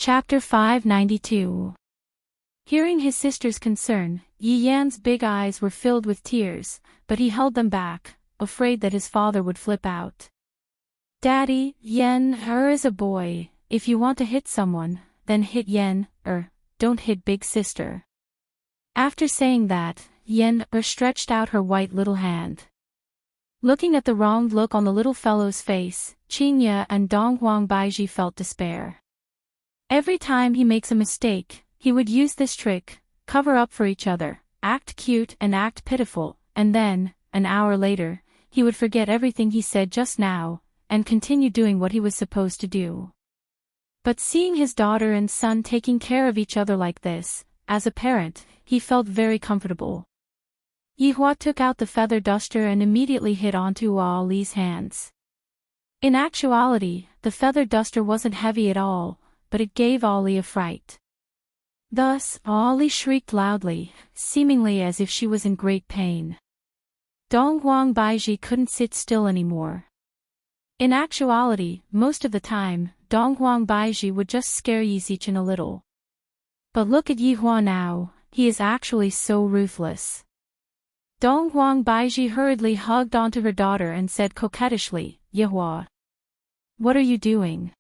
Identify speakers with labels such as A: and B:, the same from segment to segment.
A: Chapter 592. Hearing his sister's concern, Yi Yan's big eyes were filled with tears, but he held them back, afraid that his father would flip out. Daddy, Yan is a boy. If you want to hit someone, then hit Yan, don't hit big sister. After saying that, Yan stretched out her white little hand. Looking at the wronged look on the little fellow's face, Qinya and Donghuang Baiji felt despair. Every time he makes a mistake, he would use this trick, cover up for each other, act cute and act pitiful, and then, an hour later, he would forget everything he said just now, and continue doing what he was supposed to do. But seeing his daughter and son taking care of each other like this, as a parent, he felt very comfortable. Yihua took out the feather duster and immediately hit onto Ali's hands. In actuality, the feather duster wasn't heavy at all, but it gave Ali a fright. Thus, Ali shrieked loudly, seemingly as if she was in great pain. Donghuang Baiji couldn't sit still anymore. In actuality, most of the time, Donghuang Baiji would just scare Yizichin a little. But look at Yihua now, he is actually so ruthless. Donghuang Baiji hurriedly hugged onto her daughter and said coquettishly, "Yihua, what are you doing?"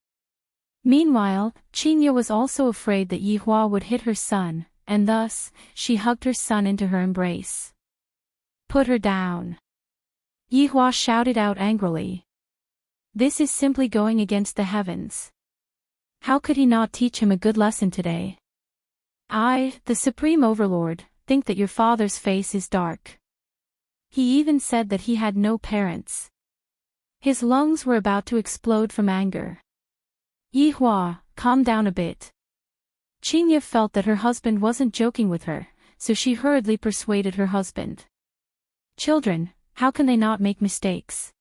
A: Meanwhile, Qinya was also afraid that Yihua would hit her son, and thus, she hugged her son into her embrace. "Put her down!" Yihua shouted out angrily. This is simply going against the heavens. How could he not teach him a good lesson today? I, the Supreme Overlord, think that your father's face is dark. He even said that he had no parents. His lungs were about to explode from anger. Yihua, calm down a bit. Qinya felt that her husband wasn't joking with her, so she hurriedly persuaded her husband. Children, how can they not make mistakes?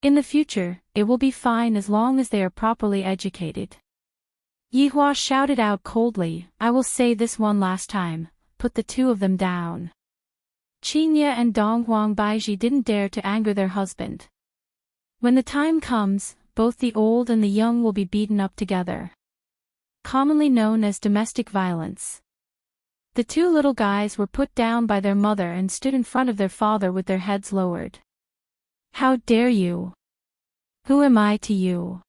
A: In the future, it will be fine as long as they are properly educated. Yihua shouted out coldly, I will say this one last time, put the two of them down. Qinya and Donghuang Baiji didn't dare to anger their husband. When the time comes, both the old and the young will be beaten up together. Commonly known as domestic violence. The two little guys were put down by their mother and stood in front of their father with their heads lowered. How dare you? Who am I to you?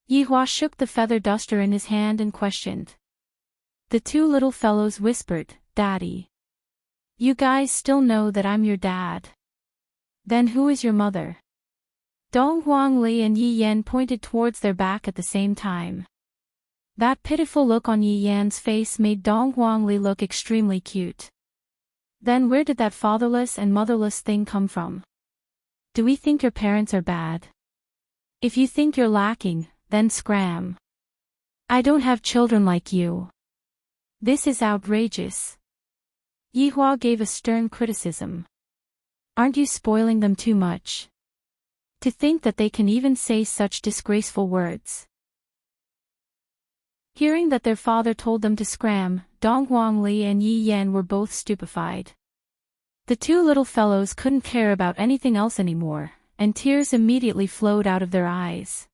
A: Yihua shook the feather duster in his hand and questioned. The two little fellows whispered, Daddy. You guys still know that I'm your dad. Then who is your mother? Donghuang Li and Yi Yan pointed towards their back at the same time. That pitiful look on Yi Yan's face made Donghuang Li look extremely cute. Then where did that fatherless and motherless thing come from? Do we think your parents are bad? If you think you're lacking, then scram. I don't have children like you. This is outrageous. Yihua gave a stern criticism. Aren't you spoiling them too much? To think that they can even say such disgraceful words. Hearing that their father told them to scram, Donghuang Li and Yi Yan were both stupefied. The two little fellows couldn't care about anything else anymore, and tears immediately flowed out of their eyes.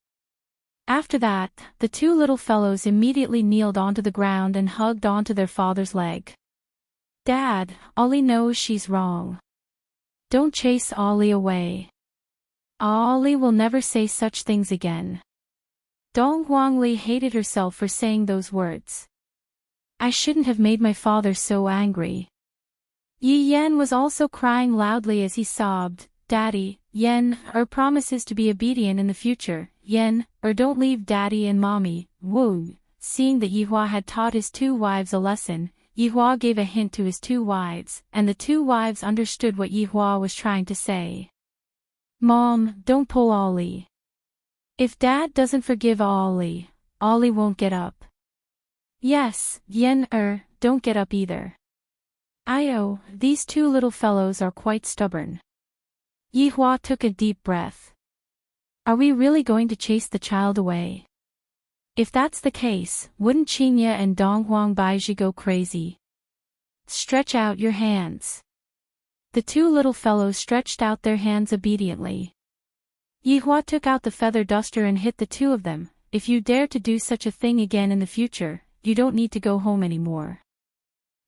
A: After that, the two little fellows immediately kneeled onto the ground and hugged onto their father's leg. Dad, Ali knows she's wrong. Don't chase Ali away. Ali will never say such things again. Donghuang Li hated herself for saying those words. I shouldn't have made my father so angry. Yi Yan was also crying loudly as he sobbed, Daddy, Yan, promises to be obedient in the future, Yan, don't leave Daddy and Mommy, woo. Seeing that Yihua had taught his two wives a lesson, Yihua gave a hint to his two wives, and the two wives understood what Yihua was trying to say. Mom, don't pull Ali. If Dad doesn't forgive Ali won't get up. Yes, Yan, don't get up either. These two little fellows are quite stubborn. Yihua took a deep breath. Are we really going to chase the child away? If that's the case, wouldn't Qinya and Donghuang Baiji go crazy? Stretch out your hands. The two little fellows stretched out their hands obediently. Yihua took out the feather duster and hit the two of them, if you dare to do such a thing again in the future, you don't need to go home anymore.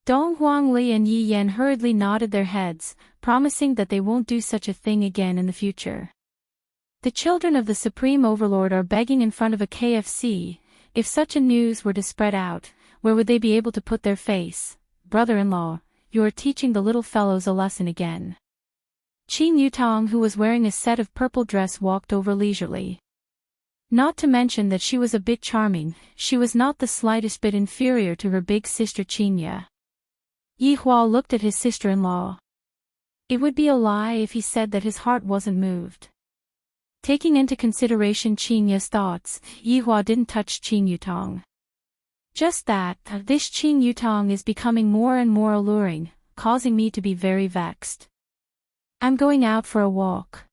A: Dong Huangli and Yi Yan hurriedly nodded their heads, promising that they won't do such a thing again in the future. The children of the Supreme Overlord are begging in front of a KFC. If such a news were to spread out, where would they be able to put their face? Brother-in-law, you are teaching the little fellows a lesson again. Qin Yutong, who was wearing a set of purple dress, walked over leisurely. Not to mention that she was a bit charming, she was not the slightest bit inferior to her big sister Qinya. Yi Hua looked at his sister-in-law. It would be a lie if he said that his heart wasn't moved. Taking into consideration Qinya's thoughts, Yi Hua didn't touch Qin Yutong. Just that, this Qin Yutong is becoming more and more alluring, causing me to be very vexed. I'm going out for a walk.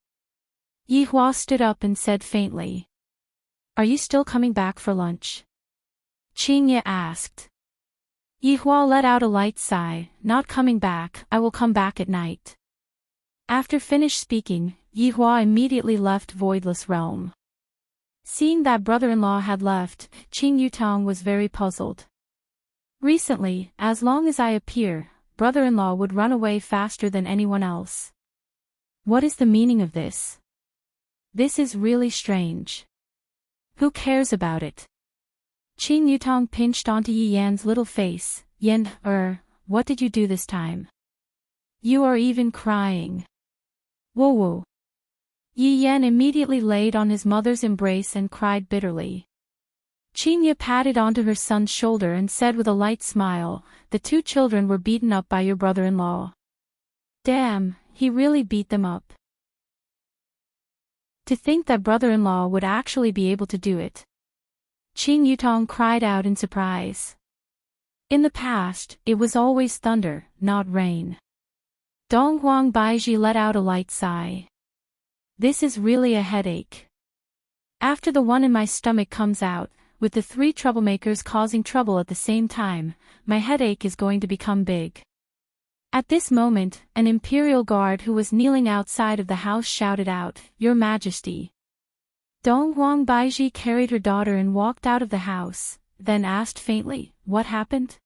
A: Yi Hua stood up and said faintly. Are you still coming back for lunch? Qinya asked. Yi Hua let out a light sigh. Not coming back, I will come back at night. After finished speaking, Yi Hua immediately left Voidless Realm. Seeing that brother-in-law had left, Qin Yutong was very puzzled. Recently, as long as I appear, brother-in-law would run away faster than anyone else. What is the meaning of this? This is really strange. Who cares about it? Qin Yutong pinched onto Yi Yan's little face. Yan, what did you do this time? You are even crying. Whoa. Yi Yan immediately laid on his mother's embrace and cried bitterly. Qinya patted onto her son's shoulder and said with a light smile, the two children were beaten up by your brother-in-law. Damn, he really beat them up. To think that brother-in-law would actually be able to do it. Qin Yutong cried out in surprise. In the past, it was always thunder, not rain. Dong Huang Baiji let out a light sigh. This is really a headache. After the one in my stomach comes out, with the three troublemakers causing trouble at the same time, my headache is going to become big. At this moment, an imperial guard who was kneeling outside of the house shouted out, Your Majesty. Dong Huang Baiji carried her daughter and walked out of the house, then asked faintly, What happened?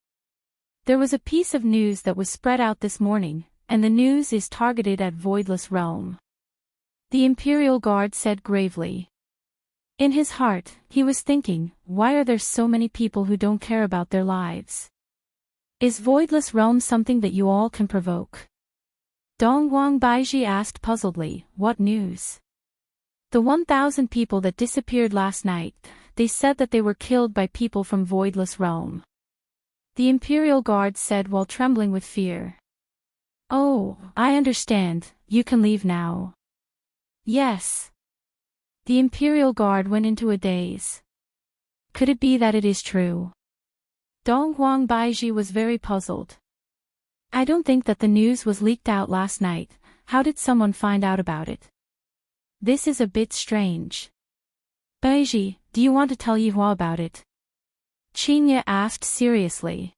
A: There was a piece of news that was spread out this morning, and the news is targeted at Voidless Realm. The Imperial Guard said gravely. In his heart, he was thinking, why are there so many people who don't care about their lives? Is Voidless Realm something that you all can provoke? Dong Huang Baiji asked puzzledly, what news? The 1,000 people that disappeared last night, they said that they were killed by people from Voidless Realm. The Imperial Guard said while trembling with fear. Oh, I understand, you can leave now. Yes. The Imperial Guard went into a daze. Could it be that it is true? Dong Huang Baiji was very puzzled. I don't think that the news was leaked out last night. How did someone find out about it? This is a bit strange. Baiji, do you want to tell Yi Hua about it? Qinya asked seriously.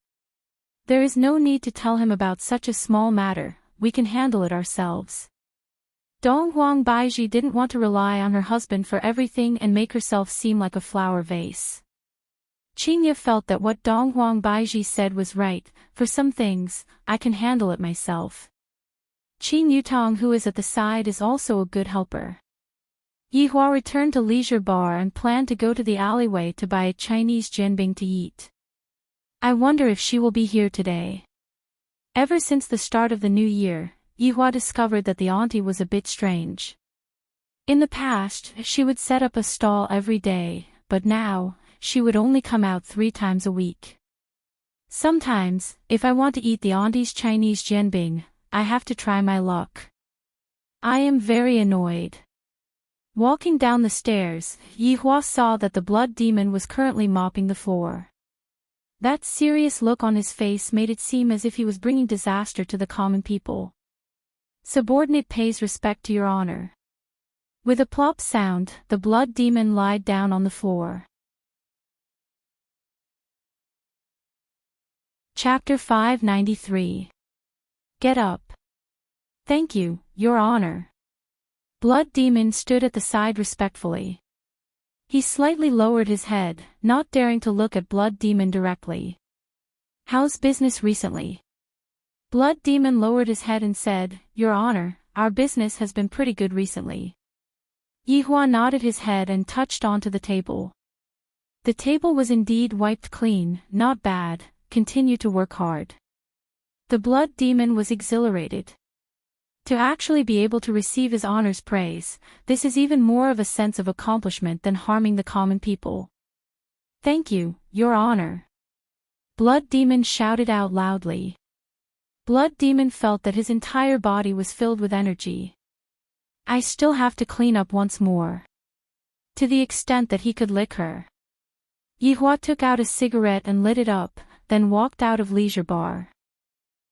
A: There is no need to tell him about such a small matter, we can handle it ourselves. Dong Huang Baiji didn't want to rely on her husband for everything and make herself seem like a flower vase. Qinya felt that what Dong Huang Baiji said was right, for some things, I can handle it myself. Qin Yutong, who is at the side, is also a good helper. Yi Hua returned to Leisure Bar and planned to go to the alleyway to buy a Chinese jianbing to eat. I wonder if she will be here today. Ever since the start of the new year, Yi Hua discovered that the auntie was a bit strange. In the past, she would set up a stall every day, but now, she would only come out 3 times a week. Sometimes, if I want to eat the auntie's Chinese jianbing, I have to try my luck. I am very annoyed. Walking down the stairs, Yi Hua saw that the blood demon was currently mopping the floor. That serious look on his face made it seem as if he was bringing disaster to the common people. Subordinate pays respect to your honor. With a plop sound, the blood demon lied down on the floor. Chapter 593. Get up. Thank you, Your Honor. Blood Demon stood at the side respectfully. He slightly lowered his head, not daring to look at Blood Demon directly. How's business recently? Blood Demon lowered his head and said, Your Honor, our business has been pretty good recently. Yihua nodded his head and touched onto the table. The table was indeed wiped clean, not bad, continue to work hard. The Blood Demon was exhilarated. To actually be able to receive his honor's praise, this is even more of a sense of accomplishment than harming the common people. Thank you, Your Honor. Blood Demon shouted out loudly. Blood Demon felt that his entire body was filled with energy. I still have to clean up once more. To the extent that he could lick her. Yihua took out a cigarette and lit it up, then walked out of Leisure Bar.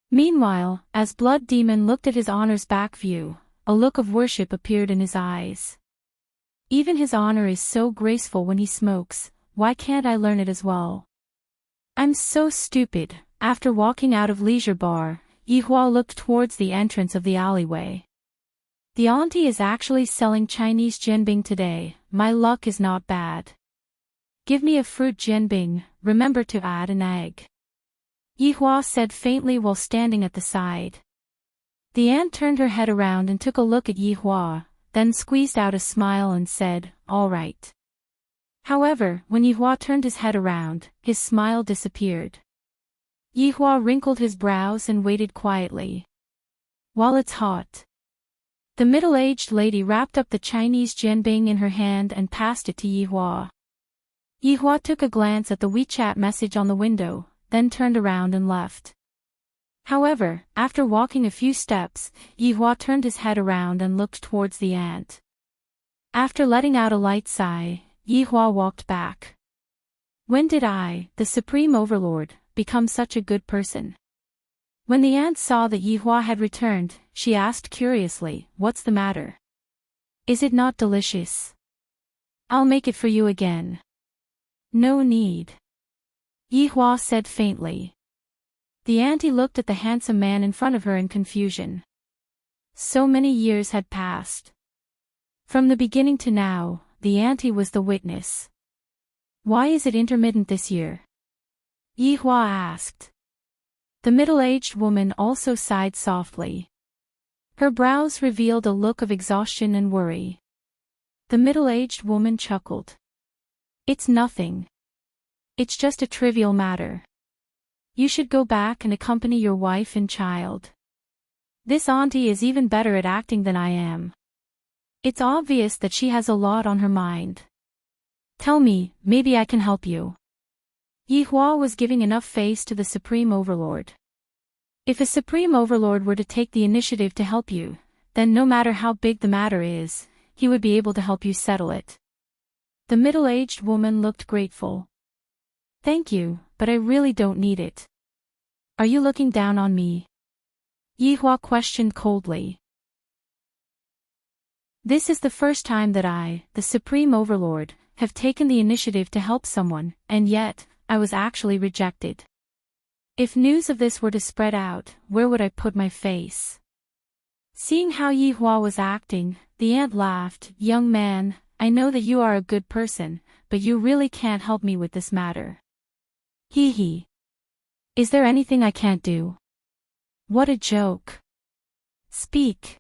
A: Meanwhile, as Blood Demon looked at his honor's back view, a look of worship appeared in his eyes. Even his honor is so graceful when he smokes, why can't I learn it as well? I'm so stupid. After walking out of Leisure Bar, Yihua looked towards the entrance of the alleyway. The auntie is actually selling Chinese jianbing today, my luck is not bad. Give me a fruit jianbing, remember to add an egg. Yihua said faintly while standing at the side. The aunt turned her head around and took a look at Yihua, then squeezed out a smile and said, All right. However, when Yihua turned his head around, his smile disappeared. Yihua wrinkled his brows and waited quietly. While it's hot. The middle-aged lady wrapped up the Chinese jianbing in her hand and passed it to Yihua. Yihua took a glance at the WeChat message on the window, then turned around and left. However, after walking a few steps, Yihua turned his head around and looked towards the aunt. After letting out a light sigh, Yihua walked back. When did I, the Supreme Overlord, become such a good person? When the aunt saw that Yihua had returned, she asked curiously, What's the matter? Is it not delicious? I'll make it for you again. No need. Yihua said faintly. The auntie looked at the handsome man in front of her in confusion. So many years had passed. From the beginning to now, the auntie was the witness. Why is it intermittent this year? Yihua asked. The middle-aged woman also sighed softly. Her brows revealed a look of exhaustion and worry. The middle-aged woman chuckled. It's nothing. It's just a trivial matter. You should go back and accompany your wife and child. This auntie is even better at acting than I am. It's obvious that she has a lot on her mind. Tell me, maybe I can help you. Yihua was giving enough face to the Supreme Overlord. If a Supreme Overlord were to take the initiative to help you, then no matter how big the matter is, he would be able to help you settle it. The middle-aged woman looked grateful. Thank you, but I really don't need it. Are you looking down on me? Yihua questioned coldly. This is the first time that I, the Supreme Overlord, have taken the initiative to help someone, and yet, I was actually rejected. If news of this were to spread out, where would I put my face? Seeing how Yihua was acting, the aunt laughed. Young man, I know that you are a good person, but you really can't help me with this matter. Hee hee. Is there anything I can't do? What a joke. Speak.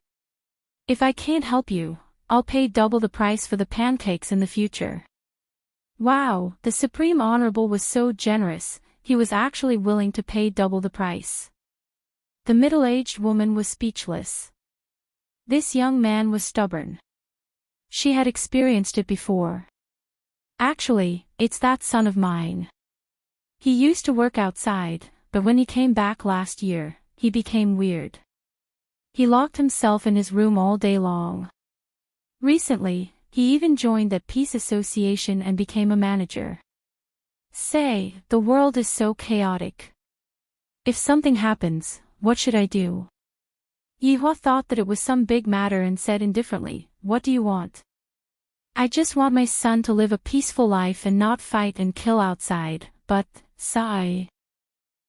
A: If I can't help you, I'll pay double the price for the pancakes in the future. Wow, the Supreme Honorable was so generous, he was actually willing to pay double the price. The middle-aged woman was speechless. This young man was stubborn. She had experienced it before. Actually, it's that son of mine. He used to work outside, but when he came back last year, he became weird. He locked himself in his room all day long. Recently, he even joined that peace association and became a manager. Say, the world is so chaotic. If something happens, what should I do? Yihua thought that it was some big matter and said indifferently, What do you want? I just want my son to live a peaceful life and not fight and kill outside, but, sigh.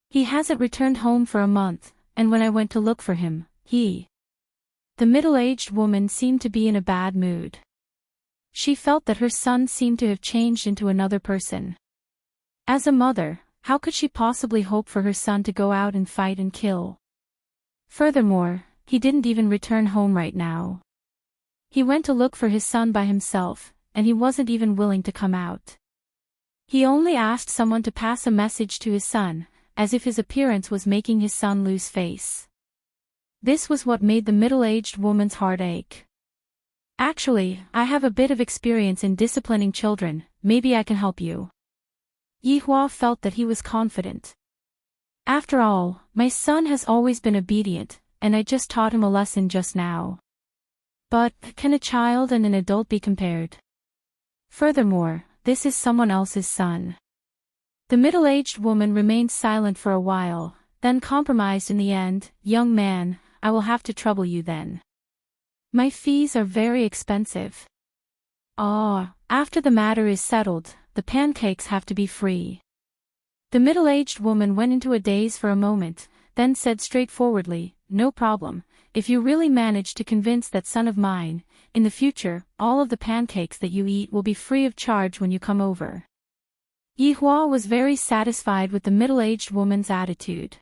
A: He hasn't returned home for a month, and when I went to look for him, The middle-aged woman seemed to be in a bad mood. She felt that her son seemed to have changed into another person. As a mother, how could she possibly hope for her son to go out and fight and kill? Furthermore, he didn't even return home right now. He went to look for his son by himself, and he wasn't even willing to come out. He only asked someone to pass a message to his son, as if his appearance was making his son lose face. This was what made the middle-aged woman's heart ache. Actually, I have a bit of experience in disciplining children, maybe I can help you. Yihua felt that he was confident. After all, my son has always been obedient, and I just taught him a lesson just now. But, can a child and an adult be compared? Furthermore, this is someone else's son. The middle-aged woman remained silent for a while, then compromised in the end. Young man, I will have to trouble you then. My fees are very expensive. After the matter is settled, the pancakes have to be free. The middle-aged woman went into a daze for a moment, then said straightforwardly, no problem, if you really manage to convince that son of mine, in the future, all of the pancakes that you eat will be free of charge when you come over. Yihua was very satisfied with the middle-aged woman's attitude.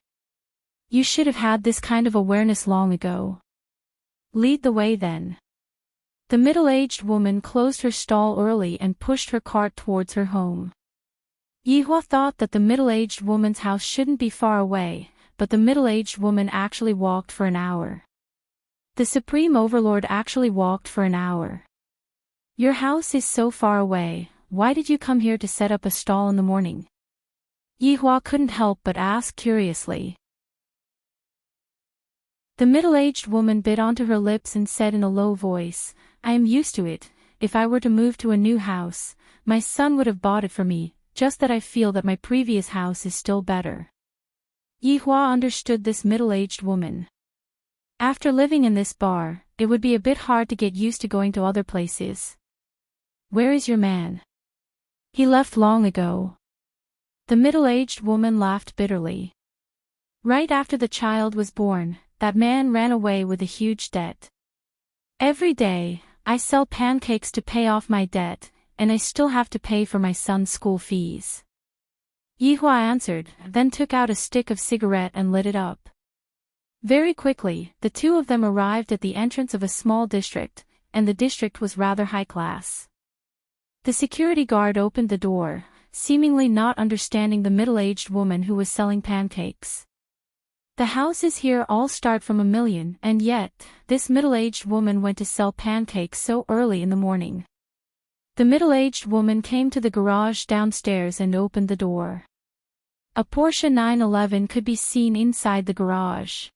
A: You should have had this kind of awareness long ago. Lead the way then. The middle-aged woman closed her stall early and pushed her cart towards her home. Yihua thought that the middle-aged woman's house shouldn't be far away, but the middle-aged woman actually walked for an hour. The Supreme Overlord actually walked for an hour. Your house is so far away, why did you come here to set up a stall in the morning? Yihua couldn't help but ask curiously. The middle-aged woman bit onto her lips and said in a low voice, I am used to it. If I were to move to a new house, my son would have bought it for me, just that I feel that my previous house is still better. Yihua understood this middle-aged woman. After living in this bar, it would be a bit hard to get used to going to other places. Where is your man? He left long ago. The middle-aged woman laughed bitterly. Right after the child was born, that man ran away with a huge debt. Every day, I sell pancakes to pay off my debt, and I still have to pay for my son's school fees. Yihua answered, then took out a stick of cigarette and lit it up. Very quickly, the two of them arrived at the entrance of a small district, and the district was rather high class. The security guard opened the door, seemingly not understanding the middle-aged woman who was selling pancakes. The houses here all start from $1 million, and yet, this middle-aged woman went to sell pancakes so early in the morning. The middle-aged woman came to the garage downstairs and opened the door. A Porsche 911 could be seen inside the garage.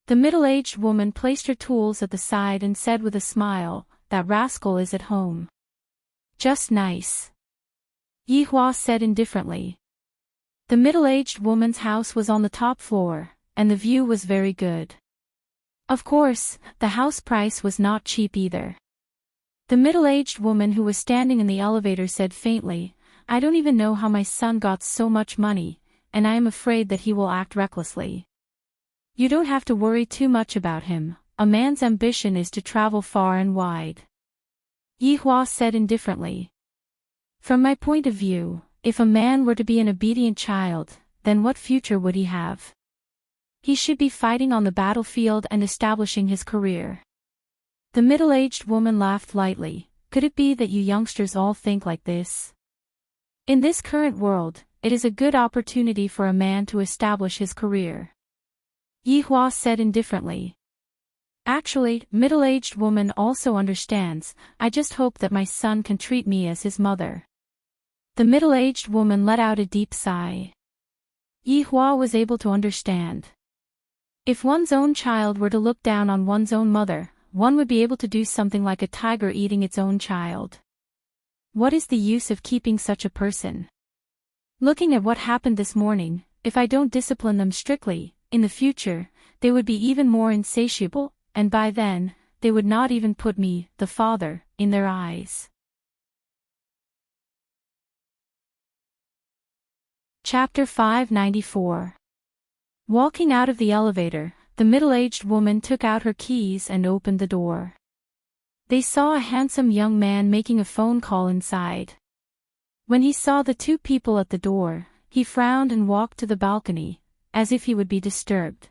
A: The middle-aged woman placed her tools at the side and said with a smile, that rascal is at home. Just nice. Yihua said indifferently. The middle-aged woman's house was on the top floor, and the view was very good. Of course, the house price was not cheap either. The middle-aged woman who was standing in the elevator said faintly, I don't even know how my son got so much money, and I am afraid that he will act recklessly. You don't have to worry too much about him, a man's ambition is to travel far and wide. Yihua said indifferently. From my point of view, if a man were to be an obedient child, then what future would he have? He should be fighting on the battlefield and establishing his career. The middle-aged woman laughed lightly. Could it be that you youngsters all think like this? In this current world, it is a good opportunity for a man to establish his career. Yihua said indifferently. Actually, middle-aged woman also understands, I just hope that my son can treat me as his mother. The middle-aged woman let out a deep sigh. Yihua was able to understand. If one's own child were to look down on one's own mother, one would be able to do something like a tiger eating its own child. What is the use of keeping such a person? Looking at what happened this morning, if I don't discipline them strictly, in the future, they would be even more insatiable, and by then, they would not even put me, the father, in their eyes. Chapter 594. Walking out of the elevator, the middle-aged woman took out her keys and opened the door. They saw a handsome young man making a phone call inside. When he saw the two people at the door, he frowned and walked to the balcony, as if he would be disturbed.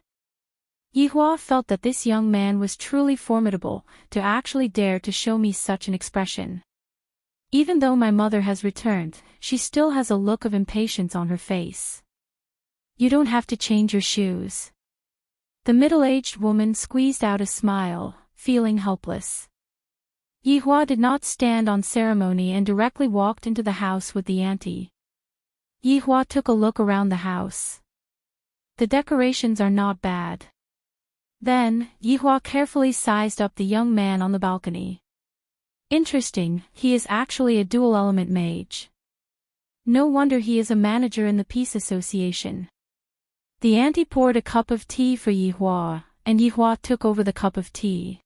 A: Yihua felt that this young man was truly formidable, to actually dare to show me such an expression. Even though my mother has returned, she still has a look of impatience on her face. You don't have to change your shoes. The middle-aged woman squeezed out a smile, feeling helpless. Yihua did not stand on ceremony and directly walked into the house with the auntie. Yihua took a look around the house. The decorations are not bad. Then, Yihua carefully sized up the young man on the balcony. Interesting, he is actually a dual-element mage. No wonder he is a manager in the Peace Association. The auntie poured a cup of tea for Yihua, and Yihua took over the cup of tea.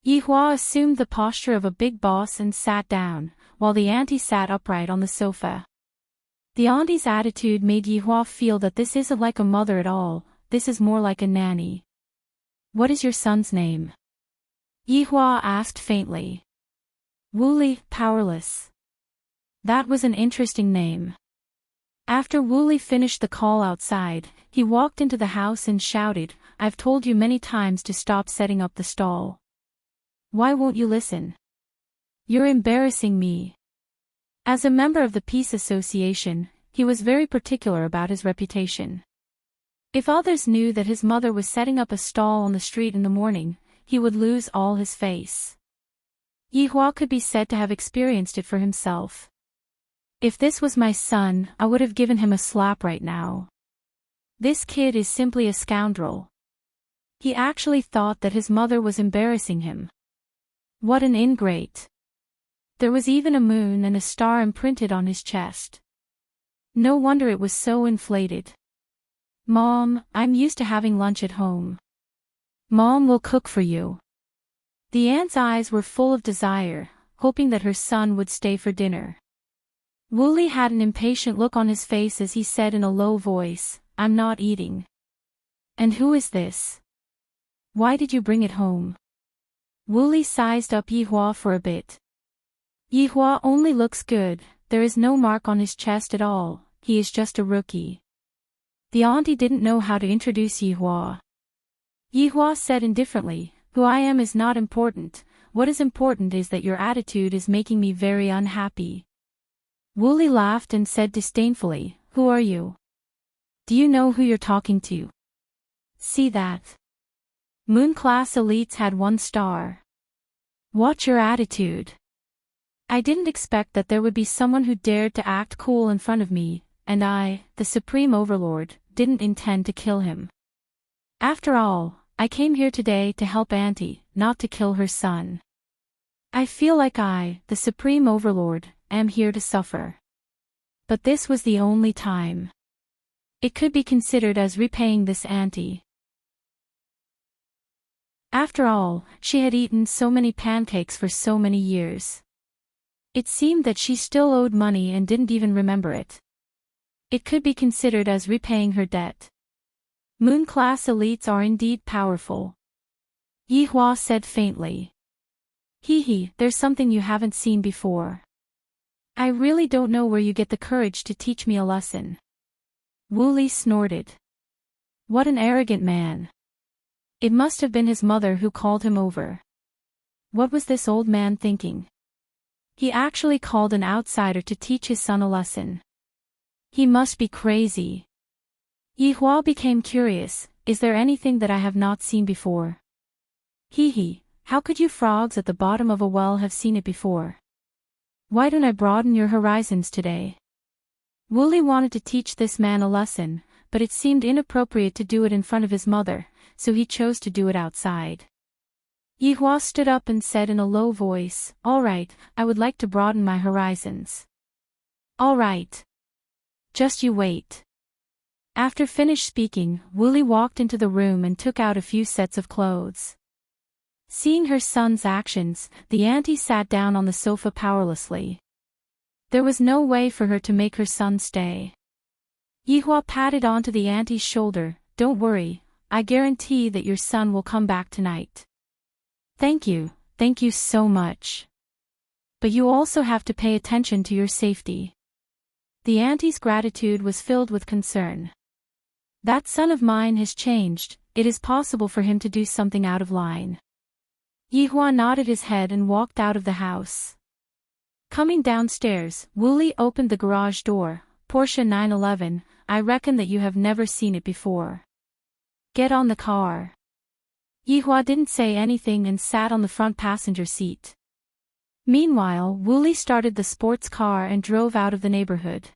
A: Yihua assumed the posture of a big boss and sat down, while the auntie sat upright on the sofa. The auntie's attitude made Yihua feel that this isn't like a mother at all, this is more like a nanny. What is your son's name? Yihua asked faintly. Wooly, powerless. That was an interesting name. After Wooly finished the call outside, he walked into the house and shouted, I've told you many times to stop setting up the stall. Why won't you listen? You're embarrassing me. As a member of the Peace Association, he was very particular about his reputation. If others knew that his mother was setting up a stall on the street in the morning, he would lose all his face. Yihua could be said to have experienced it for himself. If this was my son, I would have given him a slap right now. This kid is simply a scoundrel. He actually thought that his mother was embarrassing him. What an ingrate. There was even a moon and a star imprinted on his chest. No wonder it was so inflated. Mom, I'm used to having lunch at home. Mom will cook for you. The aunt's eyes were full of desire, hoping that her son would stay for dinner. Wooly had an impatient look on his face as he said in a low voice, I'm not eating. And who is this? Why did you bring it home? Wooly sized up Yihua for a bit. Yihua only looks good, there is no mark on his chest at all, he is just a rookie. The auntie didn't know how to introduce Yihua. Yihua said indifferently, who I am is not important, what is important is that your attitude is making me very unhappy. Wooly laughed and said disdainfully, who are you? Do you know who you're talking to? See that? Moon class elites had 1 star. Watch your attitude. I didn't expect that there would be someone who dared to act cool in front of me, and I, the Supreme Overlord, didn't intend to kill him. After all, I came here today to help Auntie, not to kill her son. I feel like I, the Supreme Overlord, am here to suffer. But this was the only time. It could be considered as repaying this auntie. After all, she had eaten so many pancakes for so many years. It seemed that she still owed money and didn't even remember it. It could be considered as repaying her debt. Moon class elites are indeed powerful. Yihua said faintly. Hee, there's something you haven't seen before. I really don't know where you get the courage to teach me a lesson. Wooly snorted. What an arrogant man. It must have been his mother who called him over. What was this old man thinking? He actually called an outsider to teach his son a lesson. He must be crazy. Yihua became curious, is there anything that I have not seen before? Hee, how could you frogs at the bottom of a well have seen it before? Why don't I broaden your horizons today? Wooly wanted to teach this man a lesson, but it seemed inappropriate to do it in front of his mother, so he chose to do it outside. Yihua stood up and said in a low voice, all right, I would like to broaden my horizons. All right. Just you wait. After finished speaking, Wooly walked into the room and took out a few sets of clothes. Seeing her son's actions, the auntie sat down on the sofa powerlessly. There was no way for her to make her son stay. Yihua patted onto the auntie's shoulder, don't worry, I guarantee that your son will come back tonight. Thank you, thank you so much. But you also have to pay attention to your safety. The auntie's gratitude was filled with concern. That son of mine has changed, it is possible for him to do something out of line. Yihua nodded his head and walked out of the house. Coming downstairs, Wooly opened the garage door. Porsche 911, I reckon that you have never seen it before. Get on the car. Yihua didn't say anything and sat on the front passenger seat. Meanwhile, Wooly started the sports car and drove out of the neighborhood.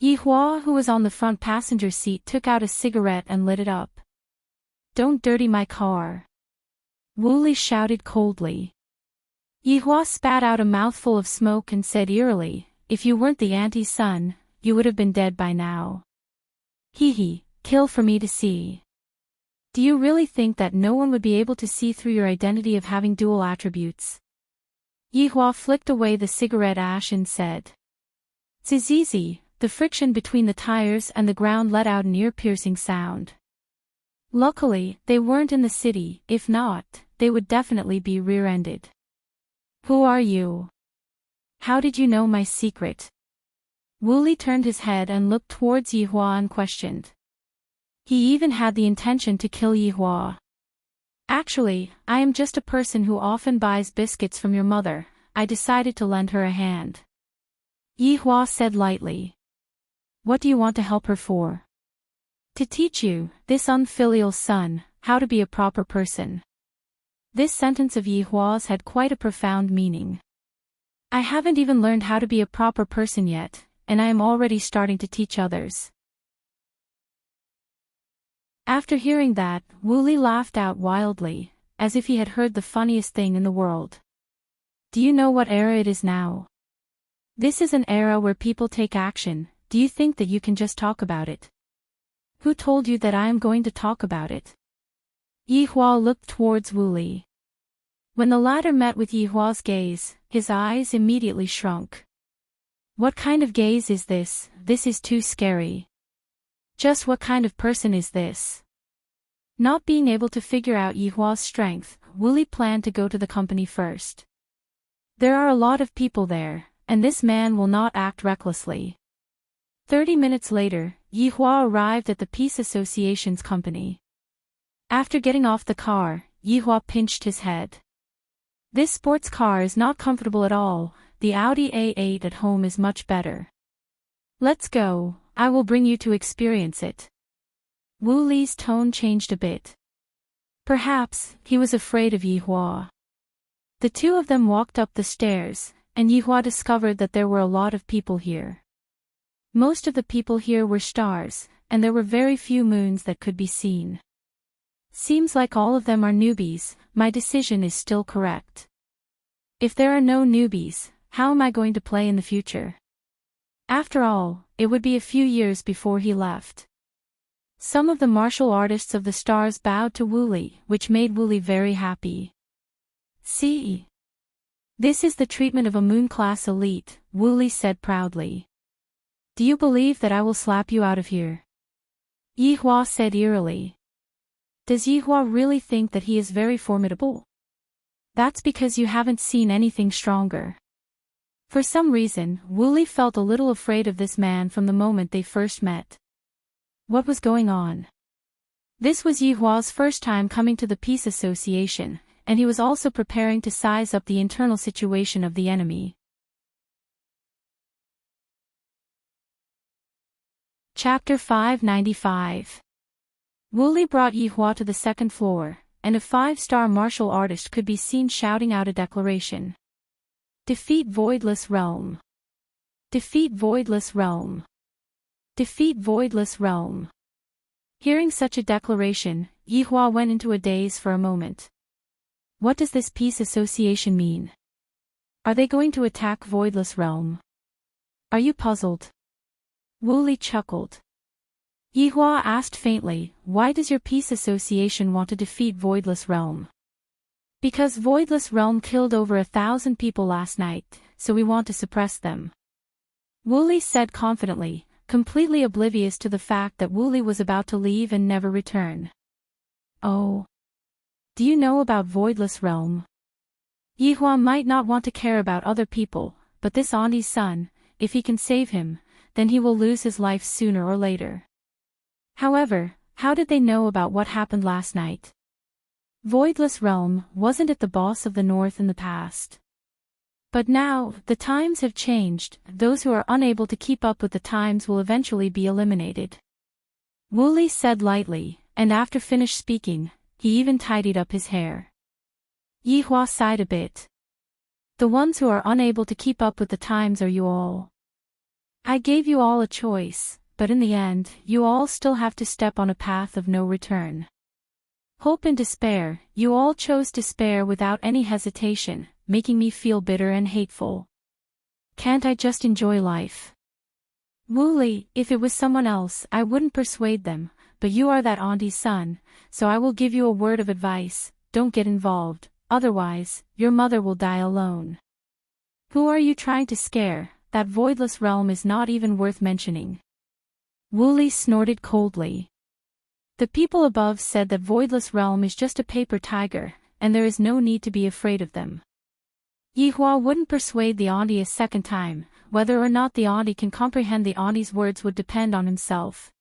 A: Yihua, who was on the front passenger seat, took out a cigarette and lit it up. Don't dirty my car. Wooly shouted coldly. Yihua spat out a mouthful of smoke and said eerily, if you weren't the auntie's son, you would have been dead by now. Hee, kill for me to see. Do you really think that no one would be able to see through your identity of having dual attributes? Yihua flicked away the cigarette ash and said. Zizizi, the friction between the tires and the ground let out an ear-piercing sound. Luckily, they weren't in the city, if not, they would definitely be rear-ended. Who are you? How did you know my secret? Wooly turned his head and looked towards Yihua and questioned. He even had the intention to kill Yihua. Actually, I am just a person who often buys biscuits from your mother, I decided to lend her a hand. Yihua said lightly. What do you want to help her for? To teach you, this unfilial son, how to be a proper person. This sentence of Yihua's had quite a profound meaning. I haven't even learned how to be a proper person yet, and I am already starting to teach others. After hearing that, Wooly laughed out wildly, as if he had heard the funniest thing in the world. Do you know what era it is now? This is an era where people take action. Do you think that you can just talk about it? Who told you that I am going to talk about it? Yihua looked towards Wooly. When the latter met with Yihua's gaze, his eyes immediately shrunk. What kind of gaze is this? This is too scary. Just what kind of person is this? Not being able to figure out Yihua's strength, Wooly planned to go to the company first. There are a lot of people there, and this man will not act recklessly. 30 minutes later, Yihua arrived at the Peace Association's company. After getting off the car, Yihua pinched his head. This sports car is not comfortable at all, the Audi A8 at home is much better. Let's go, I will bring you to experience it. Wu Li's tone changed a bit. Perhaps, he was afraid of Yihua. The two of them walked up the stairs, and Yihua discovered that there were a lot of people here. Most of the people here were stars, and there were very few moons that could be seen. Seems like all of them are newbies, my decision is still correct. If there are no newbies, how am I going to play in the future? After all, it would be a few years before he left. Some of the martial artists of the stars bowed to Wooly, which made Wooly very happy. See? This is the treatment of a moon-class elite, Wooly said proudly. Do you believe that I will slap you out of here? Yihua said eerily. Does Yihua really think that he is very formidable? That's because you haven't seen anything stronger. For some reason, Wooly felt a little afraid of this man from the moment they first met. What was going on? This was Yihua's first time coming to the Peace Association, and he was also preparing to size up the internal situation of the enemy. Chapter 595. Wooly brought Yihua to the second floor, and a 5-star martial artist could be seen shouting out a declaration. Defeat Voidless Realm. Defeat Voidless Realm. Defeat Voidless Realm. Hearing such a declaration, Yihua went into a daze for a moment. What does this Peace Association mean? Are they going to attack Voidless Realm? Are you puzzled? Wooly chuckled. Yihua asked faintly, why does your Peace Association want to defeat Voidless Realm? Because Voidless Realm killed over 1,000 people last night, so we want to suppress them. Wooly said confidently, completely oblivious to the fact that Wooly was about to leave and never return. Oh. Do you know about Voidless Realm? Yihua might not want to care about other people, but this auntie's son, if he can save him, then he will lose his life sooner or later. However, how did they know about what happened last night? Voidless Realm, wasn't it the boss of the North in the past? But now, the times have changed, those who are unable to keep up with the times will eventually be eliminated. Wooly said lightly, and after finished speaking, he even tidied up his hair. Yihua sighed a bit. The ones who are unable to keep up with the times are you all. I gave you all a choice, but in the end, you all still have to step on a path of no return. Hope and despair, you all chose despair without any hesitation, making me feel bitter and hateful. Can't I just enjoy life? Wooly, if it was someone else, I wouldn't persuade them, but you are that auntie's son, so I will give you a word of advice, don't get involved, otherwise, your mother will die alone. Who are you trying to scare? That voidless realm is not even worth mentioning. Wooly snorted coldly. The people above said that voidless realm is just a paper tiger, and there is no need to be afraid of them. Yihua wouldn't persuade the auntie a second time, whether or not the auntie can comprehend the auntie's words would depend on himself.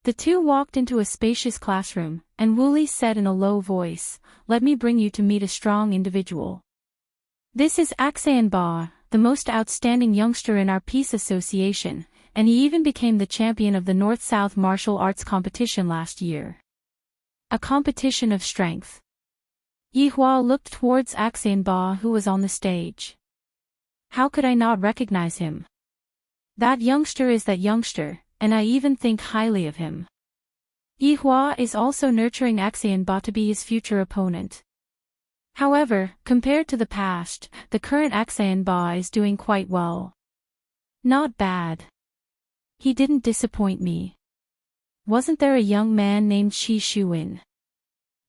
A: The two walked into a spacious classroom, and Wooly said in a low voice, "Let me bring you to meet a strong individual. This is Ba, the most outstanding youngster in our peace association, and he even became the champion of the North-South martial arts competition last year. A competition of strength." Yihua looked towards Ba, who was on the stage. How could I not recognize him? That youngster is that youngster, and I even think highly of him. Yihua is also nurturing Ba to be his future opponent. However, compared to the past, the current Ba is doing quite well. Not bad. He didn't disappoint me. Wasn't there a young man named Shi Shuin?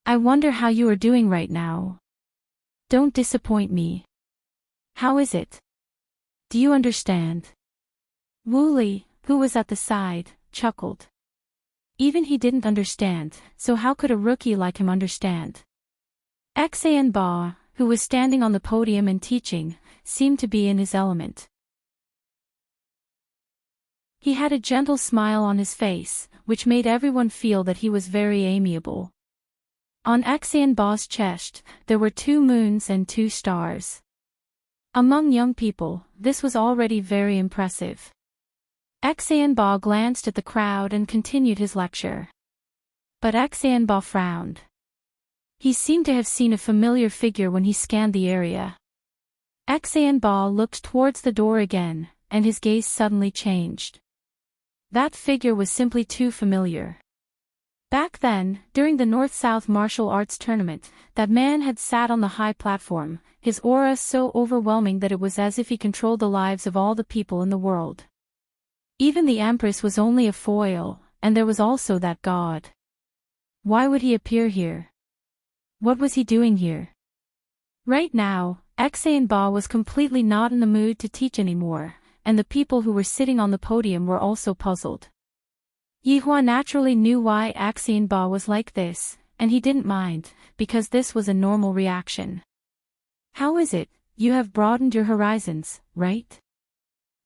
A: I wonder how you are doing right now. Don't disappoint me. How is it? Do you understand? Wooly, who was at the side, chuckled. Even he didn't understand, so how could a rookie like him understand? Ba, who was standing on the podium and teaching, seemed to be in his element. He had a gentle smile on his face, which made everyone feel that he was very amiable. On Ba's chest, there were 2 moons and 2 stars. Among young people, this was already very impressive. Ba glanced at the crowd and continued his lecture. But Ba frowned. He seemed to have seen a familiar figure when he scanned the area. Ba looked towards the door again, and his gaze suddenly changed. That figure was simply too familiar. Back then, during the North-South martial arts tournament, that man had sat on the high platform, his aura so overwhelming that it was as if he controlled the lives of all the people in the world. Even the Empress was only a foil, and there was also that god. Why would he appear here? What was he doing here? Right now, Ba was completely not in the mood to teach anymore, and the people who were sitting on the podium were also puzzled. Yihua naturally knew why Ba was like this, and he didn't mind, because this was a normal reaction. How is it, you have broadened your horizons, right?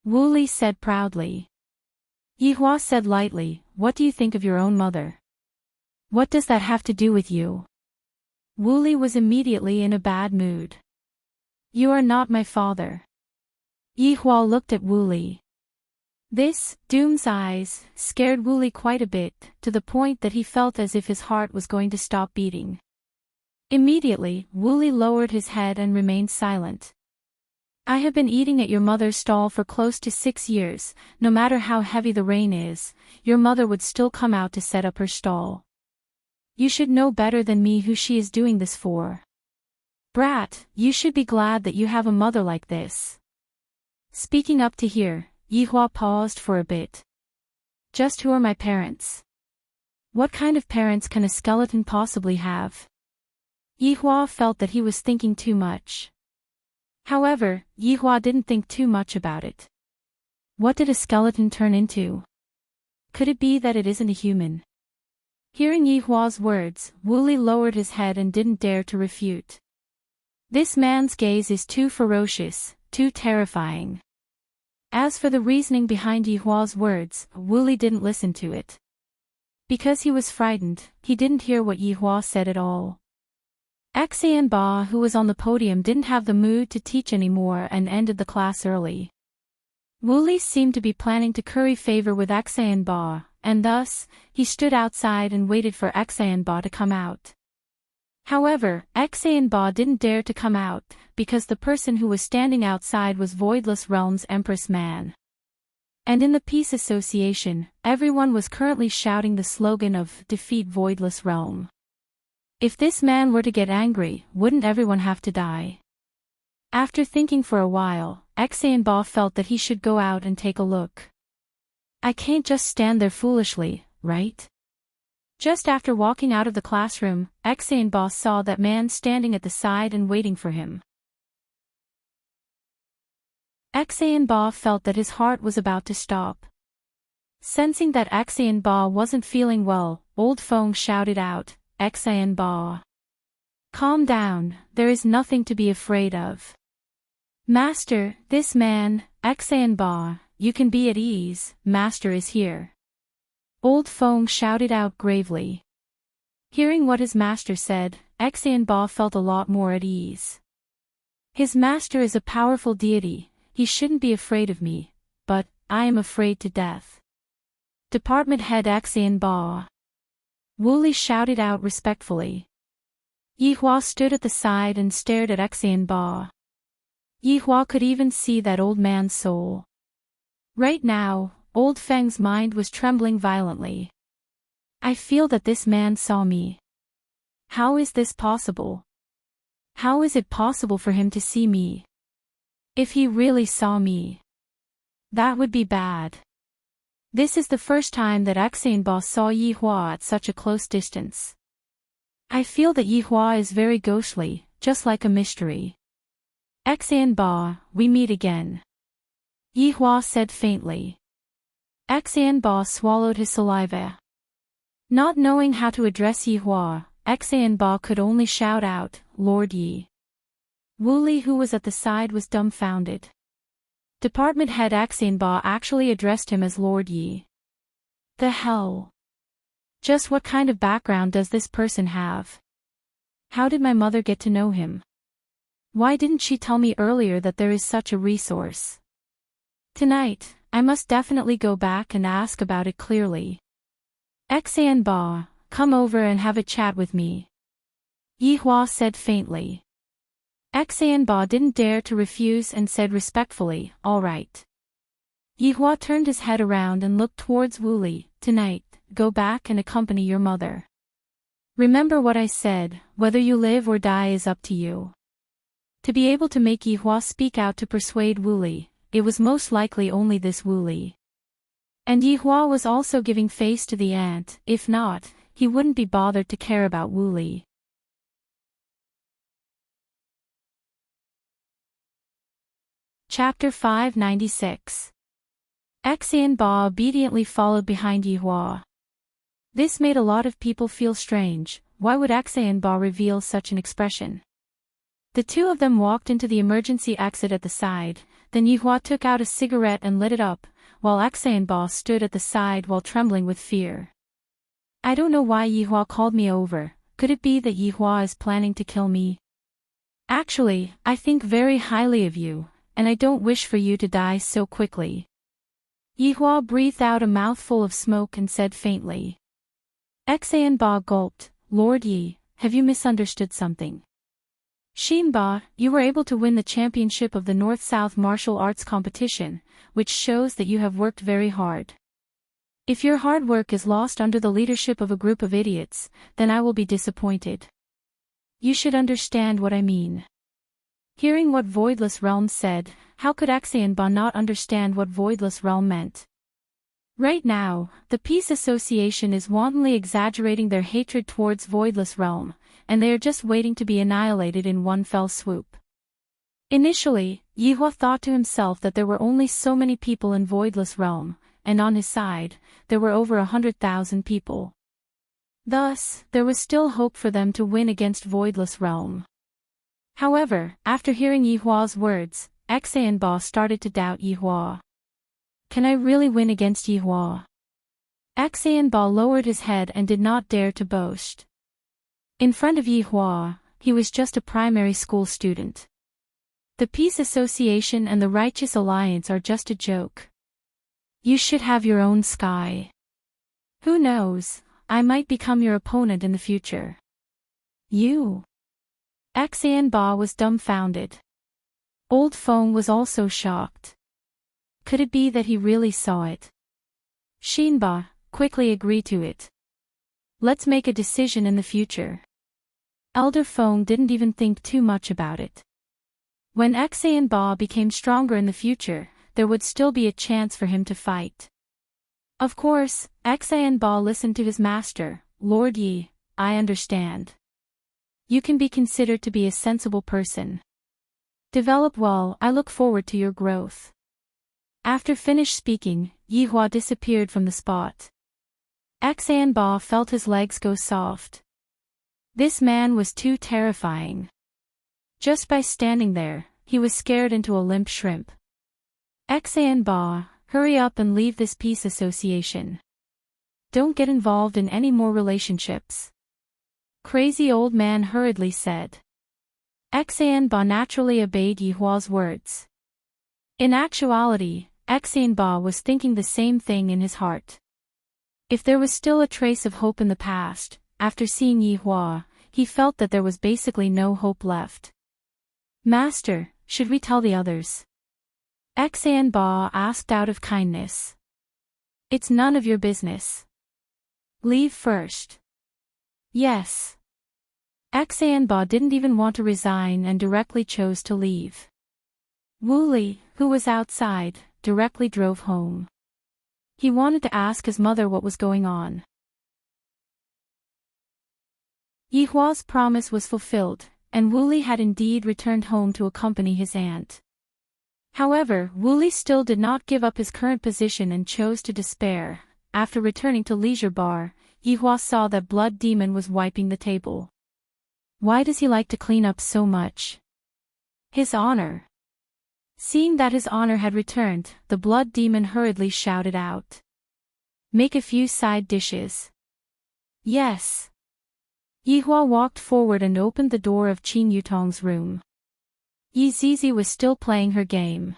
A: Wooly said proudly. Yihua said lightly, what do you think of your own mother? What does that have to do with you? Wooly was immediately in a bad mood. You are not my father. Yihua looked at Wooly. This, Doom's eyes, scared Wooly quite a bit, to the point that he felt as if his heart was going to stop beating. Immediately, Wooly lowered his head and remained silent. I have been eating at your mother's stall for close to 6 years, no matter how heavy the rain is, your mother would still come out to set up her stall. You should know better than me who she is doing this for. Brat, you should be glad that you have a mother like this. Speaking up to here, Yihua paused for a bit. Just who are my parents? What kind of parents can a skeleton possibly have? Yihua felt that he was thinking too much. However, Yihua didn't think too much about it. What did a skeleton turn into? Could it be that it isn't a human? Hearing Yihua's words, Wooly lowered his head and didn't dare to refute. This man's gaze is too ferocious, too terrifying. As for the reasoning behind Yi Hua's words, Wu Li didn't listen to it. Because he was frightened, he didn't hear what Yi Hua said at all. Xianba, who was on the podium, didn't have the mood to teach anymore and ended the class early. Wu Li seemed to be planning to curry favor with Xianba, and thus, he stood outside and waited for Xianba to come out. However, Xianba didn't dare to come out, because the person who was standing outside was Voidless Realm's Empress Man. And in the Peace Association, everyone was currently shouting the slogan of "Defeat Voidless Realm." If this man were to get angry, wouldn't everyone have to die? After thinking for a while, Xianba felt that he should go out and take a look. I can't just stand there foolishly, right? Just after walking out of the classroom, Xianba saw that man standing at the side and waiting for him. Xianba felt that his heart was about to stop. Sensing that Xianba wasn't feeling well, Old Feng shouted out, "Xianba! Calm down, there is nothing to be afraid of. Master, this man, Xianba, you can be at ease, Master is here." Old Feng shouted out gravely. Hearing what his master said, Xianba felt a lot more at ease. His master is a powerful deity, he shouldn't be afraid of me, but I am afraid to death. Department Head Xianba. Wu Li shouted out respectfully. Yi Hua stood at the side and stared at Xianba. Yi Hua could even see that old man's soul. Right now, Old Feng's mind was trembling violently. I feel that this man saw me. How is this possible? How is it possible for him to see me? If he really saw me, that would be bad. This is the first time that Xianba saw Yi Hua at such a close distance. I feel that Yi Hua is very ghostly, just like a mystery. Xianba, we meet again. Yi Hua said faintly. Xianba swallowed his saliva. Not knowing how to address Yi Hua, Xianba could only shout out, "Lord Yi." Wu Li, who was at the side, was dumbfounded. Department Head Xianba actually addressed him as Lord Yi. The hell? Just what kind of background does this person have? How did my mother get to know him? Why didn't she tell me earlier that there is such a resource? Tonight, I must definitely go back and ask about it clearly. Xianba, come over and have a chat with me. Yi Hua said faintly. Xianba didn't dare to refuse and said respectfully, "All right." Yi Hua turned his head around and looked towards Wu Li. "Tonight, go back and accompany your mother. Remember what I said, whether you live or die is up to you." To be able to make Yi Hua speak out to persuade Wu Li, it was most likely only this Wu Li. And Yi Hua was also giving face to the ant, if not, he wouldn't be bothered to care about Wu Li. Chapter 596. Xianba obediently followed behind Yi Hua. This made a lot of people feel strange. Why would Xianba reveal such an expression? The two of them walked into the emergency exit at the side, then Yi Hua took out a cigarette and lit it up, while Xianba stood at the side while trembling with fear. I don't know why Yi Hua called me over. Could it be that Yi Hua is planning to kill me? Actually, I think very highly of you, and I don't wish for you to die so quickly. Yi Hua breathed out a mouthful of smoke and said faintly. Xianba gulped. "Lord Yi, have you misunderstood something? Xinba, you were able to win the championship of the North-South Martial Arts competition, which shows that you have worked very hard. If your hard work is lost under the leadership of a group of idiots, then I will be disappointed. You should understand what I mean." Hearing what Voidless Realm said, how could Xianba not understand what Voidless Realm meant? Right now, the Peace Association is wantonly exaggerating their hatred towards Voidless Realm, and they are just waiting to be annihilated in one fell swoop. Initially, Yi Hua thought to himself that there were only so many people in Voidless Realm, and on his side, there were over 100,000 people. Thus, there was still hope for them to win against Voidless Realm. However, after hearing Yi Hua's words, Ba started to doubt Yi Hua. Can I really win against Yi Hua? Ba lowered his head and did not dare to boast. In front of Yi Hua, he was just a primary school student. The Peace Association and the Righteous Alliance are just a joke. You should have your own sky. Who knows, I might become your opponent in the future. You? Ba was dumbfounded. Old Feng was also shocked. Could it be that he really saw it? Xinba quickly agreed to it. Let's make a decision in the future. Elder Feng didn't even think too much about it. When Ba became stronger in the future, there would still be a chance for him to fight. Of course, Ba listened to his master, Lord Yi. I understand. You can be considered to be a sensible person. Develop well, I look forward to your growth. After finished speaking, Yi Hua disappeared from the spot. Ba felt his legs go soft. This man was too terrifying. Just by standing there, he was scared into a limp shrimp. Ba, hurry up and leave this peace association. Don't get involved in any more relationships. Crazy old man hurriedly said. Ba naturally obeyed Yi Hua's words. In actuality, Ba was thinking the same thing in his heart. If there was still a trace of hope in the past, after seeing Yi Hua, he felt that there was basically no hope left. Master, should we tell the others? Ba asked out of kindness. It's none of your business. Leave first. Yes. Ba didn't even want to resign and directly chose to leave. Wu Li, who was outside, directly drove home. He wanted to ask his mother what was going on. Yi Hua's promise was fulfilled, and Wu Li had indeed returned home to accompany his aunt. However, Wu Li still did not give up his current position and chose to despair. After returning to Leisure Bar, Yi Hua saw that Blood Demon was wiping the table. Why does he like to clean up so much? His honor. Seeing that his honor had returned, the Blood Demon hurriedly shouted out. Make a few side dishes. Yes. Yi Hua walked forward and opened the door of Qin Yutong's room. Yi Zizi was still playing her game.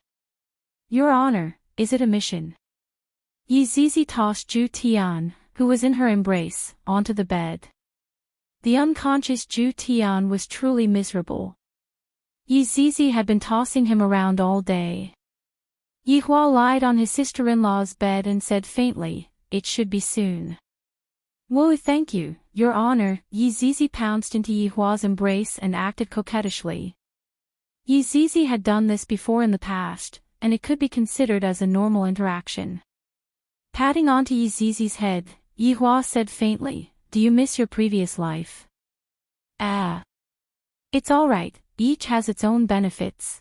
A: Your honor, is it a mission? Yi Zizi tossed Zhu Tian, who was in her embrace, onto the bed. The unconscious Zhu Tian was truly miserable. Yi Zizi had been tossing him around all day. Yi Hua lied on his sister-in-law's bed and said faintly, it should be soon. Whoa, thank you, your honor. Yi Zizi pounced into Yi Hua's embrace and acted coquettishly. Yi Zizi had done this before in the past, and it could be considered as a normal interaction. Patting onto Yi Zizi's head, Yi Hua said faintly, do you miss your previous life? Ah. It's alright, each has its own benefits.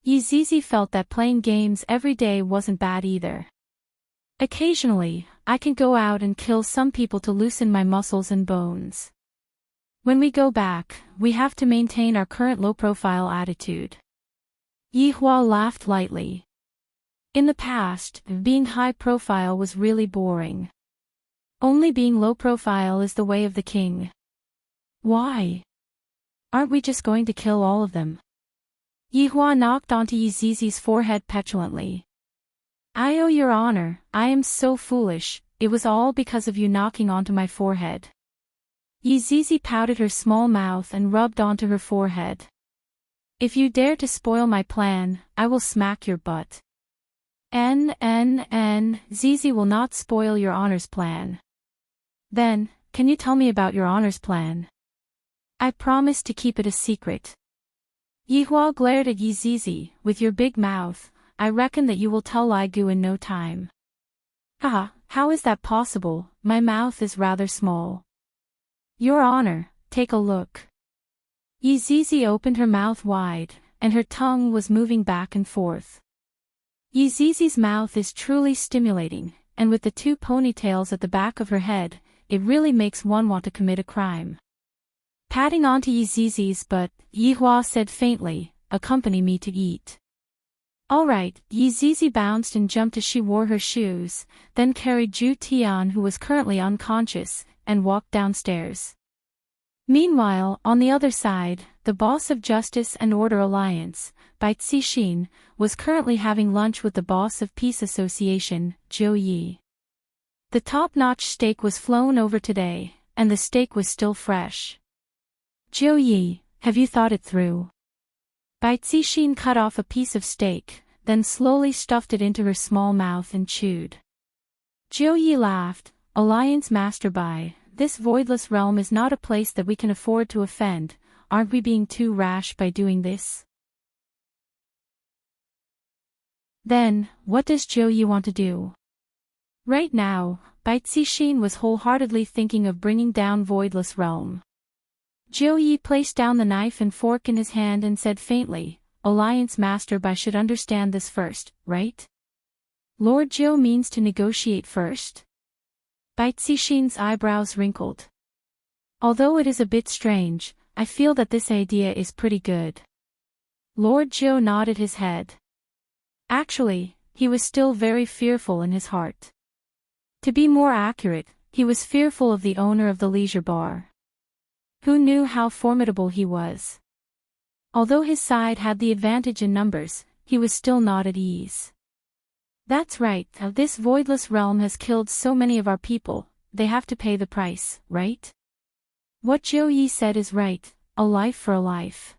A: Yi Zizi felt that playing games every day wasn't bad either. Occasionally, I can go out and kill some people to loosen my muscles and bones. When we go back, we have to maintain our current low-profile attitude. Yi Hua laughed lightly. In the past, being high-profile was really boring. Only being low-profile is the way of the king. Why? Aren't we just going to kill all of them? Yi Hua knocked onto Yi Zizi's forehead petulantly. I owe your honor, I am so foolish, it was all because of you knocking onto my forehead. Yi Zizi pouted her small mouth and rubbed onto her forehead. If you dare to spoil my plan, I will smack your butt. Zizi will not spoil your honor's plan. Then, can you tell me about your honor's plan? I promise to keep it a secret. Yi Hua glared at Yi Zizi. With your big mouth, I reckon that you will tell Lai Gu in no time. Haha, how is that possible? My mouth is rather small. Your honor, take a look. Yi Zizi opened her mouth wide, and her tongue was moving back and forth. Yi Zizi's mouth is truly stimulating, and with the two ponytails at the back of her head, it really makes one want to commit a crime. patting onto Yi Zizi's butt, Yi Hua said faintly, "Accompany me to eat." "All right." Yi Zizi bounced and jumped as she wore her shoes, then carried Zhu Tian, who was currently unconscious, and walked downstairs. Meanwhile, on the other side, the boss of Justice and Order Alliance, Bai Cixin, was currently having lunch with the boss of Peace Association, Zhou Yi. The top-notch steak was flown over today, and the steak was still fresh. "Zhou Yi, have you thought it through?" Bai Cixin cut off a piece of steak, then slowly stuffed it into her small mouth and chewed. Zhou Yi laughed. "Alliance Master Bai, this voidless realm is not a place that we can afford to offend. Aren't we being too rash by doing this?" "Then, what does Zhou Yi want to do?" Right now, Bai Cixin was wholeheartedly thinking of bringing down voidless realm. Zhou Yi placed down the knife and fork in his hand and said faintly, "Alliance Master Bai should understand this first, right? Lord Zhou means to negotiate first?" Bai Cixin's eyebrows wrinkled. "Although it is a bit strange, I feel that this idea is pretty good." Lord Zhou nodded his head. Actually, he was still very fearful in his heart. To be more accurate, he was fearful of the owner of the leisure bar. Who knew how formidable he was? Although his side had the advantage in numbers, he was still not at ease. "That's right, this voidless realm has killed so many of our people, they have to pay the price, right? What Zhou Yi said is right, a life for a life.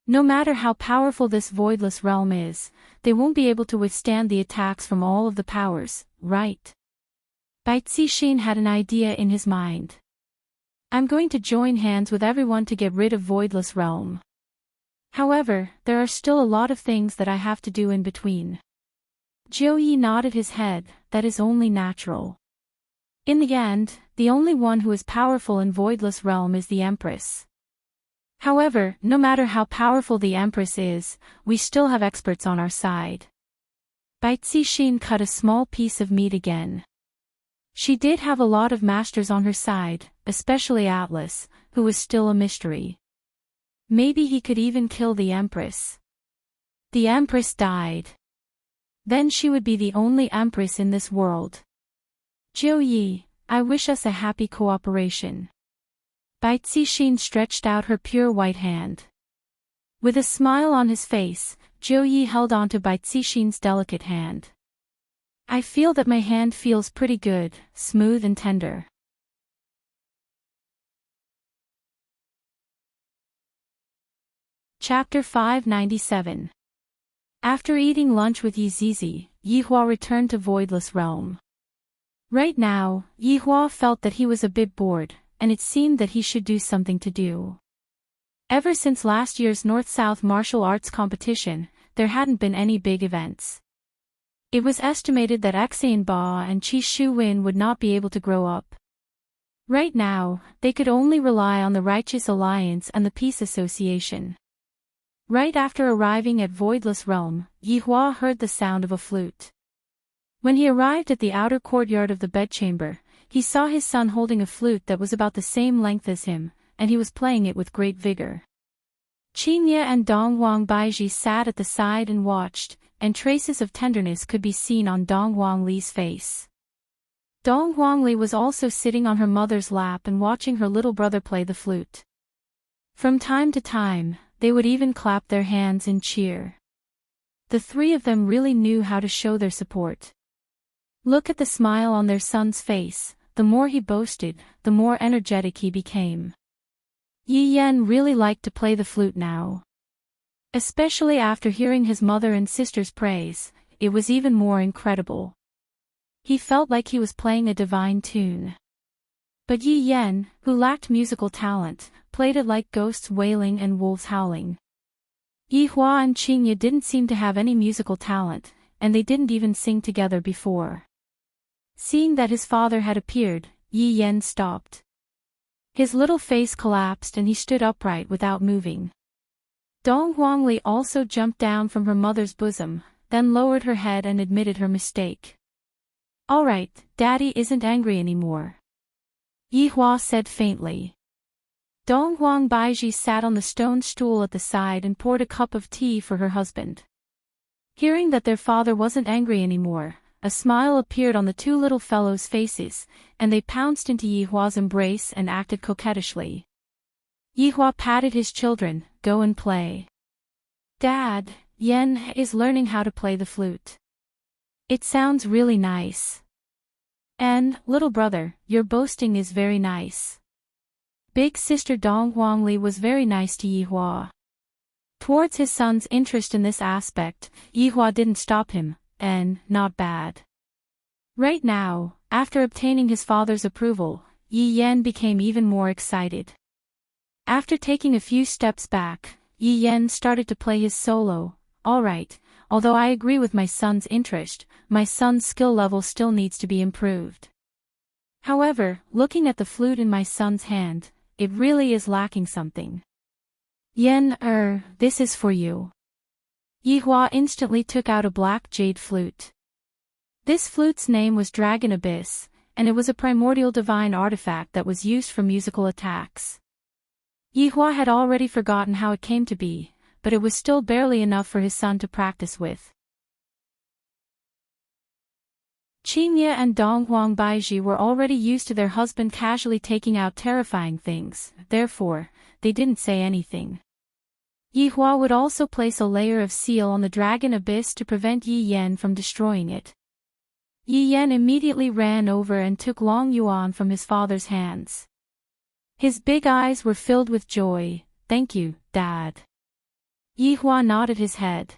A: No matter how powerful this voidless realm is, they won't be able to withstand the attacks from all of the powers, right?" Bai Cixin had an idea in his mind. "I'm going to join hands with everyone to get rid of voidless realm. However, there are still a lot of things that I have to do in between." Zhou Yi nodded his head. "That is only natural. In the end, the only one who is powerful in voidless realm is the Empress. However, no matter how powerful the Empress is, we still have experts on our side." Bai Cixin cut a small piece of meat again. She did have a lot of masters on her side, especially Atlas, who was still a mystery. Maybe he could even kill the Empress. The Empress died. Then she would be the only Empress in this world. "Zhou Yi, I wish us a happy cooperation." Bai Cixin stretched out her pure white hand. With a smile on his face, Zhou Yi held onto Bai Cixin's delicate hand. "I feel that my hand feels pretty good, smooth and tender." Chapter 597. After eating lunch with Yi Zizi, Yi Hua returned to Voidless Realm. Right now, Yi Hua felt that he was a bit bored, and it seemed that he should do something to do. Ever since last year's North-South martial arts competition, there hadn't been any big events. It was estimated that Xain Ba and Qi Shu-Win would not be able to grow up. Right now, they could only rely on the Righteous Alliance and the Peace Association. Right after arriving at Voidless Realm, Yi Hua heard the sound of a flute. When he arrived at the outer courtyard of the bedchamber, he saw his son holding a flute that was about the same length as him, and he was playing it with great vigor. Qingye and Donghuang Baiji sat at the side and watched, and traces of tenderness could be seen on Donghuang Li's face. Donghuang Li was also sitting on her mother's lap and watching her little brother play the flute. From time to time, they would even clap their hands and cheer. The three of them really knew how to show their support. Look at the smile on their son's face. The more he boasted, the more energetic he became. Yi Yan really liked to play the flute now. Especially after hearing his mother and sister's praise, it was even more incredible. He felt like he was playing a divine tune. But Yi Yan, who lacked musical talent, played it like ghosts wailing and wolves howling. Yi Hua and Qingye didn't seem to have any musical talent, and they didn't even sing together before. Seeing that his father had appeared, Yi Yan stopped. His little face collapsed and he stood upright without moving. Donghuang Li also jumped down from her mother's bosom, then lowered her head and admitted her mistake. "All right, Daddy isn't angry anymore," Yi Hua said faintly. Dong Huang Baiji sat on the stone stool at the side and poured a cup of tea for her husband. Hearing that their father wasn't angry anymore, a smile appeared on the two little fellows' faces, and they pounced into Yihua's embrace and acted coquettishly. Yihua patted his children. Go and play. Dad, Yan is learning how to play the flute. It sounds really nice. And, little brother, your boasting is very nice. Big sister Dong Huangli was very nice to Yihua. Towards his son's interest in this aspect, Yihua didn't stop him, and, not bad. Right now, after obtaining his father's approval, Yi Yan became even more excited. After taking a few steps back, Yi Yan started to play his solo. Alright, although I agree with my son's interest, my son's skill level still needs to be improved. However, looking at the flute in my son's hand, it really is lacking something. Yan, this is for you. Yihua instantly took out a black jade flute. This flute's name was Dragon Abyss, and it was a primordial divine artifact that was used for musical attacks. Yihua had already forgotten how it came to be, but it was still barely enough for his son to practice with. Qingye and Dong Huang Baiji were already used to their husband casually taking out terrifying things, therefore, they didn't say anything. Yihua would also place a layer of seal on the Dragon Abyss to prevent Yi Yan from destroying it. Yi Yan immediately ran over and took Long Yuan from his father's hands. His big eyes were filled with joy. Thank you, Dad. Yihua nodded his head.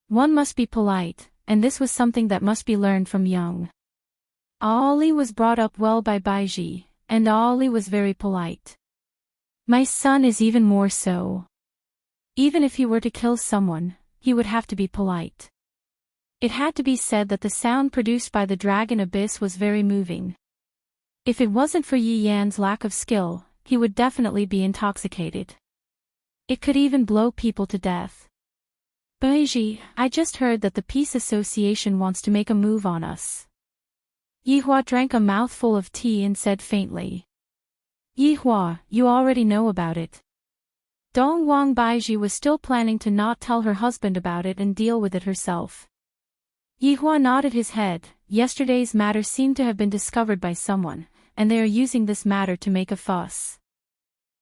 A: One must be polite, and this was something that must be learned from young. Ali was brought up well by Baiji, and Ali was very polite. My son is even more so. Even if he were to kill someone, he would have to be polite. It had to be said that the sound produced by the Dragon Abyss was very moving. If it wasn't for Yi Yan's lack of skill, he would definitely be intoxicated. It could even blow people to death. Baiji, I just heard that the Peace Association wants to make a move on us. Yihua drank a mouthful of tea and said faintly. Yihua, you already know about it. Dong Huang Baiji was still planning to not tell her husband about it and deal with it herself. Yihua nodded his head. Yesterday's matter seemed to have been discovered by someone, and they are using this matter to make a fuss.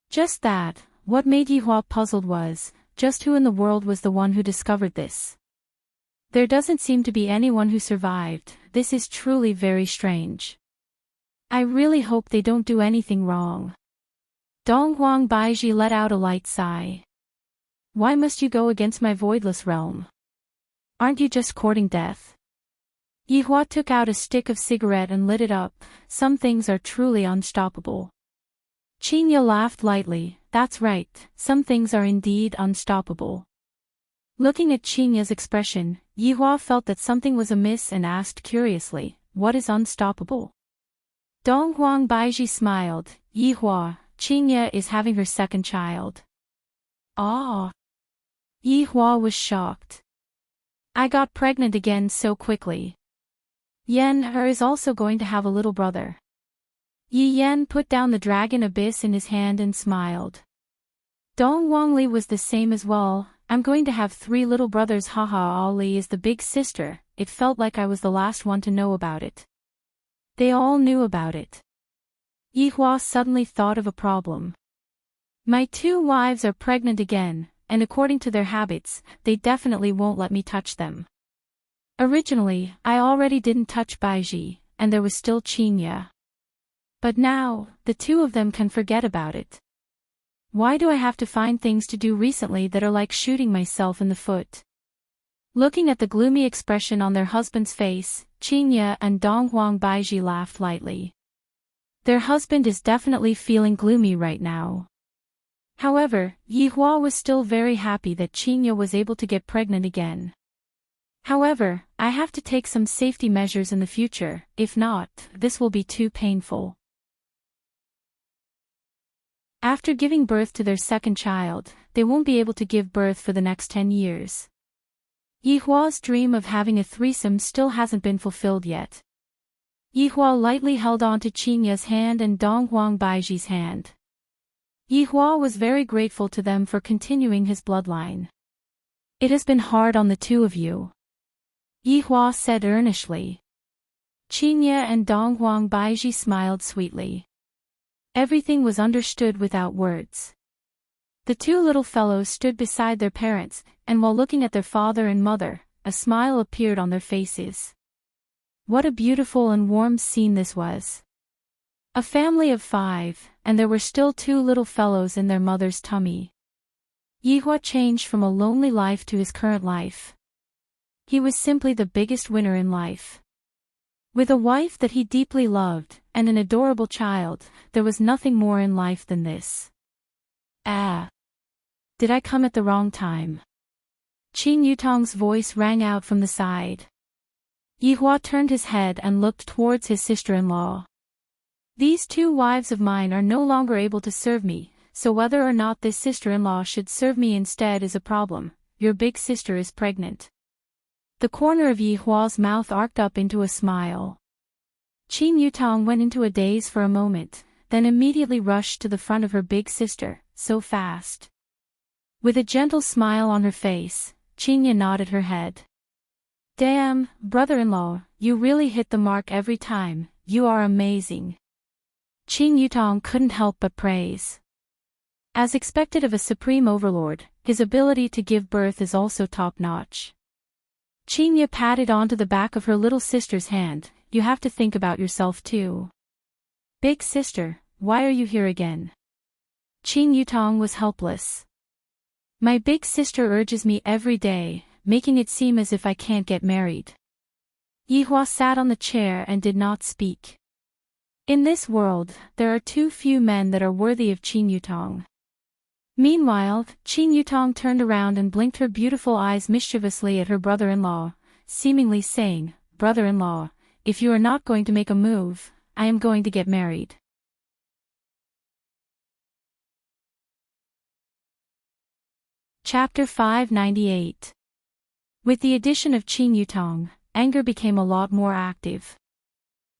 A: Just that, what made Yihua puzzled was, just who in the world was the one who discovered this? There doesn't seem to be anyone who survived. This is truly very strange. I really hope they don't do anything wrong. Dong Huang Baiji let out a light sigh. Why must you go against my voidless realm? Aren't you just courting death? Yihua took out a stick of cigarette and lit it up. Some things are truly unstoppable. Qingye laughed lightly. That's right, some things are indeed unstoppable. Looking at Qingye's expression, Yihua felt that something was amiss and asked curiously, what is unstoppable? Dong Huang Baiji smiled. Yihua, Qingye is having her second child. Ah! Yihua was shocked. I got pregnant again so quickly. Yan is also going to have a little brother. Yi Yan put down the Dragon Abyss in his hand and smiled. Dong Huangli was the same as well. I'm going to have 3 little brothers. Haha, Ali is the big sister. It felt like I was the last one to know about it. They all knew about it. Yihua suddenly thought of a problem. My 2 wives are pregnant again, and according to their habits, they definitely won't let me touch them. Originally, I already didn't touch Baiji, and there was still Qingye. But now, the 2 of them can forget about it. Why do I have to find things to do recently that are like shooting myself in the foot? Looking at the gloomy expression on their husband's face, Qingye and Dong Huang Baiji laughed lightly. Their husband is definitely feeling gloomy right now. However, Yihua was still very happy that Qingye was able to get pregnant again. However, I have to take some safety measures in the future, if not, this will be too painful. After giving birth to their second child, they won't be able to give birth for the next 10 years. Yihua's dream of having a threesome still hasn't been fulfilled yet. Yihua lightly held on to Qingye's hand and Dong Huang Baiji's hand. Yi Hua was very grateful to them for continuing his bloodline. It has been hard on the two of you, Yi Hua said earnestly. Qingye and Donghuang Baiji smiled sweetly. Everything was understood without words. The two little fellows stood beside their parents, and while looking at their father and mother, a smile appeared on their faces. What a beautiful and warm scene this was. A family of 5, and there were still 2 little fellows in their mother's tummy. Yi Hua changed from a lonely life to his current life. He was simply the biggest winner in life. With a wife that he deeply loved, and an adorable child, there was nothing more in life than this. Ah! Did I come at the wrong time? Qin Yutong's voice rang out from the side. Yi Hua turned his head and looked towards his sister-in-law. These 2 wives of mine are no longer able to serve me, so whether or not this sister-in-law should serve me instead is a problem. Your big sister is pregnant. The corner of Yi Hua's mouth arced up into a smile. Qin Yutong went into a daze for a moment, then immediately rushed to the front of her big sister, so fast. With a gentle smile on her face, Qingye nodded her head. Damn, brother-in-law, you really hit the mark every time, you are amazing. Qin Yutong couldn't help but praise. As expected of a supreme overlord, his ability to give birth is also top-notch. Qingye patted onto the back of her little sister's hand. You have to think about yourself too. Big sister, why are you here again? Qin Yutong was helpless. My big sister urges me every day, making it seem as if I can't get married. Yi Hua sat on the chair and did not speak. In this world, there are too few men that are worthy of Qin Yutong. Meanwhile, Qin Yutong turned around and blinked her beautiful eyes mischievously at her brother-in-law, seemingly saying, Brother-in-law, if you are not going to make a move, I am going to get married. Chapter 598. With the addition of Qin Yutong, anger became a lot more active.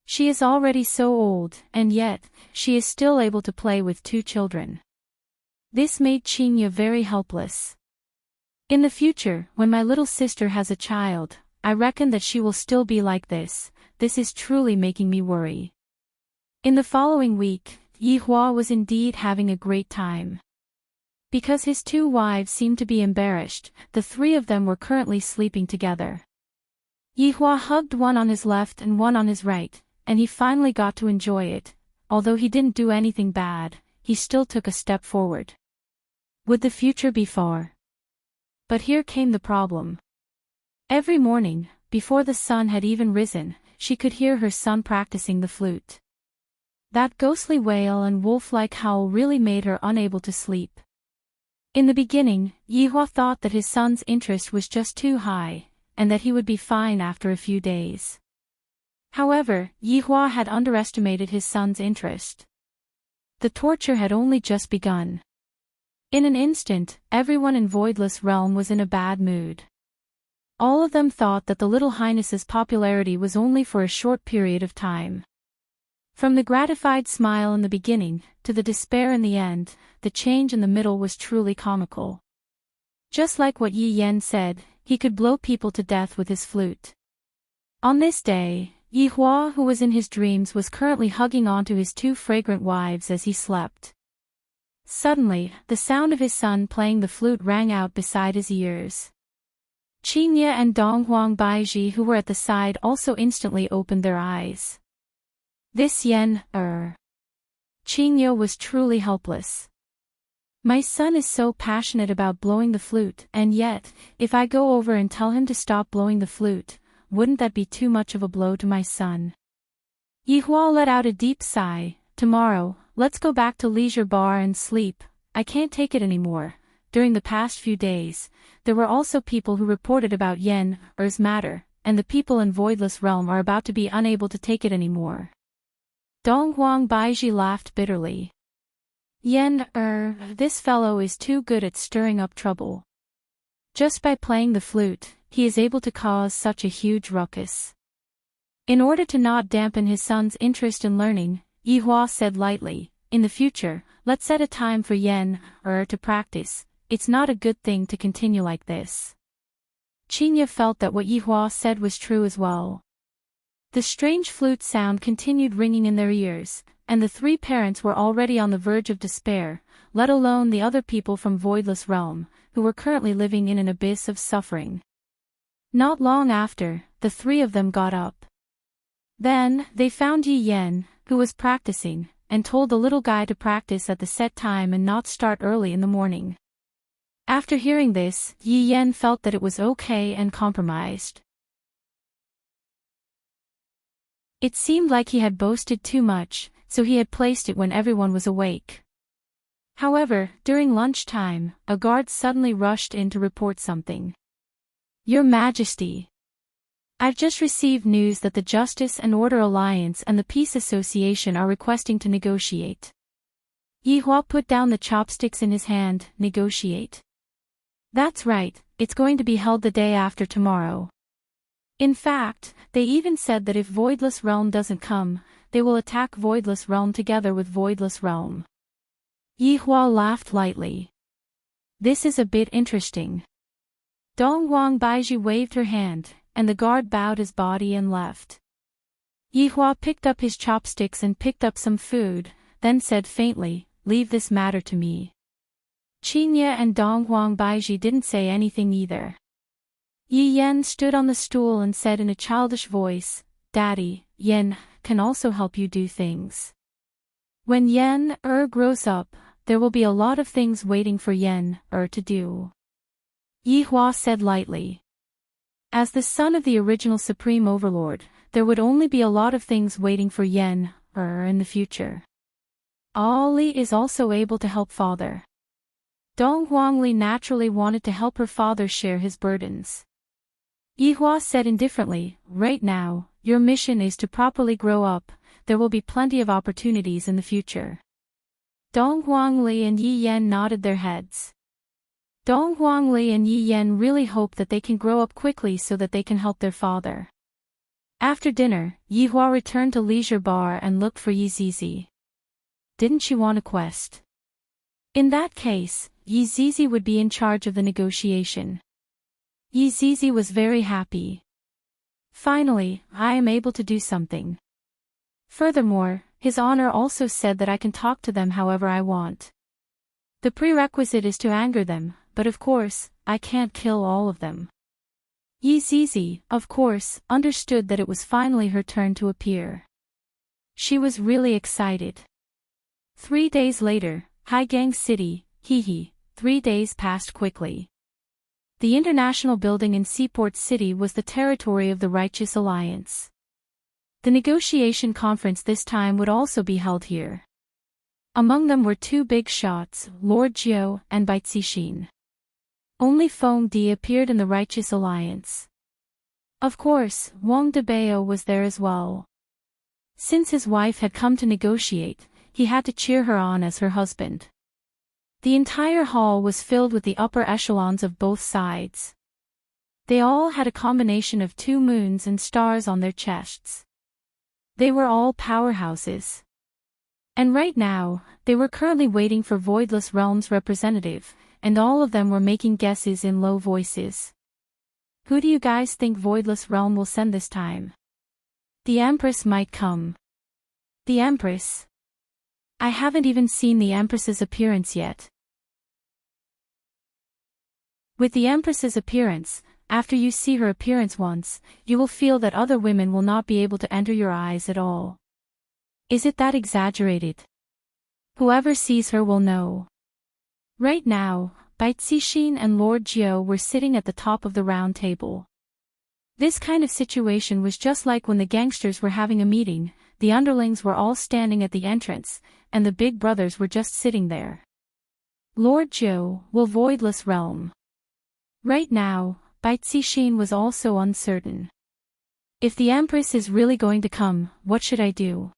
A: She is already so old, and yet, she is still able to play with 2 children. This made Qingye very helpless. In the future, when my little sister has a child, I reckon that she will still be like this. This is truly making me worry. In the following week, Yi Hua was indeed having a great time. Because his 2 wives seemed to be embarrassed, the 3 of them were currently sleeping together. Yi Hua hugged one on his left and one on his right, and he finally got to enjoy it. Although he didn't do anything bad, he still took a step forward. Would the future be far? But here came the problem. Every morning, before the sun had even risen, she could hear her son practicing the flute. That ghostly wail and wolf-like howl really made her unable to sleep. In the beginning, Yi Hua thought that his son's interest was just too high, and that he would be fine after a few days. However, Yi Hua had underestimated his son's interest. The torture had only just begun. In an instant, everyone in Voidless Realm was in a bad mood. All of them thought that the Little Highness's popularity was only for a short period of time. From the gratified smile in the beginning, to the despair in the end, the change in the middle was truly comical. Just like what Yi Yan said, he could blow people to death with his flute. On this day, Yi Hua, who was in his dreams, was currently hugging onto his 2 fragrant wives as he slept. Suddenly, the sound of his son playing the flute rang out beside his ears. Qingye and Donghuang Baiji, who were at the side, also instantly opened their eyes. This Qingye was truly helpless. My son is so passionate about blowing the flute, and yet, if I go over and tell him to stop blowing the flute, wouldn't that be too much of a blow to my son? Yi Hua let out a deep sigh. Tomorrow, let's go back to Leisure Bar and sleep. I can't take it anymore. During the past few days, there were also people who reported about Yen's matter, and the people in Voidless Realm are about to be unable to take it anymore. Donghuang Baiji laughed bitterly. This fellow is too good at stirring up trouble. Just by playing the flute, he is able to cause such a huge ruckus. In order to not dampen his son's interest in learning, Yi Hua said lightly, in the future, let's set a time for to practice. It's not a good thing to continue like this. Qinya felt that what Yihua said was true as well. The strange flute sound continued ringing in their ears, and the three parents were already on the verge of despair, let alone the other people from Voidless Realm, who were currently living in an abyss of suffering. Not long after, the three of them got up. Then, they found Yi Yan, who was practicing, and told the little guy to practice at the set time and not start early in the morning. After hearing this, Yi Yan felt that it was okay and compromised. It seemed like he had boasted too much, so he had placed it when everyone was awake. However, during lunchtime, a guard suddenly rushed in to report something. Your Majesty, I've just received news that the Justice and Order Alliance and the Peace Association are requesting to negotiate. Yihua put down the chopsticks in his hand. Negotiate. That's right, it's going to be held the day after tomorrow. In fact, they even said that if Voidless Realm doesn't come, they will attack Voidless Realm together with Voidless Realm. Yihua laughed lightly. This is a bit interesting. Donghuang Baiji waved her hand, and the guard bowed his body and left. Yihua picked up his chopsticks and picked up some food, then said faintly, leave this matter to me. Qinya and Donghuang Baiji didn't say anything either. Yi Yan stood on the stool and said in a childish voice, Daddy, Yan can also help you do things. When Yan grows up, there will be a lot of things waiting for Yan to do. Yihua said lightly. As the son of the original Supreme Overlord, there would only be a lot of things waiting for Yan in the future. Ali is also able to help father. Donghuangli naturally wanted to help her father share his burdens. Yihua said indifferently, right now, your mission is to properly grow up, there will be plenty of opportunities in the future. Donghuangli and Yi Yan nodded their heads. Donghuangli and Yi Yan really hope that they can grow up quickly so that they can help their father. After dinner, Yihua returned to Leisure Bar and looked for Yi Zizi. Didn't she want a quest? In that case, Yi Zizi would be in charge of the negotiation. Yi Zizi was very happy. Finally, I am able to do something. Furthermore, His Honor also said that I can talk to them however I want. The prerequisite is to anger them, but of course, I can't kill all of them. Yi Zizi, of course, understood that it was finally her turn to appear. She was really excited. 3 days later, Haigang City, 3 days passed quickly. The international building in Seaport City was the territory of the Righteous Alliance. The negotiation conference this time would also be held here. Among them were two big shots, Lord Jiao and Bai Cixin. Only Feng Di appeared in the Righteous Alliance. Of course, Wang Debao was there as well. Since his wife had come to negotiate, he had to cheer her on as her husband. The entire hall was filled with the upper echelons of both sides. They all had a combination of 2 moons and stars on their chests. They were all powerhouses. And right now, they were currently waiting for Voidless Realm's representative, and all of them were making guesses in low voices. Who do you guys think Voidless Realm will send this time? The Empress might come. The Empress? I haven't even seen the Empress's appearance yet. With the Empress's appearance, after you see her appearance once, you will feel that other women will not be able to enter your eyes at all. Is it that exaggerated? Whoever sees her will know. Right now, Bai Cixin and Lord Jiao were sitting at the top of the round table. This kind of situation was just like when the gangsters were having a meeting, the underlings were all standing at the entrance, and the big brothers were just sitting there. Lord Jiao will Voidless Realm. Right now, Bai Cixin was also uncertain. If the Empress is really going to come, what should I do?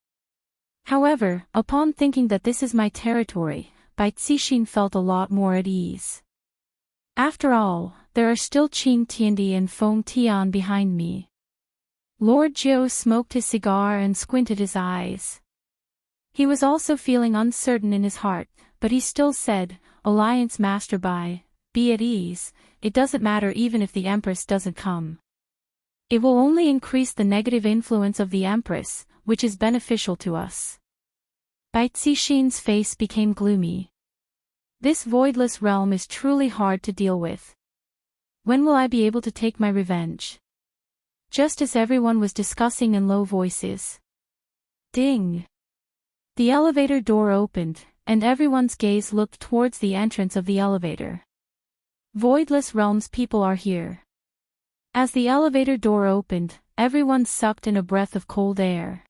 A: However, upon thinking that this is my territory, Bai Cixin felt a lot more at ease. After all, there are still Qing Tiandi and Feng Tian behind me. Lord Jiao smoked his cigar and squinted his eyes. He was also feeling uncertain in his heart, but he still said, "Alliance Master be at ease, it doesn't matter even if the Empress doesn't come. It will only increase the negative influence of the Empress, which is beneficial to us." Bai Cixin's face became gloomy. This voidless realm is truly hard to deal with. When will I be able to take my revenge? Just as everyone was discussing in low voices. Ding! The elevator door opened, and everyone's gaze looked towards the entrance of the elevator. Voidless Realms people are here. As the elevator door opened, everyone sucked in a breath of cold air.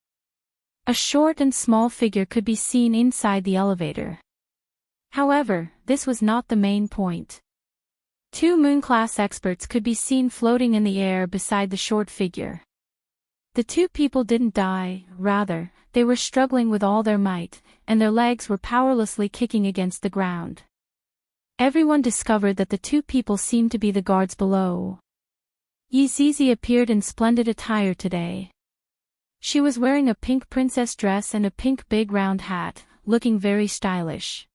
A: A short and small figure could be seen inside the elevator. However, this was not the main point. Two moon-class experts could be seen floating in the air beside the short figure. The two people didn't die, rather, they were struggling with all their might, and their legs were powerlessly kicking against the ground. Everyone discovered that the two people seemed to be the guards below. Yizizi appeared in splendid attire today. She was wearing a pink princess dress and a pink big round hat, looking very stylish.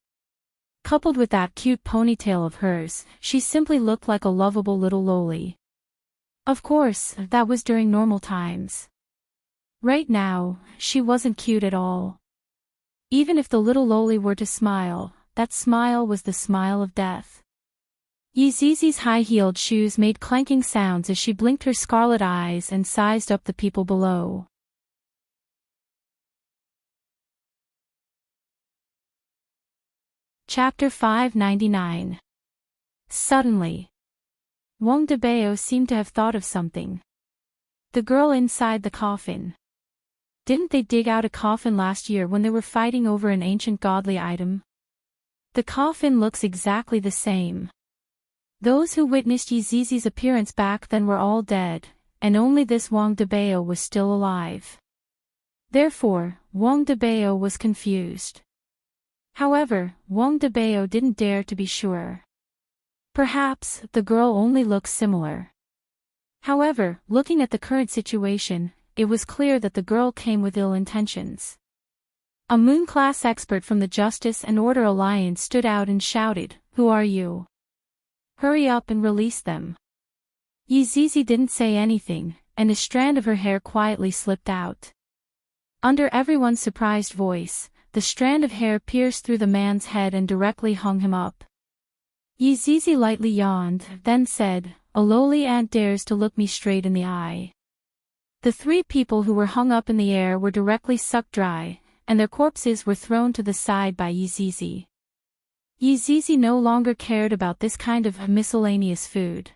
A: Coupled with that cute ponytail of hers, she simply looked like a lovable little loli. Of course, that was during normal times. Right now, she wasn't cute at all. Even if the little loli were to smile, that smile was the smile of death. Yizizi's high-heeled shoes made clanking sounds as she blinked her scarlet eyes and sized up the people below. Chapter 599. Suddenly, Wang Debao seemed to have thought of something. The girl inside the coffin. Didn't they dig out a coffin last year when they were fighting over an ancient godly item? The coffin looks exactly the same. Those who witnessed Yizizi's appearance back then were all dead, and only this Wang Debao was still alive. Therefore, Wang Debao was confused. However, Wang Debao didn't dare to be sure. Perhaps, the girl only looks similar. However, looking at the current situation, it was clear that the girl came with ill intentions. A moon-class expert from the Justice and Order Alliance stood out and shouted, "Who are you? Hurry up and release them." Yizizi didn't say anything, and a strand of her hair quietly slipped out. Under everyone's surprised voice, the strand of hair pierced through the man's head and directly hung him up. Yizizi lightly yawned, then said, "A lowly ant dares to look me straight in the eye." The three people who were hung up in the air were directly sucked dry, and their corpses were thrown to the side by Yizizi. Yizizi no longer cared about this kind of miscellaneous food.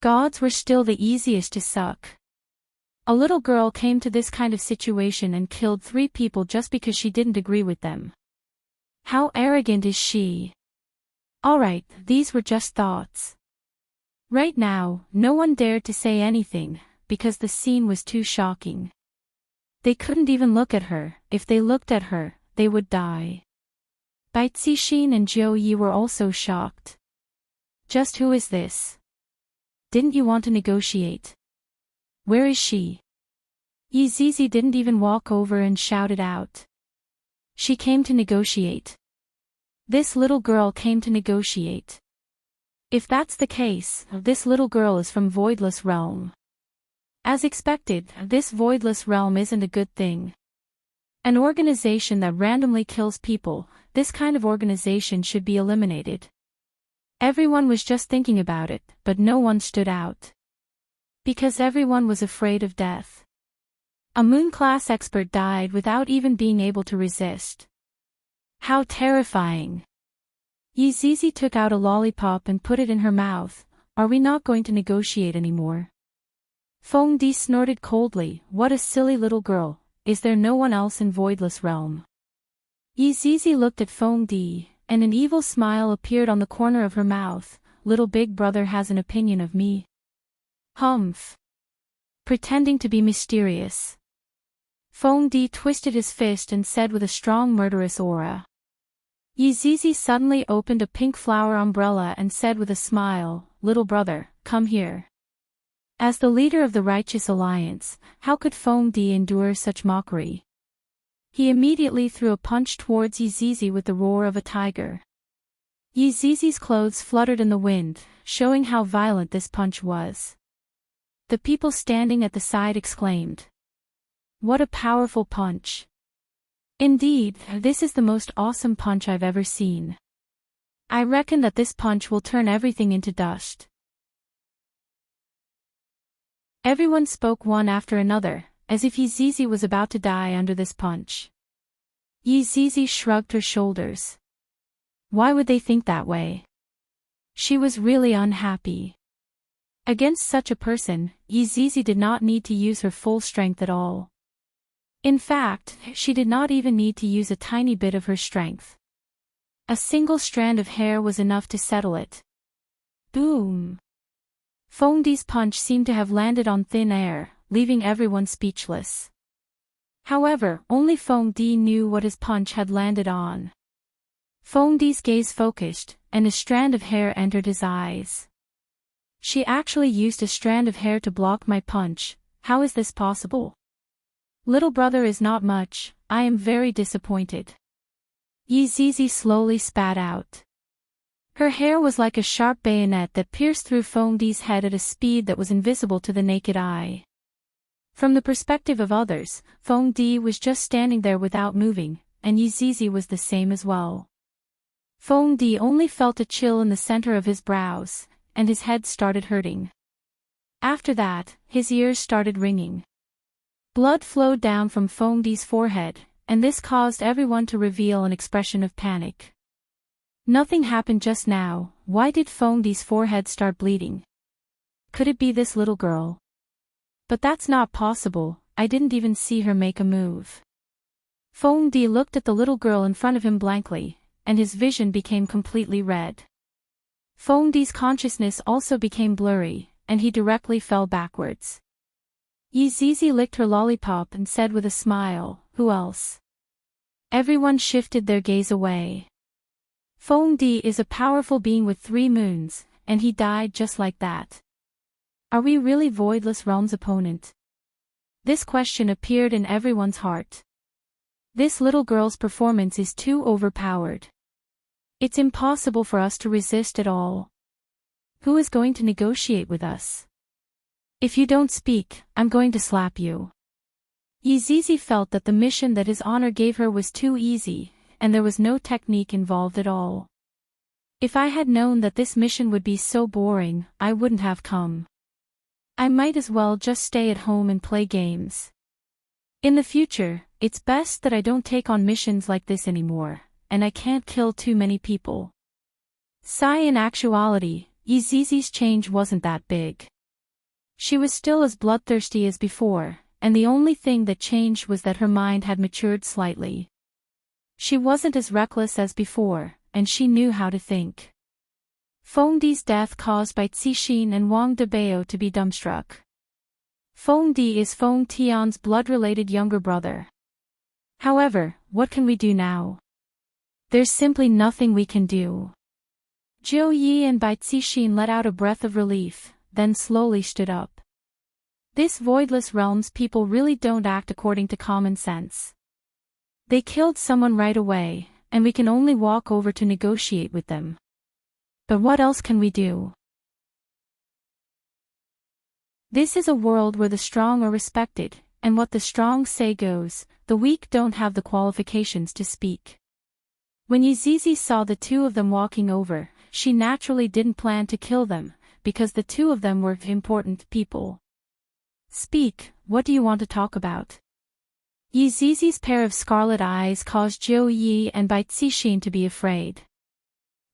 A: Gods were still the easiest to suck. A little girl came to this kind of situation and killed 3 people just because she didn't agree with them. How arrogant is she? Alright, these were just thoughts. Right now, no one dared to say anything, because the scene was too shocking. They couldn't even look at her. If they looked at her, they would die. Bai Cixin and Zhou Yi were also shocked. Just who is this? Didn't you want to negotiate? Where is she? Yizizi didn't even walk over and shouted out. She came to negotiate. This little girl came to negotiate. If that's the case, this little girl is from Voidless Realm. As expected, this Voidless Realm isn't a good thing. An organization that randomly kills people, this kind of organization should be eliminated. Everyone was just thinking about it, but no one stood out. Because everyone was afraid of death. A moon-class expert died without even being able to resist. How terrifying. Yizizi took out a lollipop and put it in her mouth. Are we not going to negotiate anymore? Feng Di snorted coldly. What a silly little girl. Is there no one else in Voidless Realm? Yizizi looked at Feng Di, and an evil smile appeared on the corner of her mouth. Little big brother has an opinion of me. Humph. Pretending to be mysterious. Feng Di twisted his fist and said with a strong murderous aura. Yizizi suddenly opened a pink flower umbrella and said with a smile, Little brother, come here. As the leader of the Righteous Alliance, how could Feng Di endure such mockery? He immediately threw a punch towards Yizizi with the roar of a tiger. Yizizi's clothes fluttered in the wind, showing how violent this punch was. The people standing at the side exclaimed, "What a powerful punch! Indeed, this is the most awesome punch I've ever seen. I reckon that this punch will turn everything into dust." Everyone spoke one after another, as if Yizizi was about to die under this punch. Yizizi shrugged her shoulders. Why would they think that way? She was really unhappy. Against such a person, Yizizi did not need to use her full strength at all. In fact, she did not even need to use a tiny bit of her strength. A single strand of hair was enough to settle it. Boom! Fengdi's punch seemed to have landed on thin air, leaving everyone speechless. However, only Fengdi knew what his punch had landed on. Fengdi's gaze focused, and a strand of hair entered his eyes. She actually used a strand of hair to block my punch. How is this possible? Little brother is not much, I am very disappointed. Yizizi slowly spat out. Her hair was like a sharp bayonet that pierced through Fengdi's head at a speed that was invisible to the naked eye. From the perspective of others, Fengdi was just standing there without moving, and Yizizi was the same as well. Fengdi only felt a chill in the center of his brows, and his head started hurting. After that, his ears started ringing. Blood flowed down from Fengdi's forehead, and this caused everyone to reveal an expression of panic. Nothing happened just now. Why did Fengdi's forehead start bleeding? Could it be this little girl? But that's not possible, I didn't even see her make a move. Fengdi looked at the little girl in front of him blankly, and his vision became completely red. Fengdi's consciousness also became blurry, and he directly fell backwards. Yizizi licked her lollipop and said with a smile, "Who else?" Everyone shifted their gaze away. Fengdi is a powerful being with 3 moons, and he died just like that. Are we really Voidless Realm's opponent? This question appeared in everyone's heart. This little girl's performance is too overpowered. It's impossible for us to resist at all. Who is going to negotiate with us? If you don't speak, I'm going to slap you. Yizizi felt that the mission that his honor gave her was too easy, and there was no technique involved at all. If I had known that this mission would be so boring, I wouldn't have come. I might as well just stay at home and play games. In the future, it's best that I don't take on missions like this anymore, and I can't kill too many people. In actuality, Yizizi's change wasn't that big. She was still as bloodthirsty as before, and the only thing that changed was that her mind had matured slightly. She wasn't as reckless as before, and she knew how to think. Fengdi's death caused Bai Cixin and Wang Debao to be dumbstruck. Fengdi is Feng Tian's blood-related younger brother. However, what can we do now? There's simply nothing we can do. Zhou Yi and Bai Cixin let out a breath of relief, then slowly stood up. This Voidless Realm's people really don't act according to common sense. They killed someone right away, and we can only walk over to negotiate with them. But what else can we do? This is a world where the strong are respected, and what the strong say goes, the weak don't have the qualifications to speak. When Yizizi saw the 2 of them walking over, she naturally didn't plan to kill them, because the 2 of them were important people. Speak, what do you want to talk about? Yizizi's pair of scarlet eyes caused Zhou Yi and Bai Cixin to be afraid.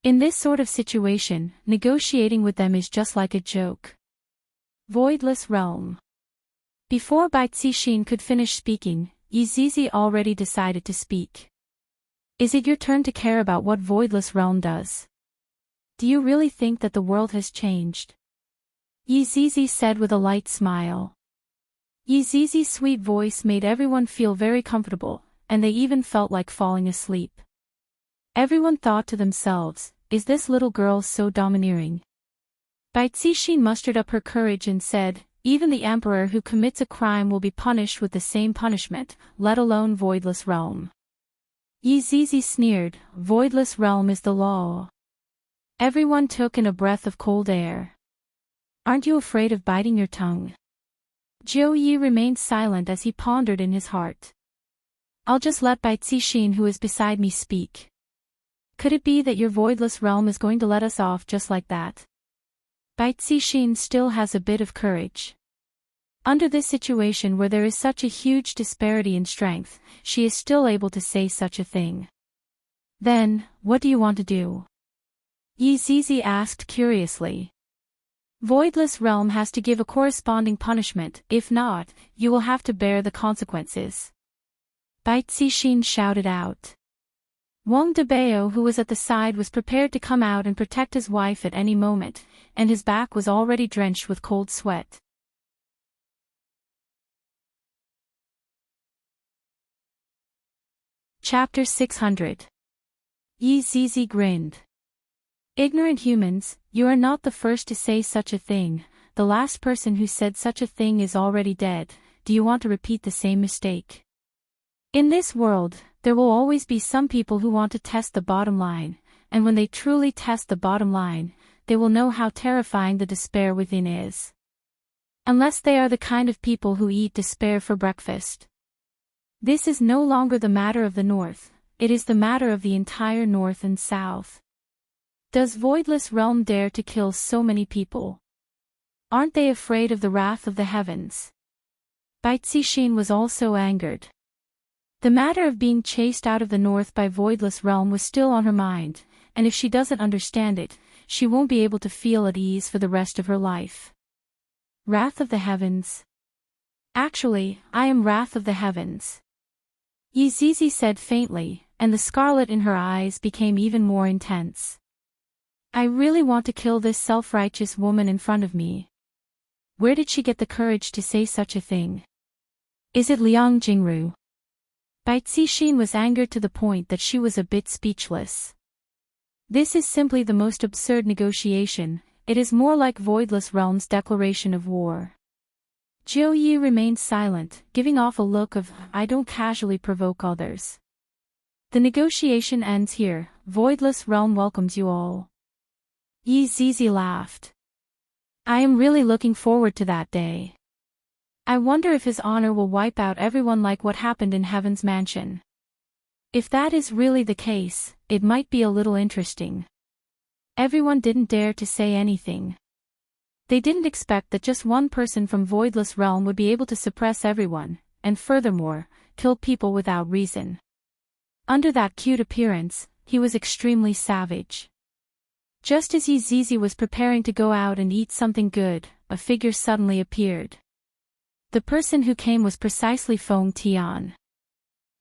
A: In this sort of situation, negotiating with them is just like a joke. Voidless Realm. Before Bai Cixin could finish speaking, Yizizi already decided to speak. Is it your turn to care about what Voidless Realm does? Do you really think that the world has changed? Yizizi said with a light smile. Yizizi's sweet voice made everyone feel very comfortable, and they even felt like falling asleep. Everyone thought to themselves, is this little girl so domineering? Bai Cixin mustered up her courage and said, even the emperor who commits a crime will be punished with the same punishment, let alone voidless realm. Yizizi sneered, voidless realm is the law. Everyone took in a breath of cold air. Aren't you afraid of biting your tongue? Jiu Yi remained silent as he pondered in his heart. I'll just let Bai Cixin who is beside me speak. Could it be that your voidless realm is going to let us off just like that? Bai Cixin still has a bit of courage. Under this situation where there is such a huge disparity in strength, she is still able to say such a thing. Then, what do you want to do? Yizizi asked curiously. Voidless realm has to give a corresponding punishment, if not, you will have to bear the consequences. Bai Cixin shouted out. Wang Debao who was at the side was prepared to come out and protect his wife at any moment, and his back was already drenched with cold sweat. Chapter 600. Yizizi grinned. Ignorant humans, you are not the first to say such a thing, the last person who said such a thing is already dead, do you want to repeat the same mistake? In this world, there will always be some people who want to test the bottom line, and when they truly test the bottom line, they will know how terrifying the despair within is. Unless they are the kind of people who eat despair for breakfast. This is no longer the matter of the North, it is the matter of the entire North and South. Does Voidless Realm dare to kill so many people? Aren't they afraid of the wrath of the heavens? Bai Cixin was also angered. The matter of being chased out of the North by Voidless Realm was still on her mind, and if she doesn't understand it, she won't be able to feel at ease for the rest of her life. Wrath of the heavens. Actually, I am Wrath of the heavens. Yizizi said faintly, and the scarlet in her eyes became even more intense. I really want to kill this self-righteous woman in front of me. Where did she get the courage to say such a thing? Is it Liang Jingru? Bai Cixin was angered to the point that she was a bit speechless. This is simply the most absurd negotiation, it is more like Voidless Realm's declaration of war. Jiu Yi remained silent, giving off a look of, I don't casually provoke others. The negotiation ends here, Voidless Realm welcomes you all. Yizizi laughed. I am really looking forward to that day. I wonder if his honor will wipe out everyone like what happened in Heaven's Mansion. If that is really the case, it might be a little interesting. Everyone didn't dare to say anything. They didn't expect that just one person from Voidless Realm would be able to suppress everyone, and furthermore, kill people without reason. Under that cute appearance, he was extremely savage. Just as Yizizi was preparing to go out and eat something good, a figure suddenly appeared. The person who came was precisely Feng Tian.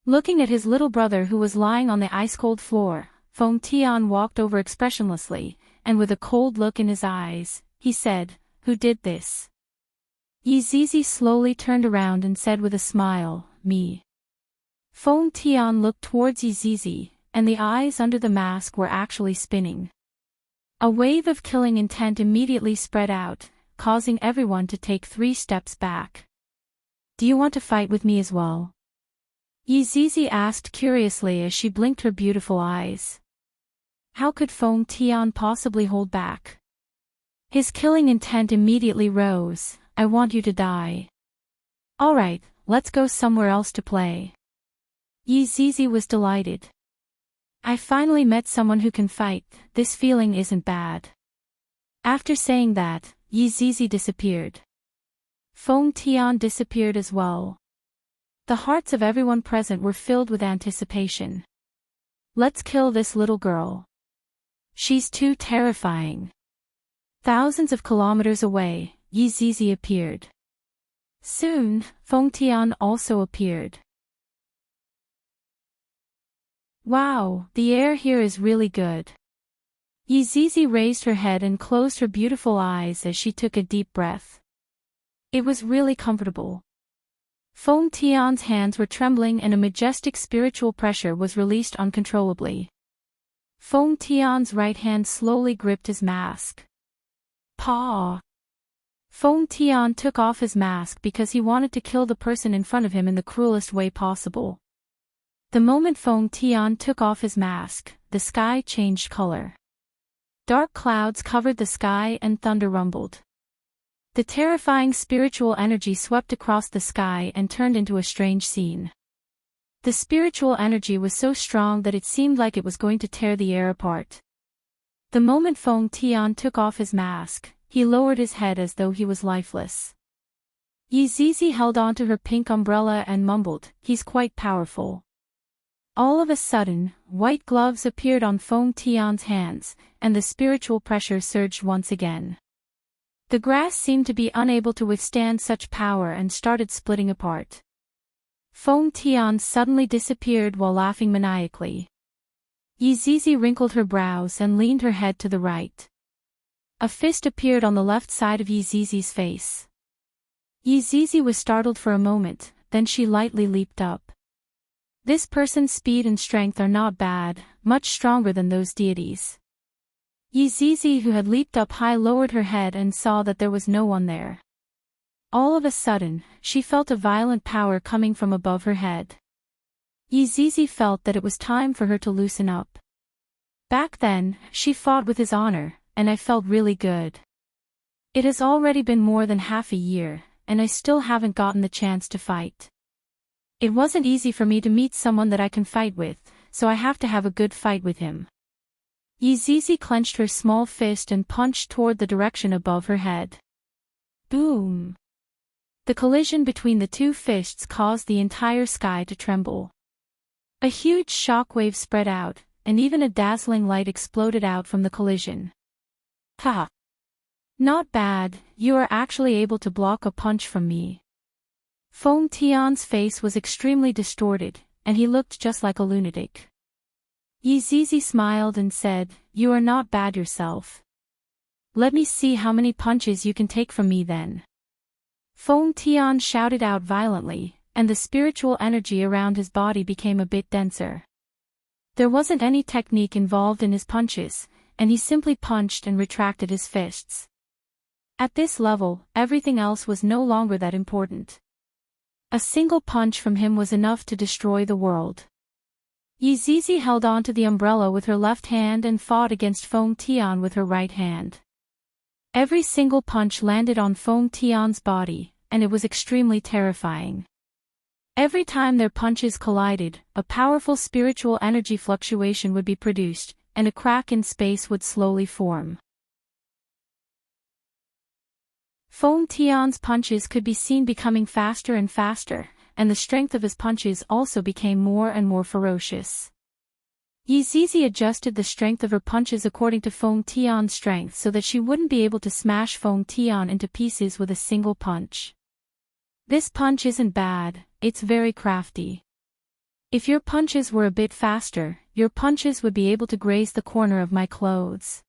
A: Looking at his little brother who was lying on the ice-cold floor, Feng Tian walked over expressionlessly, and with a cold look in his eyes, he said, Who did this? Yizizi slowly turned around and said with a smile, Me. Feng Tian looked towards Yizizi, and the eyes under the mask were actually spinning. A wave of killing intent immediately spread out, causing everyone to take 3 steps back. Do you want to fight with me as well? Yizizi asked curiously as she blinked her beautiful eyes. How could Feng Tian possibly hold back? His killing intent immediately rose, I want you to die. Alright, let's go somewhere else to play. Yizizi was delighted. I finally met someone who can fight, this feeling isn't bad. After saying that, Yizizi disappeared. Feng Tian disappeared as well. The hearts of everyone present were filled with anticipation. Let's kill this little girl. She's too terrifying. Thousands of kilometers away, Yizizi appeared. Soon, Feng Tian also appeared. Wow, the air here is really good. Yizizi raised her head and closed her beautiful eyes as she took a deep breath. It was really comfortable. Feng Tian's hands were trembling and a majestic spiritual pressure was released uncontrollably. Feng Tian's right hand slowly gripped his mask. Paw! Feng Tian took off his mask because he wanted to kill the person in front of him in the cruelest way possible. The moment Feng Tian took off his mask, the sky changed color. Dark clouds covered the sky and thunder rumbled. The terrifying spiritual energy swept across the sky and turned into a strange scene. The spiritual energy was so strong that it seemed like it was going to tear the air apart. The moment Feng Tian took off his mask, he lowered his head as though he was lifeless. Yi Zizi held onto her pink umbrella and mumbled, "He's quite powerful." All of a sudden, white gloves appeared on Feng Tian's hands, and the spiritual pressure surged once again. The grass seemed to be unable to withstand such power and started splitting apart. Feng Tian suddenly disappeared while laughing maniacally. Yi Zizi wrinkled her brows and leaned her head to the right. A fist appeared on the left side of Yi Zizi's face. Yi Zizi was startled for a moment, then she lightly leaped up. This person's speed and strength are not bad, much stronger than those deities. Yi Zizi, who had leaped up high, lowered her head and saw that there was no one there. All of a sudden, she felt a violent power coming from above her head. Yi Zizi felt that it was time for her to loosen up. Back then, she fought with his honor, and I felt really good. It has already been more than half a year, and I still haven't gotten the chance to fight. It wasn't easy for me to meet someone that I can fight with, so I have to have a good fight with him. Yi Zizi clenched her small fist and punched toward the direction above her head. Boom! The collision between the two fists caused the entire sky to tremble. A huge shockwave spread out, and even a dazzling light exploded out from the collision. Haha! Not bad, you are actually able to block a punch from me. Feng Tian's face was extremely distorted, and he looked just like a lunatic. Yi Zizi smiled and said, "You are not bad yourself. Let me see how many punches you can take from me then." Feng Tian shouted out violently, and the spiritual energy around his body became a bit denser. There wasn't any technique involved in his punches, and he simply punched and retracted his fists. At this level, everything else was no longer that important. A single punch from him was enough to destroy the world. Yi Zizi held onto the umbrella with her left hand and fought against Feng Tian with her right hand. Every single punch landed on Feng Tian's body, and it was extremely terrifying. Every time their punches collided, a powerful spiritual energy fluctuation would be produced, and a crack in space would slowly form. Feng Tian's punches could be seen becoming faster and faster, and the strength of his punches also became more and more ferocious. Yi Zizi adjusted the strength of her punches according to Feng Tian's strength so that she wouldn't be able to smash Feng Tian into pieces with a single punch. This punch isn't bad, it's very crafty. If your punches were a bit faster, your punches would be able to graze the corner of my clothes.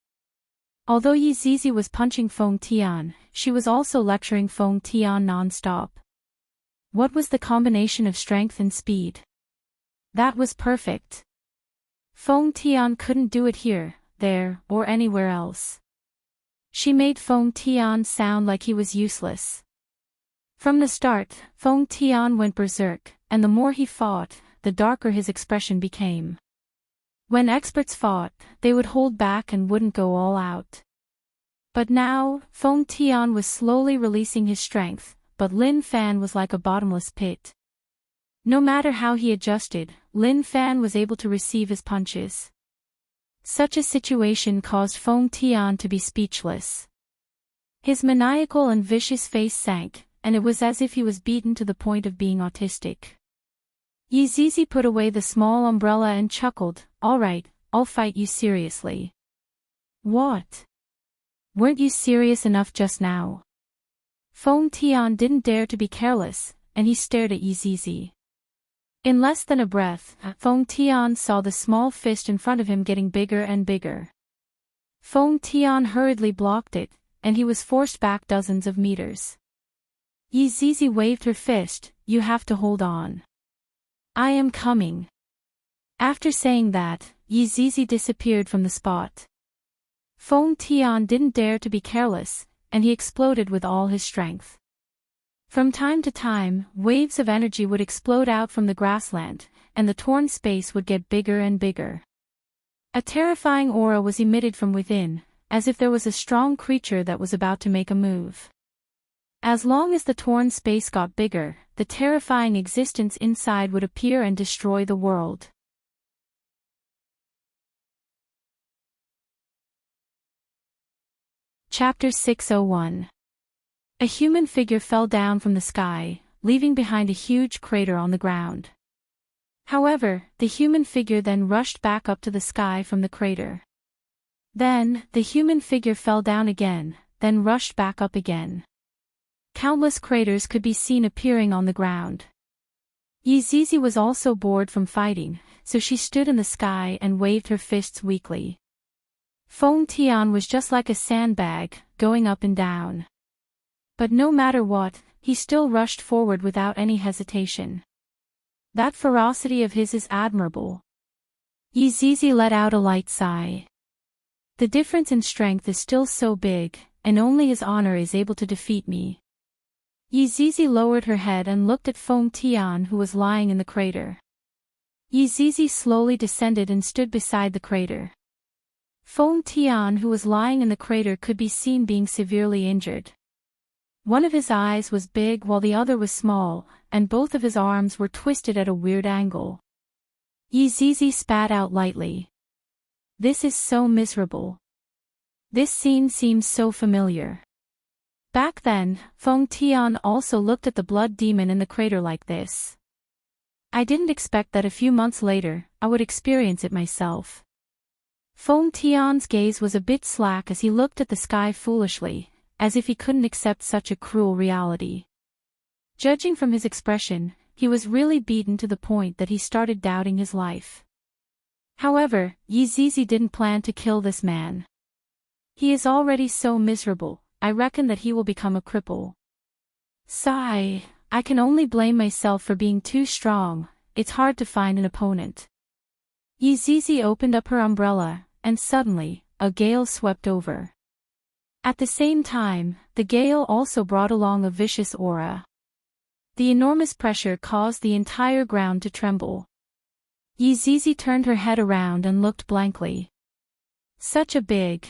A: Although Yi Zizi was punching Feng Tian, she was also lecturing Feng Tian non-stop. What was the combination of strength and speed? That was perfect. Feng Tian couldn't do it here, there, or anywhere else. She made Feng Tian sound like he was useless. From the start, Feng Tian went berserk, and the more he fought, the darker his expression became. When experts fought, they would hold back and wouldn't go all out. But now, Feng Tian was slowly releasing his strength, but Lin Fan was like a bottomless pit. No matter how he adjusted, Lin Fan was able to receive his punches. Such a situation caused Feng Tian to be speechless. His maniacal and vicious face sank, and it was as if he was beaten to the point of being autistic. Yi Zizi put away the small umbrella and chuckled, "All right, I'll fight you seriously." "What? Weren't you serious enough just now?" Feng Tian didn't dare to be careless, and he stared at Yi Zizi. In less than a breath, Feng Tian saw the small fist in front of him getting bigger and bigger. Feng Tian hurriedly blocked it, and he was forced back dozens of meters. Yi Zizi waved her fist, "You have to hold on. I am coming." After saying that, Yi Zizi disappeared from the spot. Feng Tian didn't dare to be careless, and he exploded with all his strength. From time to time, waves of energy would explode out from the grassland, and the torn space would get bigger and bigger. A terrifying aura was emitted from within, as if there was a strong creature that was about to make a move. As long as the torn space got bigger, the terrifying existence inside would appear and destroy the world. Chapter 601. A human figure fell down from the sky, leaving behind a huge crater on the ground. However, the human figure then rushed back up to the sky from the crater. Then, the human figure fell down again, then rushed back up again. Countless craters could be seen appearing on the ground. Yizizi was also bored from fighting, so she stood in the sky and waved her fists weakly. Feng Tian was just like a sandbag, going up and down. But no matter what, he still rushed forward without any hesitation. That ferocity of his is admirable. Yizizi let out a light sigh. The difference in strength is still so big, and only his honor is able to defeat me. Yizizi lowered her head and looked at Feng Tian, who was lying in the crater. Yizizi slowly descended and stood beside the crater. Feng Tian, who was lying in the crater, could be seen being severely injured. One of his eyes was big while the other was small, and both of his arms were twisted at a weird angle. Yizizi spat out lightly. This is so miserable. This scene seems so familiar. Back then, Feng Tian also looked at the blood demon in the crater like this. I didn't expect that a few months later, I would experience it myself. Feng Tian's gaze was a bit slack as he looked at the sky foolishly, as if he couldn't accept such a cruel reality. Judging from his expression, he was really beaten to the point that he started doubting his life. However, Yizizi didn't plan to kill this man. He is already so miserable, I reckon that he will become a cripple. Sigh, I can only blame myself for being too strong, it's hard to find an opponent. Yizizi opened up her umbrella, and suddenly, a gale swept over. At the same time, the gale also brought along a vicious aura. The enormous pressure caused the entire ground to tremble. Yizizi turned her head around and looked blankly. Such a big,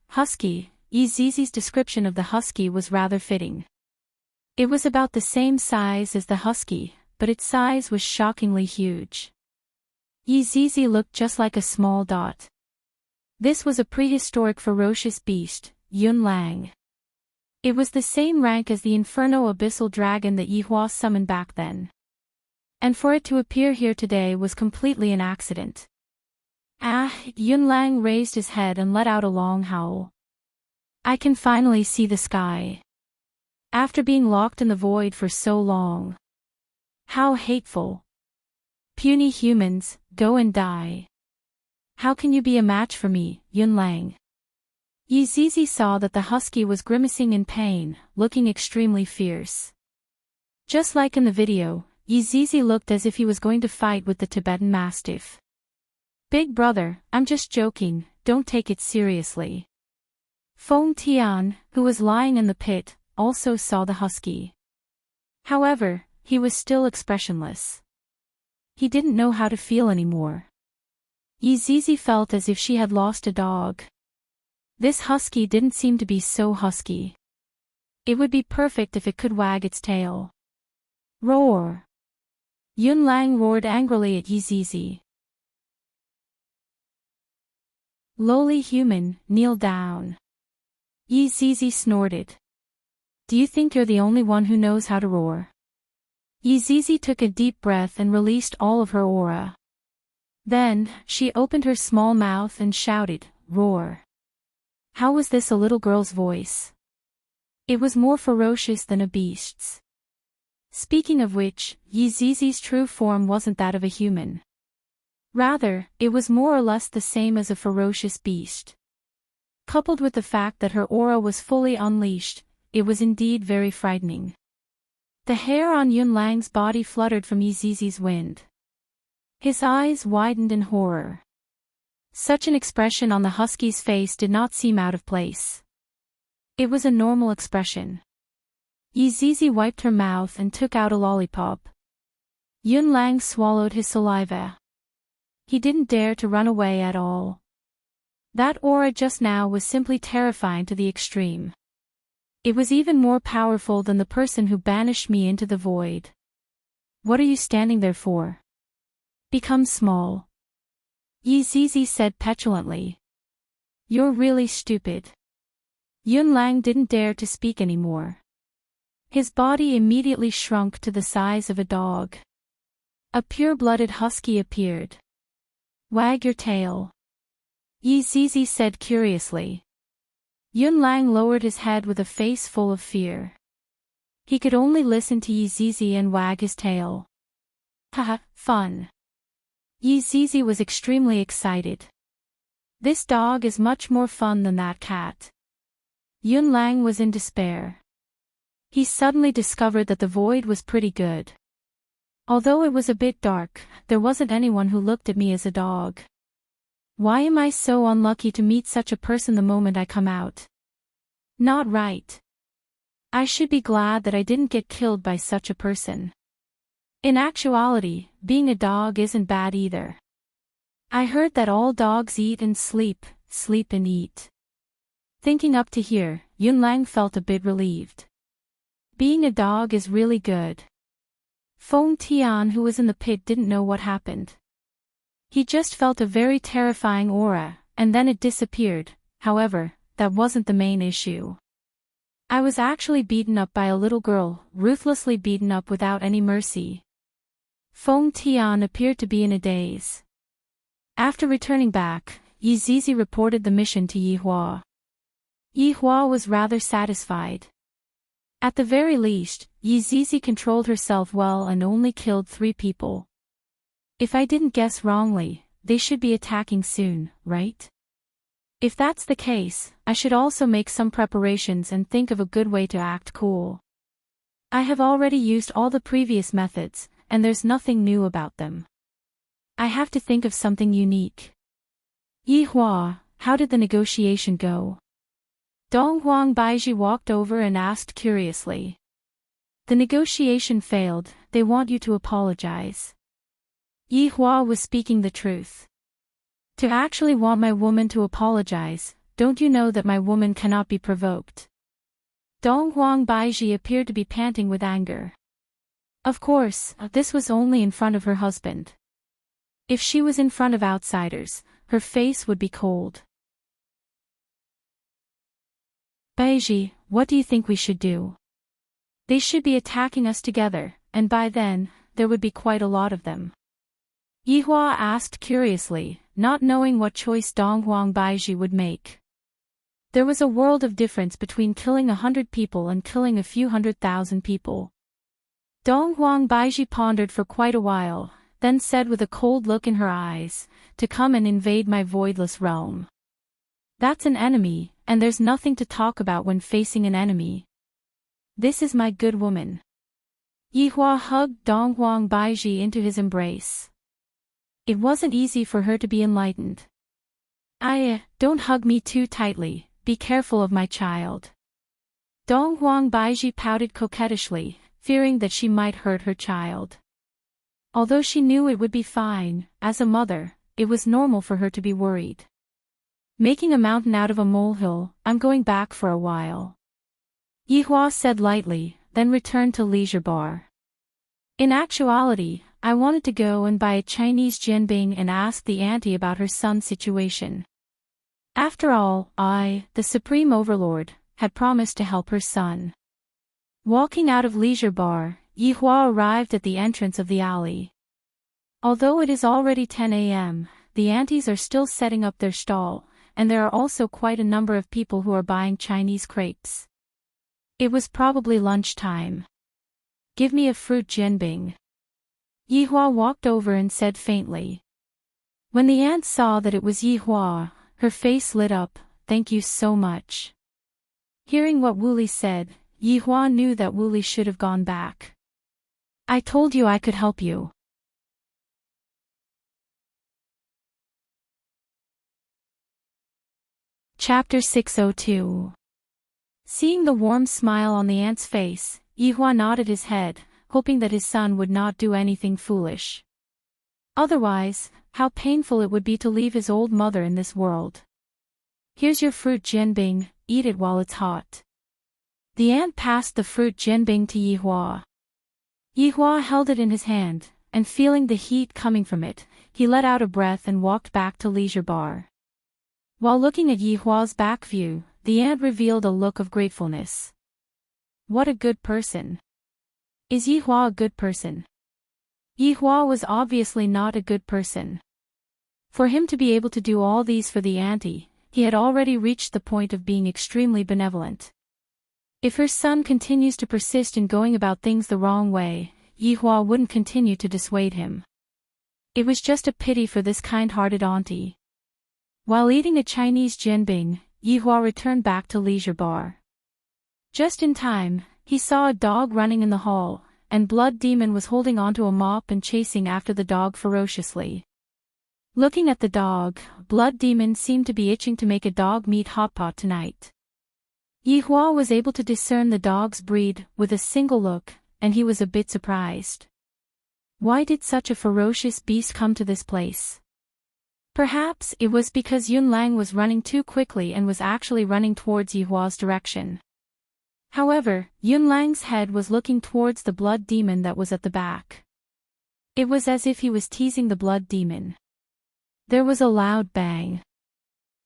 A: husky. Yizizi's description of the husky was rather fitting. It was about the same size as the husky, but its size was shockingly huge. Yizizi looked just like a small dot. This was a prehistoric ferocious beast, Yunlang. It was the same rank as the Inferno abyssal dragon that Yihua summoned back then. And for it to appear here today was completely an accident. Yunlang raised his head and let out a long howl. I can finally see the sky. After being locked in the void for so long. How hateful. Puny humans, go and die. How can you be a match for me, Yunlang? Yizizi saw that the husky was grimacing in pain, looking extremely fierce. Just like in the video, Yizizi looked as if he was going to fight with the Tibetan Mastiff. Big brother, I'm just joking, don't take it seriously. Feng Tian, who was lying in the pit, also saw the husky. However, he was still expressionless. He didn't know how to feel anymore. Yizizi felt as if she had lost a dog. This husky didn't seem to be so husky. It would be perfect if it could wag its tail. Roar! Yunlang roared angrily at Yizizi. Lowly human, kneel down. Yizizi snorted. Do you think you're the only one who knows how to roar? Yizizi took a deep breath and released all of her aura. Then, she opened her small mouth and shouted, roar. How was this a little girl's voice? It was more ferocious than a beast's. Speaking of which, Yizizi's true form wasn't that of a human. Rather, it was more or less the same as a ferocious beast. Coupled with the fact that her aura was fully unleashed, it was indeed very frightening. The hair on Yunlang's body fluttered from Yizizi's wind. His eyes widened in horror. Such an expression on the husky's face did not seem out of place. It was a normal expression. Yi Zizi wiped her mouth and took out a lollipop. Yun Lang swallowed his saliva. He didn't dare to run away at all. That aura just now was simply terrifying to the extreme. It was even more powerful than the person who banished me into the void. What are you standing there for? Become small. Yi Zizi said petulantly. You're really stupid. Yun Lang didn't dare to speak anymore. His body immediately shrunk to the size of a dog. A pure-blooded husky appeared. Wag your tail. Yi Zizi said curiously. Yun Lang lowered his head with a face full of fear. He could only listen to Yi Zizi and wag his tail. Haha, fun. Yi Zizi was extremely excited. This dog is much more fun than that cat. Yun Lang was in despair. He suddenly discovered that the void was pretty good. Although it was a bit dark, there wasn't anyone who looked at me as a dog. Why am I so unlucky to meet such a person the moment I come out? Not right. I should be glad that I didn't get killed by such a person. In actuality, being a dog isn't bad either. I heard that all dogs eat and sleep, sleep and eat. Thinking up to here, Yun Lang felt a bit relieved. Being a dog is really good. Feng Tian, who was in the pit, didn't know what happened. He just felt a very terrifying aura, and then it disappeared. However, that wasn't the main issue. I was actually beaten up by a little girl, ruthlessly beaten up without any mercy. Feng Tian appeared to be in a daze. After returning back, Yi Zizi reported the mission to Yi Hua. Yi Hua was rather satisfied. At the very least, Yi Zizi controlled herself well and only killed 3 people. If I didn't guess wrongly, they should be attacking soon, right? If that's the case, I should also make some preparations and think of a good way to act cool. I have already used all the previous methods, and there's nothing new about them. I have to think of something unique. Yi Hua, how did the negotiation go? Dong Huang Baiji walked over and asked curiously. The negotiation failed, they want you to apologize. Yi Hua was speaking the truth. To actually want my woman to apologize, don't you know that my woman cannot be provoked? Dong Huang Baiji appeared to be panting with anger. Of course, this was only in front of her husband. If she was in front of outsiders, her face would be cold. Baiji, what do you think we should do? They should be attacking us together, and by then, there would be quite a lot of them. Yi Hua asked curiously, not knowing what choice Dong Huang Baiji would make. There was a world of difference between killing 100 people and killing a few 100,000 people. Dong Huang Baiji pondered for quite a while, then said with a cold look in her eyes, to come and invade my voidless realm. That's an enemy, and there's nothing to talk about when facing an enemy. This is my good woman. Yi Hua hugged Dong Huang Baiji into his embrace. It wasn't easy for her to be enlightened. Don't hug me too tightly, be careful of my child. Dong Huang Baiji pouted coquettishly, fearing that she might hurt her child. Although she knew it would be fine, as a mother, it was normal for her to be worried. Making a mountain out of a molehill, I'm going back for a while. Yi Hua said lightly, then returned to Leisure Bar. In actuality, I wanted to go and buy a Chinese jianbing and ask the auntie about her son's situation. After all, I, the Supreme Overlord, had promised to help her son. Walking out of Leisure Bar, Yi Hua arrived at the entrance of the alley. Although it is already 10 a.m., the aunties are still setting up their stall, and there are also quite a number of people who are buying Chinese crepes. It was probably lunchtime. Give me a fruit jianbing. Yi Hua walked over and said faintly. When the aunt saw that it was Yi Hua, her face lit up, thank you so much. Hearing what Wu Li said, Yi Hua knew that Wu Li should have gone back. I told you I could help you. Chapter 602. Seeing the warm smile on the ant's face, Yihua nodded his head, hoping that his son would not do anything foolish. Otherwise, how painful it would be to leave his old mother in this world. Here's your fruit Jianbing, eat it while it's hot. The ant passed the fruit Jianbing to Yihua. Yihua held it in his hand, and feeling the heat coming from it, he let out a breath and walked back to Leisure Bar. While looking at Yihua's back view, the ant revealed a look of gratefulness. What a good person. Is Yihua a good person? Yihua was obviously not a good person. For him to be able to do all these for the auntie, he had already reached the point of being extremely benevolent. If her son continues to persist in going about things the wrong way, Yihua wouldn't continue to dissuade him. It was just a pity for this kind-hearted auntie. While eating a Chinese jianbing, Yihua returned back to Leisure Bar. Just in time, he saw a dog running in the hall, and Blood Demon was holding onto a mop and chasing after the dog ferociously. Looking at the dog, Blood Demon seemed to be itching to make a dog meat hot pot tonight. Yihua was able to discern the dog's breed with a single look, and he was a bit surprised. Why did such a ferocious beast come to this place? Perhaps it was because Yunlang was running too quickly and was actually running towards Yihua's direction. However, Yunlang's head was looking towards the blood demon that was at the back. It was as if he was teasing the blood demon. There was a loud bang.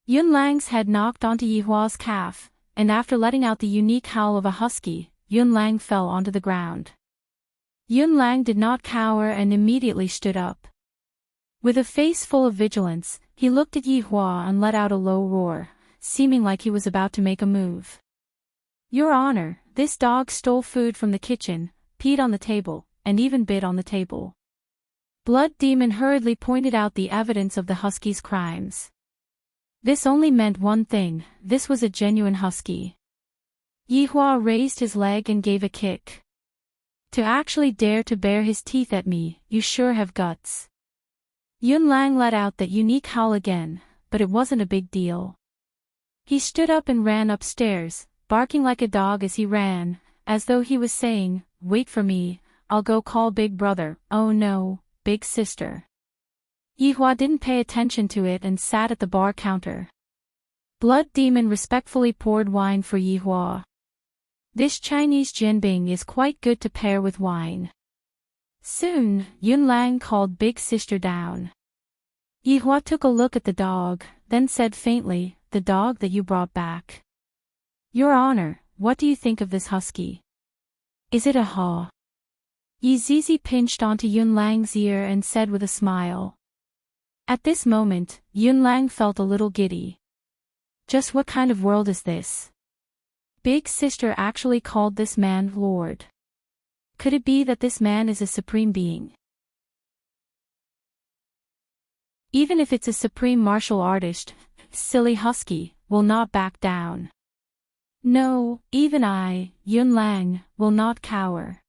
A: Yunlang's head knocked onto Yihua's calf, and after letting out the unique howl of a husky, Yunlang fell onto the ground. Yunlang did not cower and immediately stood up. With a face full of vigilance, he looked at Yihua and let out a low roar, seeming like he was about to make a move. Your Honor, this dog stole food from the kitchen, peed on the table, and even bit on the table. Blood Demon hurriedly pointed out the evidence of the husky's crimes. This only meant one thing, this was a genuine husky. Yihua raised his leg and gave a kick. To actually dare to bare his teeth at me, you sure have guts. Yunlang let out that unique howl again, but it wasn't a big deal. He stood up and ran upstairs, barking like a dog as he ran, as though he was saying, wait for me, I'll go call big brother, oh no, big sister. Yihua didn't pay attention to it and sat at the bar counter. Blood Demon respectfully poured wine for Yihua. This Chinese jianbing is quite good to pair with wine. Soon, Yunlang called big sister down. Yihua took a look at the dog, then said faintly, the dog that you brought back. Your Honor, what do you think of this husky? Is it a haw? Yi Zizi pinched onto Yunlang's ear and said with a smile. At this moment, Yunlang felt a little giddy. Just what kind of world is this? Big sister actually called this man Lord. Could it be that this man is a supreme being? Even if it's a supreme martial artist, silly husky, will not back down. No, even I, Yunlang, will not cower.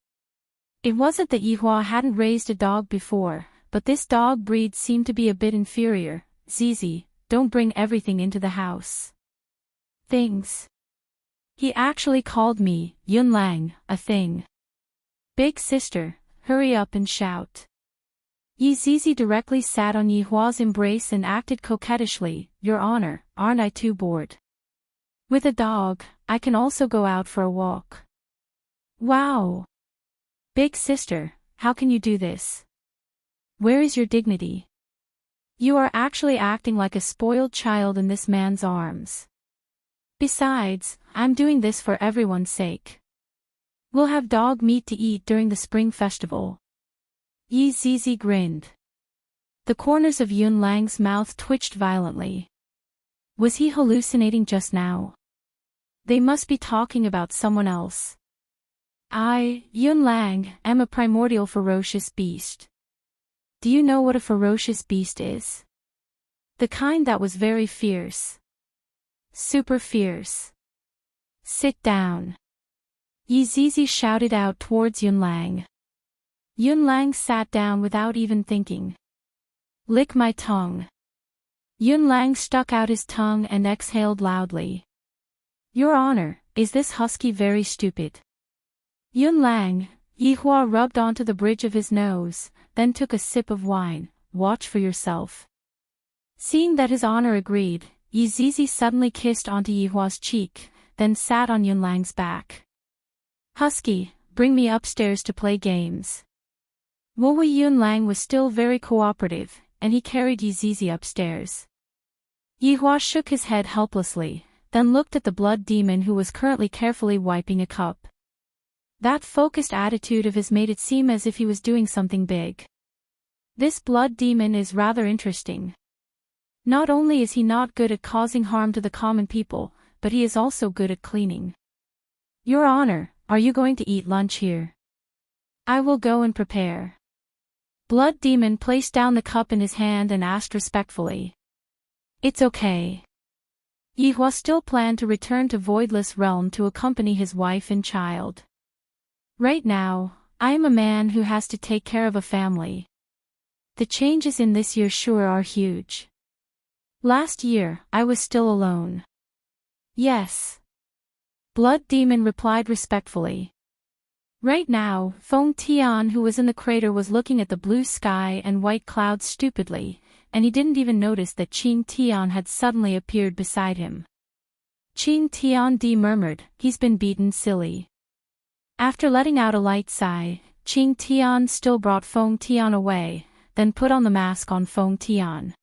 A: It wasn't that Yihua hadn't raised a dog before, but this dog breed seemed to be a bit inferior. Zizi, don't bring everything into the house. Things. He actually called me, Yunlang, a thing. Big sister, hurry up and shout. Yi Zizi directly sat on Yihua's embrace and acted coquettishly, Your Honor, aren't I too bored? With a dog, I can also go out for a walk. Wow! Big sister, how can you do this? Where is your dignity? You are actually acting like a spoiled child in this man's arms. Besides, I'm doing this for everyone's sake. We'll have dog meat to eat during the spring festival. Yi Zizi grinned. The corners of Yunlang's mouth twitched violently. Was he hallucinating just now? They must be talking about someone else. I, Yunlang, am a primordial ferocious beast. Do you know what a ferocious beast is? The kind that was very fierce. Super fierce. Sit down. Yi Zizi shouted out towards Yunlang. Yunlang sat down without even thinking. Lick my tongue. Yunlang stuck out his tongue and exhaled loudly. Your Honor, is this husky very stupid? Yun Lang, Yihua rubbed onto the bridge of his nose, then took a sip of wine. Watch for yourself. Seeing that his honor agreed, Yi Zizi suddenly kissed onto Yihua's cheek, then sat on Yun Lang's back. Husky, bring me upstairs to play games. Wu Yun Lang was still very cooperative, and he carried Yi Zizi upstairs. Yihua shook his head helplessly, then looked at the blood demon who was currently carefully wiping a cup. That focused attitude of his made it seem as if he was doing something big. This blood demon is rather interesting. Not only is he not good at causing harm to the common people, but he is also good at cleaning. Your Honor, are you going to eat lunch here? I will go and prepare. Blood demon placed down the cup in his hand and asked respectfully. It's okay. Yihua still planned to return to Voidless Realm to accompany his wife and child. Right now, I am a man who has to take care of a family. The changes in this year sure are huge. Last year, I was still alone. Yes. Blood Demon replied respectfully. Right now, Feng Tian who was in the crater was looking at the blue sky and white clouds stupidly, and he didn't even notice that Qing Tian had suddenly appeared beside him. Qing Tian murmured, he's been beaten silly. After letting out a light sigh, Qing Tian still brought Feng Tian away, then put on the mask on Feng Tian.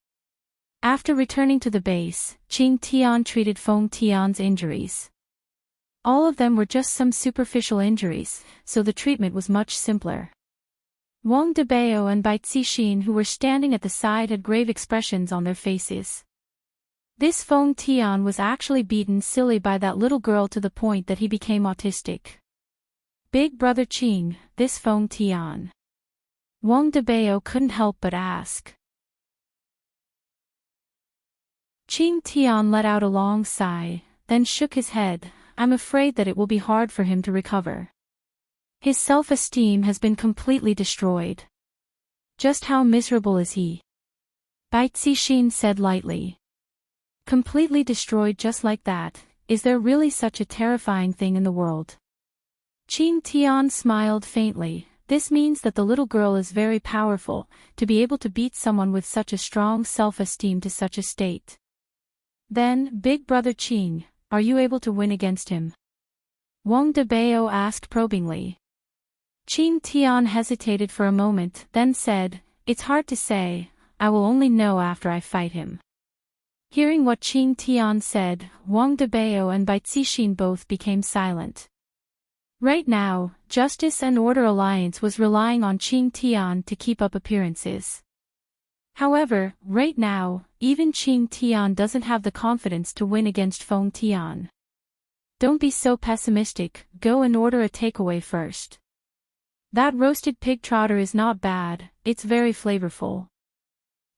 A: After returning to the base, Qing Tian treated Feng Tian's injuries. All of them were just some superficial injuries, so the treatment was much simpler. Wang Debao and Bai Cixin who were standing at the side had grave expressions on their faces. This Feng Tian was actually beaten silly by that little girl to the point that he became autistic. Big brother Qing, this Feng Tian. Wang Debao couldn't help but ask. Qing Tian let out a long sigh, then shook his head. I'm afraid that it will be hard for him to recover. His self-esteem has been completely destroyed. Just how miserable is he? Bai Cixin said lightly. Completely destroyed just like that, is there really such a terrifying thing in the world? Qing Tian smiled faintly. This means that the little girl is very powerful, to be able to beat someone with such a strong self-esteem to such a state. Then, big brother Qing, are you able to win against him? Wang Debao asked probingly. Qing Tian hesitated for a moment, then said, it's hard to say, I will only know after I fight him. Hearing what Qing Tian said, Wang Debao and Bai Cixin both became silent. Right now, Justice and Order Alliance was relying on Qing Tian to keep up appearances. However, right now, even Qing Tian doesn't have the confidence to win against Feng Tian. Don't be so pessimistic, go and order a takeaway first. That roasted pig trotter is not bad, it's very flavorful.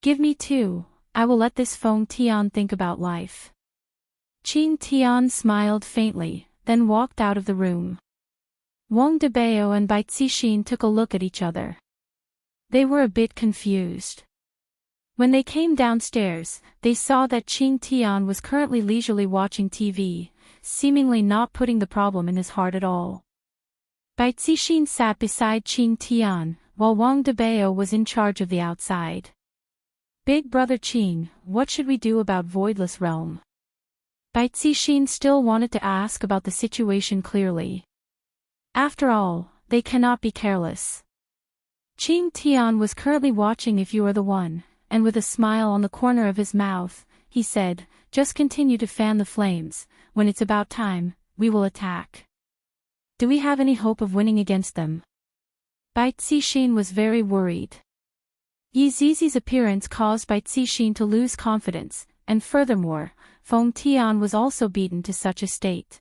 A: Give me two, I will let this Feng Tian think about life. Qing Tian smiled faintly, then walked out of the room. Wang Debao and Bai Cixin took a look at each other. They were a bit confused. When they came downstairs, they saw that Qing Tian was currently leisurely watching TV, seemingly not putting the problem in his heart at all. Bai Cixin sat beside Qing Tian, while Wang Debao was in charge of the outside. Big brother Qing, what should we do about Voidless Realm? Bai Cixin still wanted to ask about the situation clearly. After all, they cannot be careless. Qing Tian was currently watching If You Are the One, and with a smile on the corner of his mouth, he said, just continue to fan the flames, when it's about time, we will attack. Do we have any hope of winning against them? Bai Cixin was very worried. Yi Zizi's appearance caused Bai Cixin to lose confidence, and furthermore, Feng Tian was also beaten to such a state.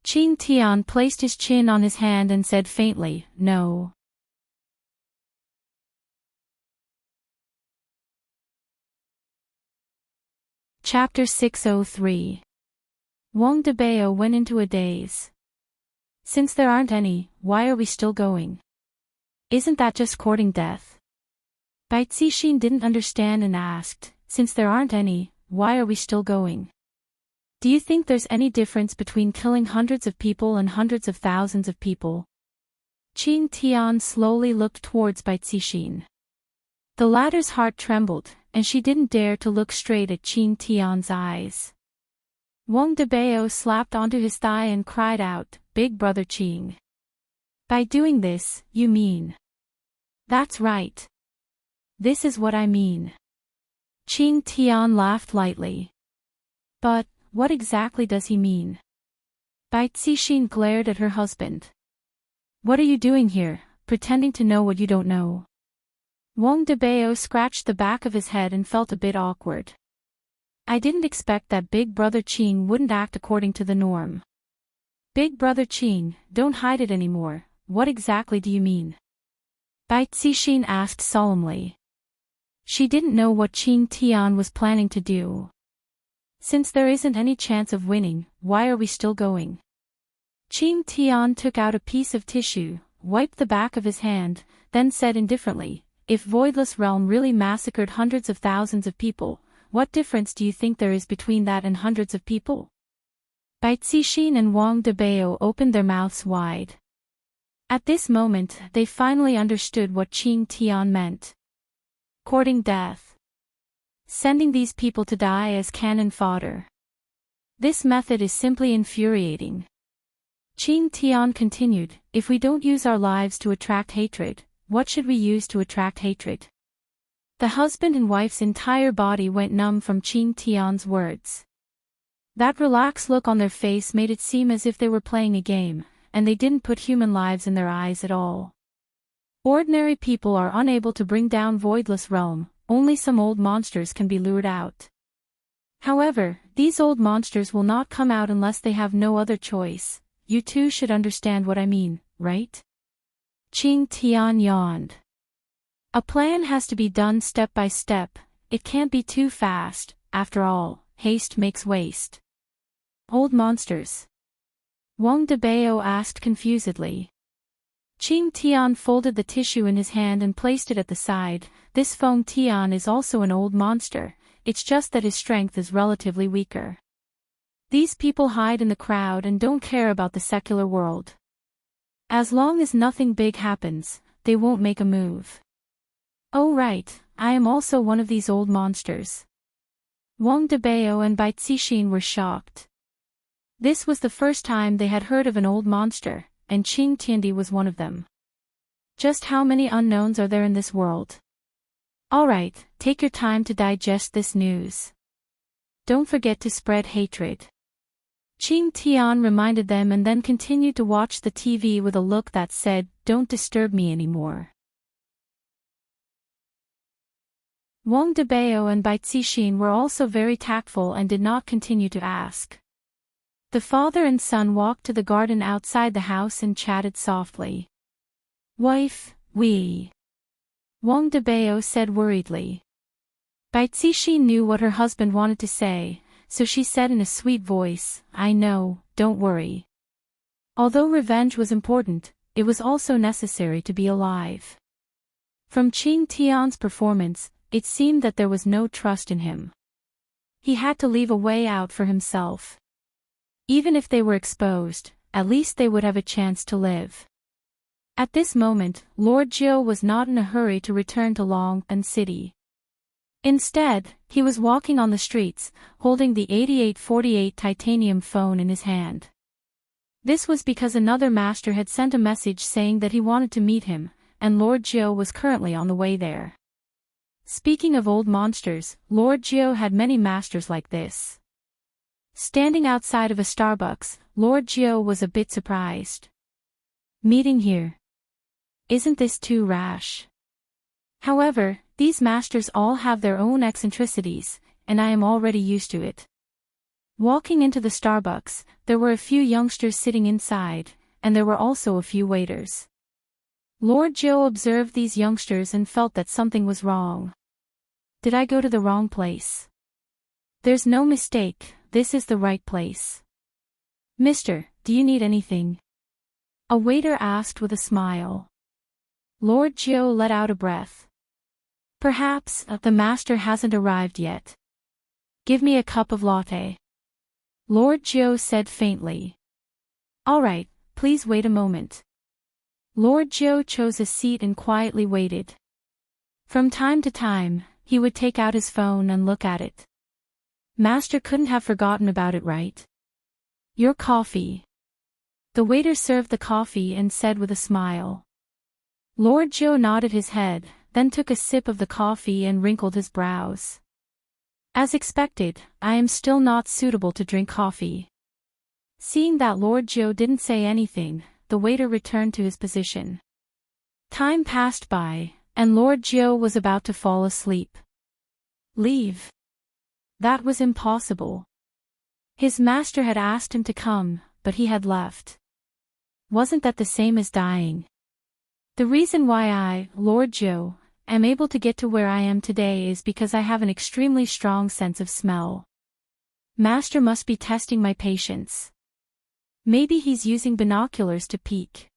A: Qing Tian placed his chin on his hand and said faintly, no. Chapter 603. Wang Debao went into a daze. Since there aren't any, why are we still going? Isn't that just courting death? Bai Cixin didn't understand and asked, since there aren't any, why are we still going? Do you think there's any difference between killing hundreds of people and hundreds of thousands of people? Qing Tian slowly looked towards Bai Cixin. The latter's heart trembled, and she didn't dare to look straight at Qing Tian's eyes. Wang Debao slapped onto his thigh and cried out, "Big brother Qing. By doing this, you mean?" "That's right. This is what I mean." Qing Tian laughed lightly. "But, what exactly does he mean?" Bai Cixin glared at her husband. "What are you doing here, pretending to know what you don't know?" Wang Debao scratched the back of his head and felt a bit awkward. "I didn't expect that Big Brother Qing wouldn't act according to the norm." "Big Brother Qing, don't hide it anymore, what exactly do you mean?" Bai Cixin asked solemnly. She didn't know what Qing Tian was planning to do. "Since there isn't any chance of winning, why are we still going?" Qing Tian took out a piece of tissue, wiped the back of his hand, then said indifferently, "If Voidless Realm really massacred hundreds of thousands of people, what difference do you think there is between that and hundreds of people?" Bai Cixin and Wang Debao opened their mouths wide. At this moment, they finally understood what Qing Tian meant. Courting death. Sending these people to die as cannon fodder. This method is simply infuriating. Qing Tian continued, "If we don't use our lives to attract hatred, what should we use to attract hatred?" The husband and wife's entire body went numb from Qing Tian's words. That relaxed look on their face made it seem as if they were playing a game, and they didn't put human lives in their eyes at all. Ordinary people are unable to bring down Voidless Realm, only some old monsters can be lured out. However, these old monsters will not come out unless they have no other choice. You two should understand what I mean, right? Qing Tian yawned. A plan has to be done step by step, it can't be too fast, after all, haste makes waste. Old monsters? Wang Debao asked confusedly. Qing Tian folded the tissue in his hand and placed it at the side. This Feng Tian is also an old monster, it's just that his strength is relatively weaker. These people hide in the crowd and don't care about the secular world. As long as nothing big happens, they won't make a move. Oh right, I am also one of these old monsters. Wang Debao and Bai Cixin were shocked. This was the first time they had heard of an old monster, and Qing Tiandi was one of them. Just how many unknowns are there in this world? Alright, take your time to digest this news. Don't forget to spread hatred. Qing Tian reminded them and then continued to watch the TV with a look that said, "Don't disturb me anymore." Wang Debao and Bai Cixin were also very tactful and did not continue to ask. The father and son walked to the garden outside the house and chatted softly. "Wife, Wang Debao said worriedly. Bai Cixin knew what her husband wanted to say, so she said in a sweet voice, "I know, don't worry." Although revenge was important, it was also necessary to be alive. From Qing Tian's performance, it seemed that there was no trust in him. He had to leave a way out for himself. Even if they were exposed, at least they would have a chance to live. At this moment, Lord Jiu was not in a hurry to return to Long City. Instead, he was walking on the streets, holding the 8848 titanium phone in his hand. This was because another master had sent a message saying that he wanted to meet him, and Lord Jiu was currently on the way there. Speaking of old monsters, Lord Jiu had many masters like this. Standing outside of a Starbucks, Lord Jiu was a bit surprised. Meeting here. Isn't this too rash? However, these masters all have their own eccentricities, and I am already used to it. Walking into the Starbucks, there were a few youngsters sitting inside, and there were also a few waiters. Lord Jiu observed these youngsters and felt that something was wrong. Did I go to the wrong place? There's no mistake, this is the right place. Mister, do you need anything? A waiter asked with a smile. Lord Jiu let out a breath. Perhaps, the master hasn't arrived yet. Give me a cup of latte. Lord Joe said faintly. All right, please wait a moment. Lord Joe chose a seat and quietly waited. From time to time, he would take out his phone and look at it. Master couldn't have forgotten about it, right? Your coffee. The waiter served the coffee and said with a smile. Lord Joe nodded his head, then took a sip of the coffee and wrinkled his brows. As expected, I am still not suitable to drink coffee. Seeing that Lord Joe didn't say anything, the waiter returned to his position. Time passed by, and Lord Joe was about to fall asleep. Leave. That was impossible. His master had asked him to come, but he had left. Wasn't that the same as dying? The reason why I, Lord Joe, am able to get to where I am today is because I have an extremely strong sense of smell. Master must be testing my patience. Maybe he's using binoculars to peek.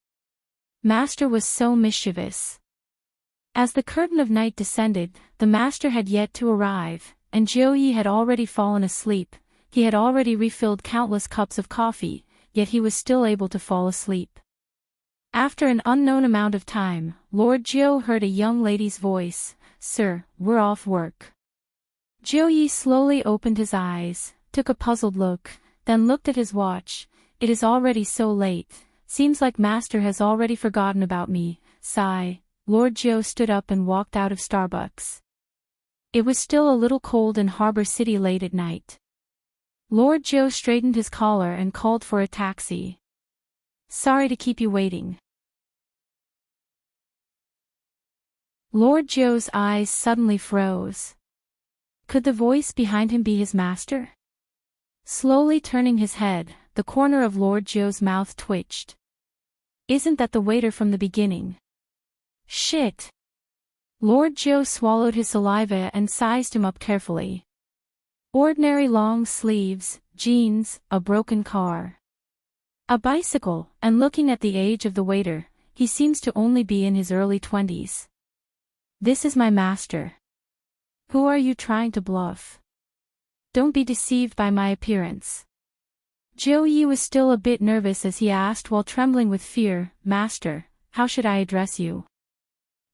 A: Master was so mischievous. As the curtain of night descended, the master had yet to arrive, and Joey had already fallen asleep. He had already refilled countless cups of coffee, yet he was still able to fall asleep. After an unknown amount of time, Lord Joe heard a young lady's voice, Sir, we're off work. Joey slowly opened his eyes, took a puzzled look, then looked at his watch. It is already so late, seems like Master has already forgotten about me. Sigh. Lord Joe stood up and walked out of Starbucks. It was still a little cold in Harbor City late at night. Lord Joe straightened his collar and called for a taxi. Sorry to keep you waiting. Lord Joe's eyes suddenly froze. Could the voice behind him be his master? Slowly turning his head, the corner of Lord Joe's mouth twitched. Isn't that the waiter from the beginning? Shit! Lord Joe swallowed his saliva and sized him up carefully. Ordinary long sleeves, jeans, a broken car. A bicycle, and looking at the age of the waiter, he seems to only be in his early 20s. This is my master. Who are you trying to bluff? Don't be deceived by my appearance. Joey was still a bit nervous as he asked while trembling with fear, Master, how should I address you?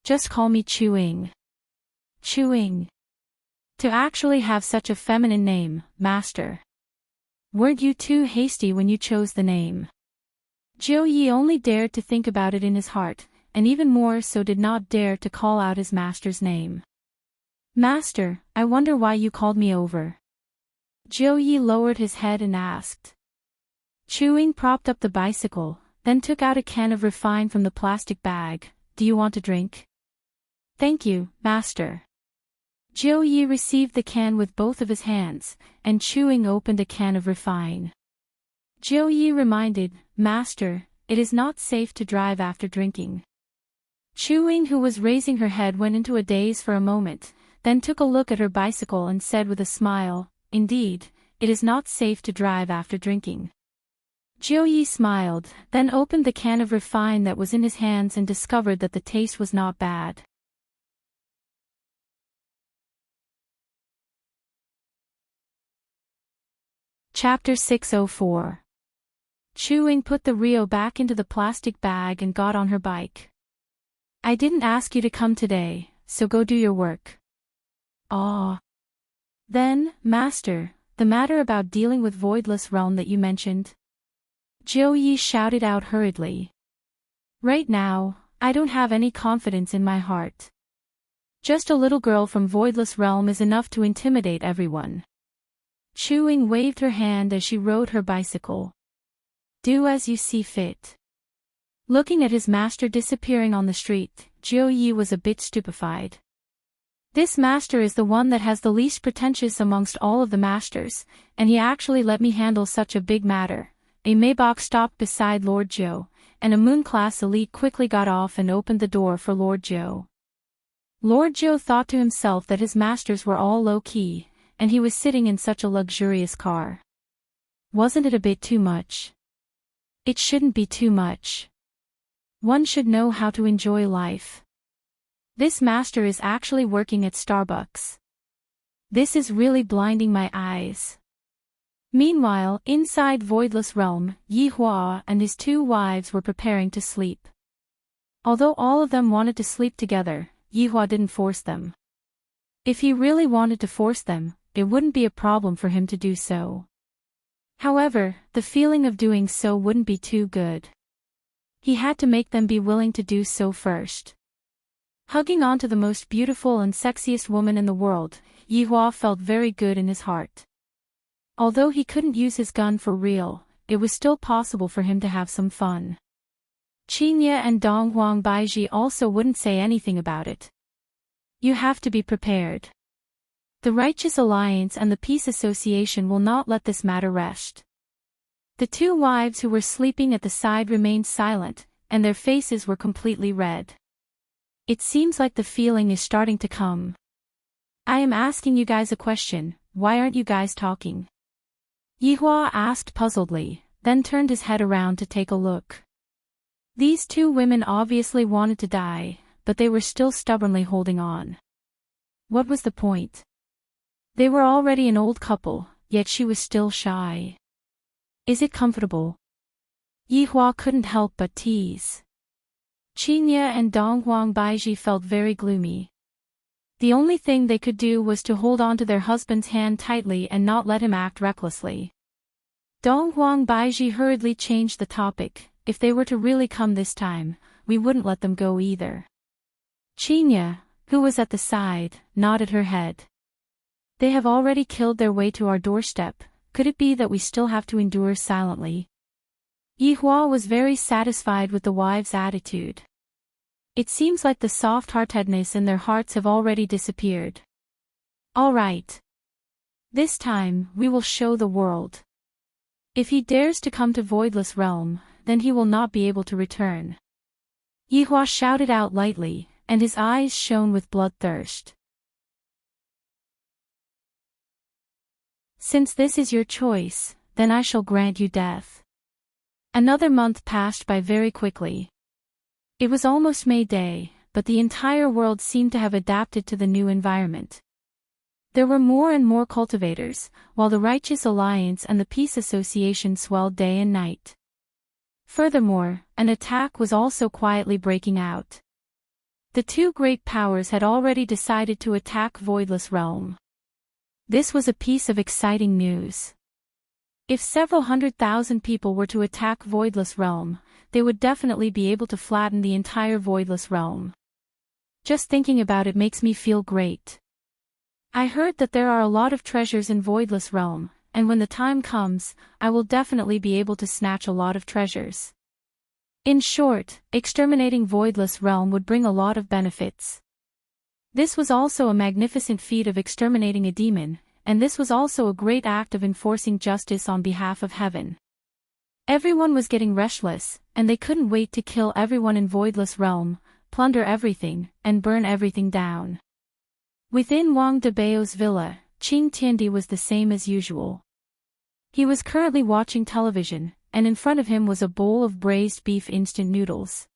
A: Just call me Chewing. Chewing. To actually have such a feminine name, Master. Weren't you too hasty when you chose the name? Joey only dared to think about it in his heart, and even more so did not dare to call out his master's name. Master, I wonder why you called me over. Joey lowered his head and asked. Chewing propped up the bicycle, then took out a can of refine from the plastic bag. Do you want a drink? Thank you, Master. Joey received the can with both of his hands, and Chewing opened a can of refine. Joey reminded, Master, it is not safe to drive after drinking. Chewing, who was raising her head, went into a daze for a moment, then took a look at her bicycle and said with a smile, Indeed, it is not safe to drive after drinking. Joey smiled, then opened the can of refine that was in his hands and discovered that the taste was not bad. Chapter 604. Chewing put the Rio back into the plastic bag and got on her bike. I didn't ask you to come today, so go do your work. Ah. Then, Master, the matter about dealing with Voidless Realm that you mentioned? Joey shouted out hurriedly. Right now, I don't have any confidence in my heart. Just a little girl from Voidless Realm is enough to intimidate everyone. Chewing waved her hand as she rode her bicycle. Do as you see fit. Looking at his master disappearing on the street, Joey was a bit stupefied. This master is the one that has the least pretentious amongst all of the masters, and he actually let me handle such a big matter. A Maybach stopped beside Lord Joe, and a Moon-class elite quickly got off and opened the door for Lord Joe. Lord Joe thought to himself that his masters were all low-key, and he was sitting in such a luxurious car. Wasn't it a bit too much? It shouldn't be too much. One should know how to enjoy life. This master is actually working at Starbucks. This is really blinding my eyes. Meanwhile, inside Voidless Realm, Yi Hua and his two wives were preparing to sleep. Although all of them wanted to sleep together, Yi Hua didn't force them. If he really wanted to force them, it wouldn't be a problem for him to do so. However, the feeling of doing so wouldn't be too good. He had to make them be willing to do so first. Hugging onto the most beautiful and sexiest woman in the world, Yi Hua felt very good in his heart. Although he couldn't use his gun for real, it was still possible for him to have some fun. Qingye and Donghuang Baiji also wouldn't say anything about it. You have to be prepared. The Righteous Alliance and the Peace Association will not let this matter rest. The two wives who were sleeping at the side remained silent, and their faces were completely red. It seems like the feeling is starting to come. I am asking you guys a question, why aren't you guys talking? Yi Hua asked puzzledly, then turned his head around to take a look. These two women obviously wanted to die, but they were still stubbornly holding on. What was the point? They were already an old couple, yet she was still shy. Is it comfortable? Yi Hua couldn't help but tease. Qingye and Donghuang Baiji felt very gloomy. The only thing they could do was to hold on to their husband's hand tightly and not let him act recklessly. Donghuang Baiji hurriedly changed the topic. If they were to really come this time, we wouldn't let them go either. Qingye, who was at the side, nodded her head. They have already killed their way to our doorstep, could it be that we still have to endure silently? Yi Hua was very satisfied with the wives' attitude. It seems like the soft-heartedness in their hearts have already disappeared. All right. This time, we will show the world. If he dares to come to Voidless Realm, then he will not be able to return. Yi Hua shouted out lightly, and his eyes shone with bloodthirst. Since this is your choice, then I shall grant you death. Another month passed by very quickly. It was almost May Day, but the entire world seemed to have adapted to the new environment. There were more and more cultivators, while the Righteous Alliance and the Peace Association swelled day and night. Furthermore, an attack was also quietly breaking out. The two great powers had already decided to attack Voidless Realm. This was a piece of exciting news. If several 100,000 people were to attack Voidless Realm, they would definitely be able to flatten the entire Voidless Realm. Just thinking about it makes me feel great. I heard that there are a lot of treasures in Voidless Realm, and when the time comes, I will definitely be able to snatch a lot of treasures. In short, exterminating Voidless Realm would bring a lot of benefits. This was also a magnificent feat of exterminating a demon, and this was also a great act of enforcing justice on behalf of heaven. Everyone was getting restless, and they couldn't wait to kill everyone in Voidless Realm, plunder everything, and burn everything down. Within Wang Debao's villa, Qing Tiandi was the same as usual. He was currently watching television, and in front of him was a bowl of braised beef instant noodles.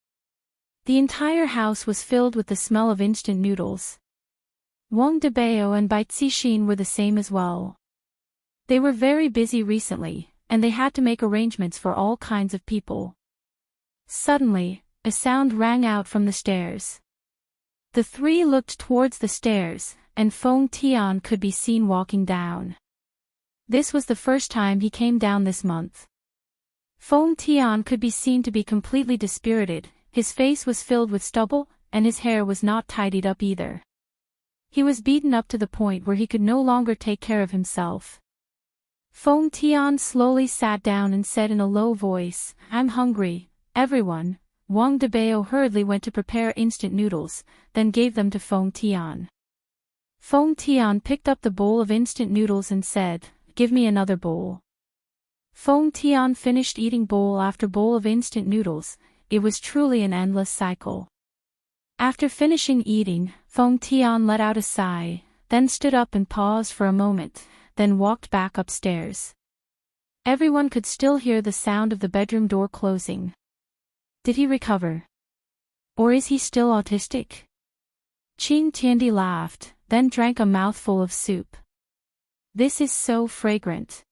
A: The entire house was filled with the smell of instant noodles. Wang Debao and Bai Cixin were the same as well. They were very busy recently, and they had to make arrangements for all kinds of people. Suddenly, a sound rang out from the stairs. The three looked towards the stairs, and Feng Tian could be seen walking down. This was the first time he came down this month. Feng Tian could be seen to be completely dispirited, his face was filled with stubble, and his hair was not tidied up either. He was beaten up to the point where he could no longer take care of himself. Feng Tian slowly sat down and said in a low voice, "I'm hungry, everyone." Wang Debao hurriedly went to prepare instant noodles, then gave them to Feng Tian. Feng Tian picked up the bowl of instant noodles and said, "Give me another bowl." Feng Tian finished eating bowl after bowl of instant noodles. It was truly an endless cycle. After finishing eating, Feng Tian let out a sigh, then stood up and paused for a moment, then walked back upstairs. Everyone could still hear the sound of the bedroom door closing. Did he recover? Or is he still autistic? Qing Tiandi laughed, then drank a mouthful of soup. This is so fragrant.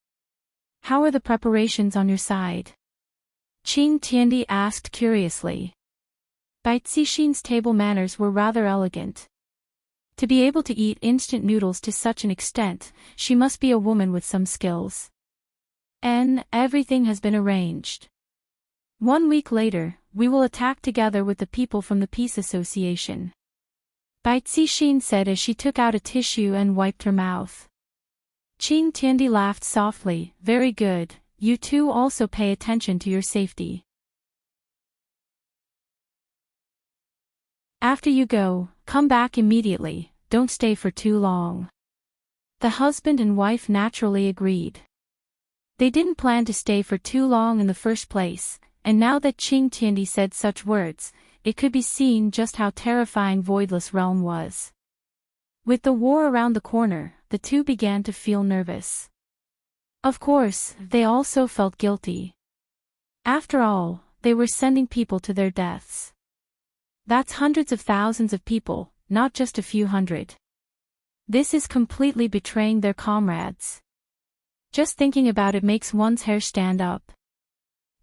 A: How are the preparations on your side? Qing Tiandi asked curiously. Bai Cixin's table manners were rather elegant. To be able to eat instant noodles to such an extent, she must be a woman with some skills. Everything has been arranged. 1 week later, we will attack together with the people from the Peace Association. Bai Cixin said as she took out a tissue and wiped her mouth. Qing Tiandi laughed softly. Very good, you two also pay attention to your safety. After you go, come back immediately, don't stay for too long. The husband and wife naturally agreed. They didn't plan to stay for too long in the first place, and now that Qing Tiandi said such words, it could be seen just how terrifying Voidless Realm was. With the war around the corner, the two began to feel nervous. Of course, they also felt guilty. After all, they were sending people to their deaths. That's hundreds of thousands of people, not just a few hundred. This is completely betraying their comrades. Just thinking about it makes one's hair stand up.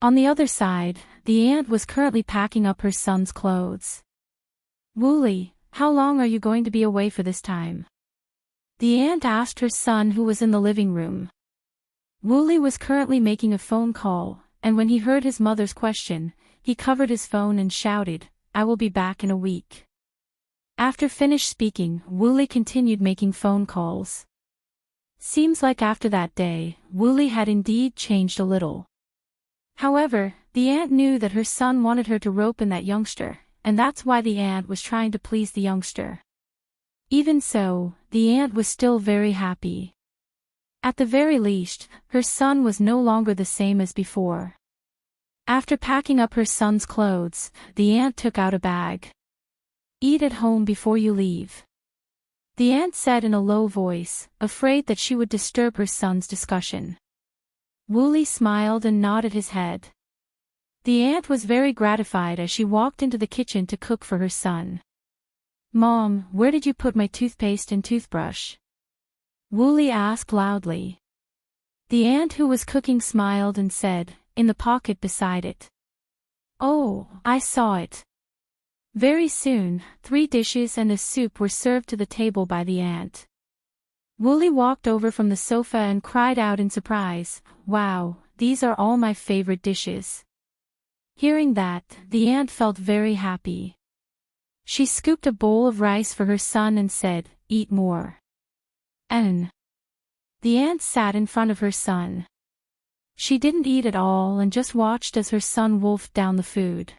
A: On the other side, the aunt was currently packing up her son's clothes. Wooly, how long are you going to be away for this time? The aunt asked her son who was in the living room. Wooly was currently making a phone call, and when he heard his mother's question, he covered his phone and shouted, I will be back in a week. After finished speaking, Wooly continued making phone calls. Seems like after that day, Wooly had indeed changed a little. However, the aunt knew that her son wanted her to rope in that youngster, and that's why the aunt was trying to please the youngster. Even so, the aunt was still very happy. At the very least, her son was no longer the same as before. After packing up her son's clothes, the aunt took out a bag. Eat at home before you leave. The aunt said in a low voice, afraid that she would disturb her son's discussion. Wooly smiled and nodded his head. The aunt was very gratified as she walked into the kitchen to cook for her son. Mom, where did you put my toothpaste and toothbrush? Wooly asked loudly. The aunt who was cooking smiled and said, in the pocket beside it. Oh, I saw it. Very soon, 3 dishes and a soup were served to the table by the aunt. Wooly walked over from the sofa and cried out in surprise, wow, these are all my favorite dishes. Hearing that, the aunt felt very happy. She scooped a bowl of rice for her son and said, eat more. The aunt sat in front of her son. She didn't eat at all and just watched as her son wolfed down the food.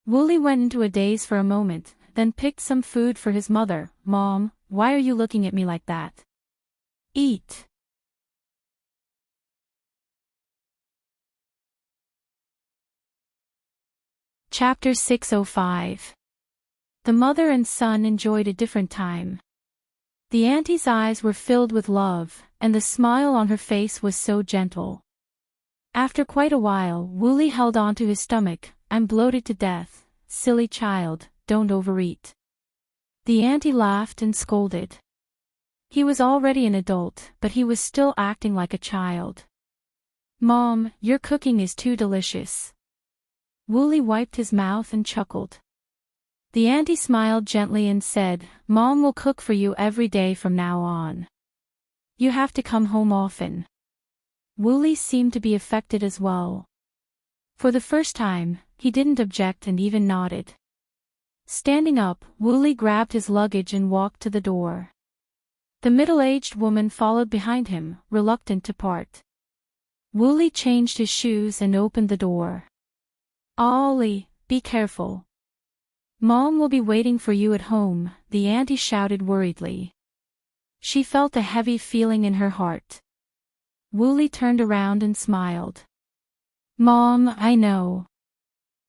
A: Wooly went into a daze for a moment, then picked some food for his mother. Mom, why are you looking at me like that? Eat. Chapter 605. The mother and son enjoyed a different time. The auntie's eyes were filled with love, and the smile on her face was so gentle. After quite a while, Wooly held on to his stomach. I'm bloated to death. Silly child, don't overeat. The auntie laughed and scolded. He was already an adult, but he was still acting like a child. Mom, your cooking is too delicious. Wooly wiped his mouth and chuckled. The auntie smiled gently and said, Mom will cook for you every day from now on. You have to come home often. Wooly seemed to be affected as well. For the first time, he didn't object and even nodded. Standing up, Wooly grabbed his luggage and walked to the door. The middle-aged woman followed behind him, reluctant to part. Wooly changed his shoes and opened the door. Ollie, be careful. Mom will be waiting for you at home, the auntie shouted worriedly. She felt a heavy feeling in her heart. Wooly turned around and smiled. Mom, I know.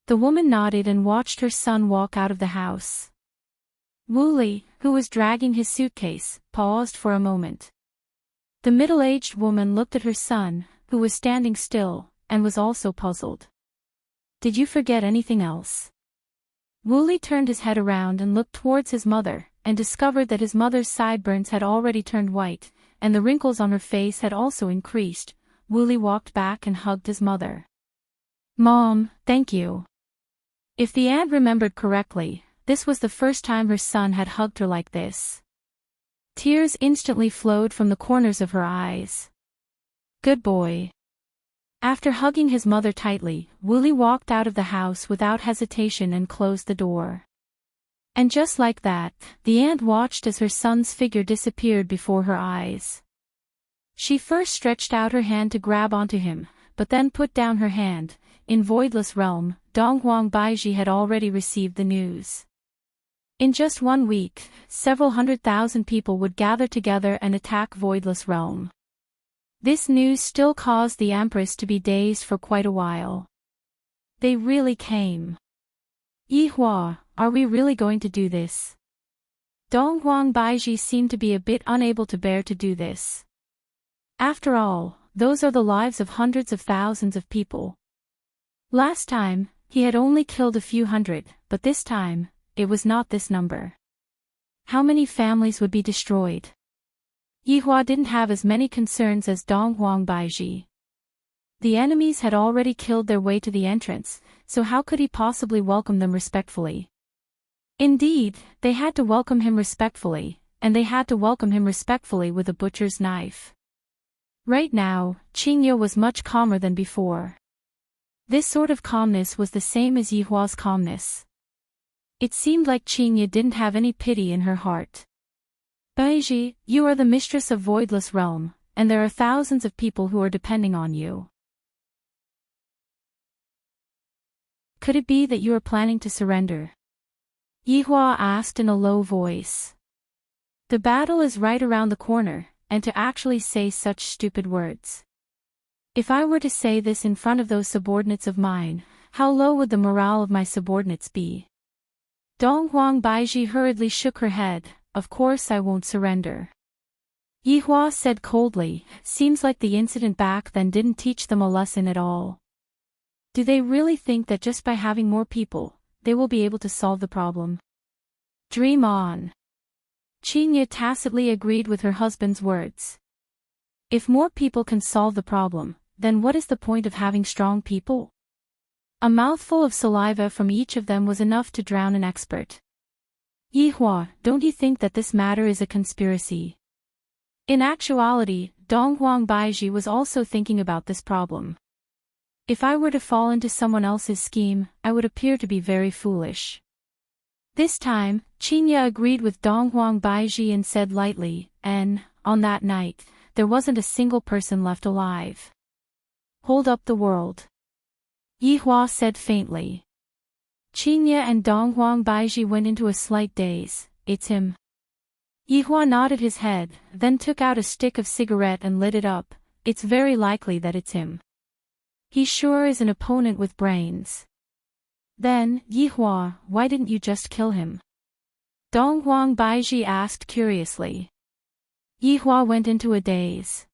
A: The woman nodded and watched her son walk out of the house. Wooly, who was dragging his suitcase, paused for a moment. The middle-aged woman looked at her son, who was standing still, and was also puzzled. Did you forget anything else? Wooly turned his head around and looked towards his mother, and discovered that his mother's sideburns had already turned white, and the wrinkles on her face had also increased. Wooly walked back and hugged his mother. "Mom, thank you." If the aunt remembered correctly, this was the first time her son had hugged her like this. Tears instantly flowed from the corners of her eyes. "Good boy." After hugging his mother tightly, Wooly walked out of the house without hesitation and closed the door. And just like that, the aunt watched as her son's figure disappeared before her eyes. She first stretched out her hand to grab onto him, but then put down her hand. In Voidless Realm, Donghuang Baiji had already received the news. In just 1 week, several 100,000 people would gather together and attack Voidless Realm. This news still caused the Empress to be dazed for quite a while. They really came. "Yihua, are we really going to do this?" Donghuang Baiji seemed to be a bit unable to bear to do this. After all, those are the lives of hundreds of thousands of people. Last time, he had only killed a few hundred, but this time, it was not this number. How many families would be destroyed? Yihua didn't have as many concerns as Donghuang Baiji. The enemies had already killed their way to the entrance, so how could he possibly welcome them respectfully? Indeed, they had to welcome him respectfully, and they had to welcome him respectfully with a butcher's knife. Right now, Qingye was much calmer than before. This sort of calmness was the same as Yihua's calmness. It seemed like Qingye didn't have any pity in her heart. "Baiji, you are the mistress of Voidless Realm, and there are thousands of people who are depending on you. Could it be that you are planning to surrender?" Yihua asked in a low voice. "The battle is right around the corner, and to actually say such stupid words. If I were to say this in front of those subordinates of mine, how low would the morale of my subordinates be?" Donghuang Baiji hurriedly shook her head. "Of course I won't surrender." Yihua said coldly, "Seems like the incident back then didn't teach them a lesson at all. Do they really think that just by having more people, they will be able to solve the problem? Dream on." Qingye tacitly agreed with her husband's words. If more people can solve the problem, then what is the point of having strong people? A mouthful of saliva from each of them was enough to drown an expert. "Yihua, don't you think that this matter is a conspiracy?" In actuality, Donghuang Baiji was also thinking about this problem. If I were to fall into someone else's scheme, I would appear to be very foolish. This time, Qingye agreed with Donghuang Baiji and said lightly, "And, on that night, there wasn't a single person left alive." "Hold up the world," Yihua said faintly. Qingye and Donghuang Baiji went into a slight daze. "It's him." Yihua nodded his head, then took out a stick of cigarette and lit it up. "It's very likely that it's him. He sure is an opponent with brains." "Then, Yihua, why didn't you just kill him?" Donghuang Baiji asked curiously. Yihua went into a daze.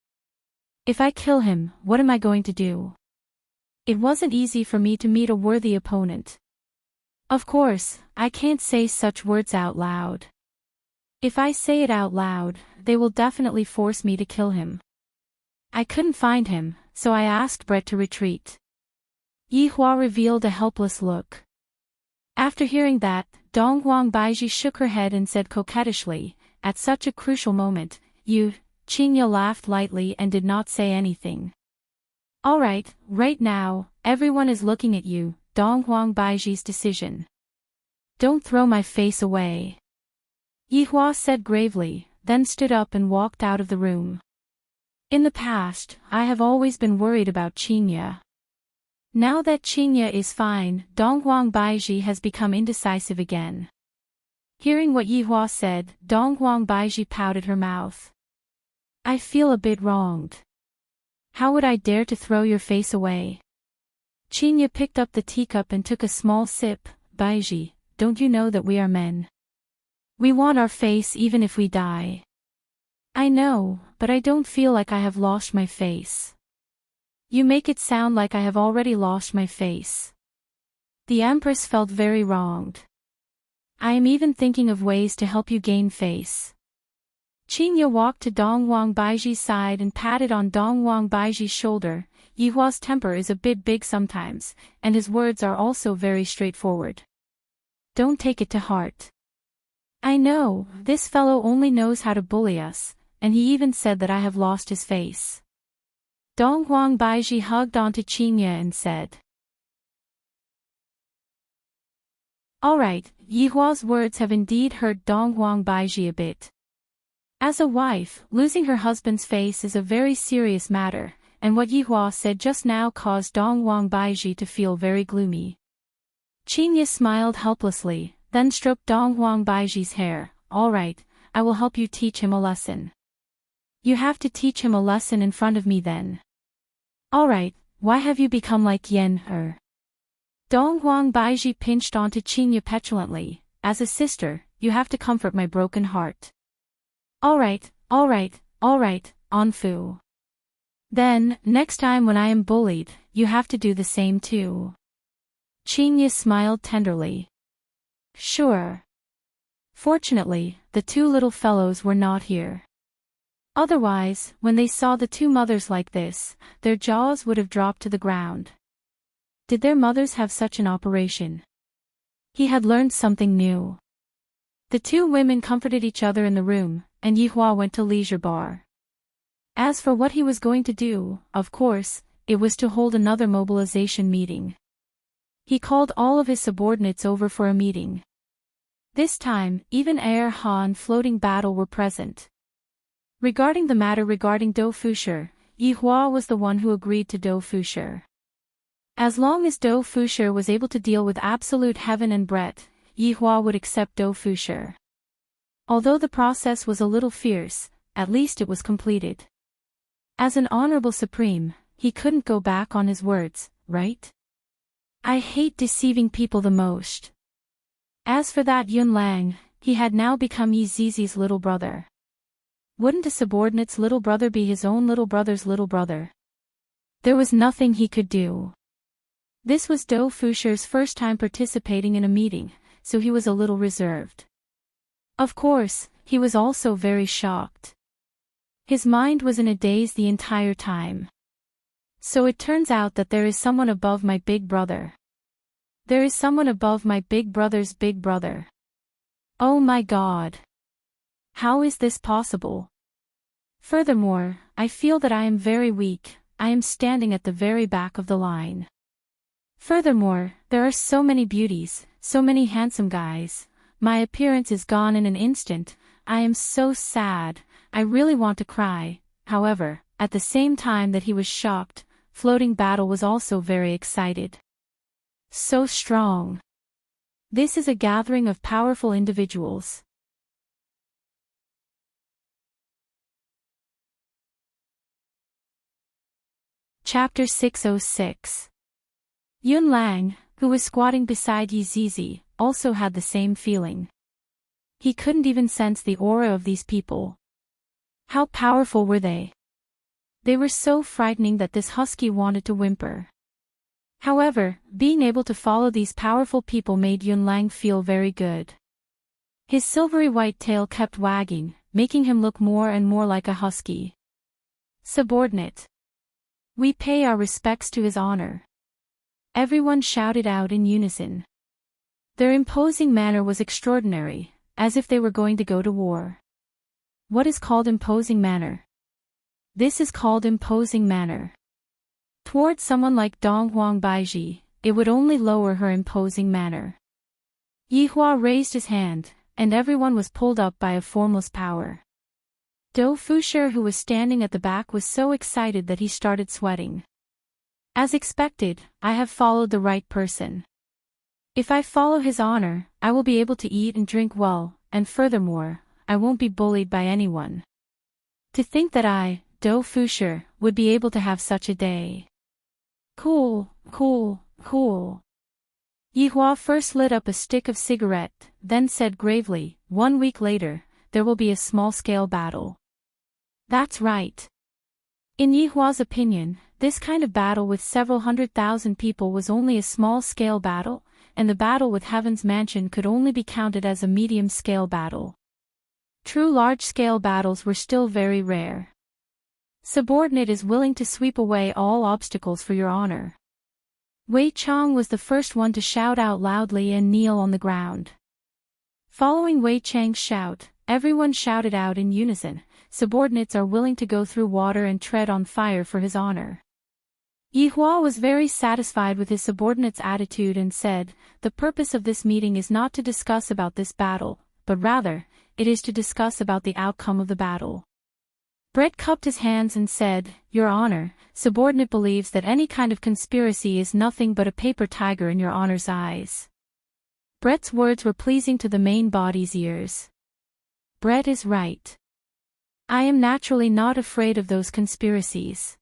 A: "If I kill him, what am I going to do? It wasn't easy for me to meet a worthy opponent. Of course, I can't say such words out loud. If I say it out loud, they will definitely force me to kill him. I couldn't find him, so I asked Brett to retreat." Yihua revealed a helpless look. After hearing that, Donghuang Baiji shook her head and said coquettishly, "At such a crucial moment, you..." Qingye laughed lightly and did not say anything. "All right now, everyone is looking at you, Donghuang Baiji's decision. Don't throw my face away." Yihua said gravely, then stood up and walked out of the room. "In the past, I have always been worried about Qingye. Now that Qingye is fine, Donghuang Baiji has become indecisive again." Hearing what Yihua said, Donghuang Baiji pouted her mouth. "I feel a bit wronged. How would I dare to throw your face away?" Qingye picked up the teacup and took a small sip. "Baiji, don't you know that we are men? We want our face even if we die." "I know, but I don't feel like I have lost my face." "You make it sound like I have already lost my face." The Empress felt very wronged. "I am even thinking of ways to help you gain face." Qingye walked to Dong Baizhi's side and patted on Dong Baizhi's shoulder. Yihua's temper is a bit big sometimes, and his words are also very straightforward. Don't take it to heart. I know, this fellow only knows how to bully us, and he even said that I have lost his face. Dong Baizhi hugged onto Qingye and said. Alright, Yihua's words have indeed hurt Dong Baizhi a bit. As a wife, losing her husband's face is a very serious matter, and what Yihua said just now caused Dong Baizhi to feel very gloomy. Qingye smiled helplessly, then stroked Dong Baizhi's hair. Alright, I will help you teach him a lesson. You have to teach him a lesson in front of me then. Alright, why have you become like Yen? Dong Baizhi pinched onto Qingye petulantly. As a sister, you have to comfort my broken heart. Alright, Anfu. Then, next time when I am bullied, you have to do the same too. Qingye smiled tenderly. Sure. Fortunately, the two little fellows were not here. Otherwise, when they saw the two mothers like this, their jaws would have dropped to the ground. Did their mothers have such an operation? He had learned something new. The two women comforted each other in the room, and Yihua went to leisure bar. As for what he was going to do, of course, it was to hold another mobilization meeting. He called all of his subordinates over for a meeting. This time, even Air Han Floating Battle were present. Regarding the matter regarding Do Fusher, Yihua was the one who agreed to Do Fusher. As long as Do Fusher was able to deal with absolute heaven and Brett, Yihua would accept Do Fusher. Although the process was a little fierce, at least it was completed. As an honorable supreme, he couldn't go back on his words, right? I hate deceiving people the most. As for that Yun Lang, he had now become Yi Zizi's little brother. Wouldn't a subordinate's little brother be his own little brother's little brother? There was nothing he could do. This was Do Fusher's first time participating in a meeting, so he was a little reserved. Of course, he was also very shocked. His mind was in a daze the entire time. So it turns out that there is someone above my big brother. There is someone above my big brother's big brother. Oh my God. How is this possible? Furthermore, I feel that I am very weak. I am standing at the very back of the line. Furthermore, there are so many beauties, so many handsome guys. My appearance is gone in an instant. I am so sad. I really want to cry. However, at the same time that he was shocked, Floating Battle was also very excited. So strong. This is a gathering of powerful individuals. Chapter 606. Yun Lang, who was squatting beside Yi Zizi, also had the same feeling. He couldn't even sense the aura of these people. How powerful were they? They were so frightening that this husky wanted to whimper. However, being able to follow these powerful people made Yun Lang feel very good. His silvery white tail kept wagging, making him look more and more like a husky. Subordinate. We pay our respects to his honor. Everyone shouted out in unison. Their imposing manner was extraordinary, as if they were going to go to war. What is called imposing manner? This is called imposing manner. Towards someone like Dong Baizhi, it would only lower her imposing manner. Yihua raised his hand, and everyone was pulled up by a formless power. Do Fusher, who was standing at the back, was so excited that he started sweating. As expected, I have followed the right person. If I follow his honor, I will be able to eat and drink well, and furthermore, I won't be bullied by anyone. To think that I, Do Fusher, would be able to have such a day. Cool. Yihua first lit up a stick of cigarette, then said gravely, 1 week later, there will be a small-scale battle. That's right. In Yihua's opinion, this kind of battle with several 100,000 people was only a small-scale battle, and the battle with Heaven's Mansion could only be counted as a medium-scale battle. True large-scale battles were still very rare. Subordinate is willing to sweep away all obstacles for your honor. Wei Chang was the first one to shout out loudly and kneel on the ground. Following Wei Chang's shout, everyone shouted out in unison, subordinates are willing to go through water and tread on fire for his honor. Yi Hua was very satisfied with his subordinate's attitude and said, the purpose of this meeting is not to discuss about this battle, but rather, it is to discuss about the outcome of the battle. Brett cupped his hands and said, Your Honor, subordinate believes that any kind of conspiracy is nothing but a paper tiger in your honor's eyes. Brett's words were pleasing to the main body's ears. Brett is right. I am naturally not afraid of those conspiracies.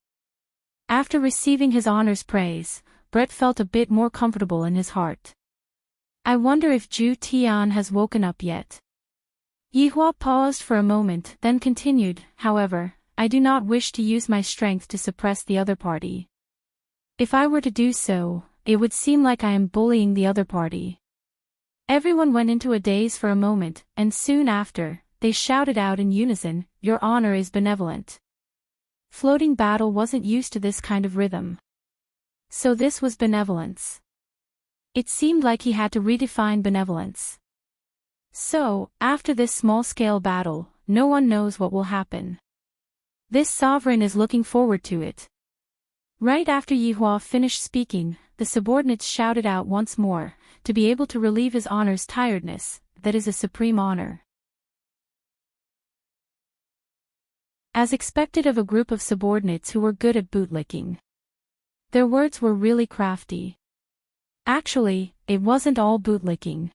A: After receiving his honor's praise, Brett felt a bit more comfortable in his heart. I wonder if Zhu Tian has woken up yet. Yi Hua paused for a moment, then continued, however, I do not wish to use my strength to suppress the other party. If I were to do so, it would seem like I am bullying the other party. Everyone went into a daze for a moment, and soon after, they shouted out in unison, Your honor is benevolent. Floating battle wasn't used to this kind of rhythm. So this was benevolence. It seemed like he had to redefine benevolence. So, after this small-scale battle, no one knows what will happen. This sovereign is looking forward to it. Right after Yi Hua finished speaking, the subordinates shouted out once more, to be able to relieve his honor's tiredness, that is a supreme honor. As expected of a group of subordinates who were good at bootlicking. Their words were really crafty. Actually, it wasn't all bootlicking.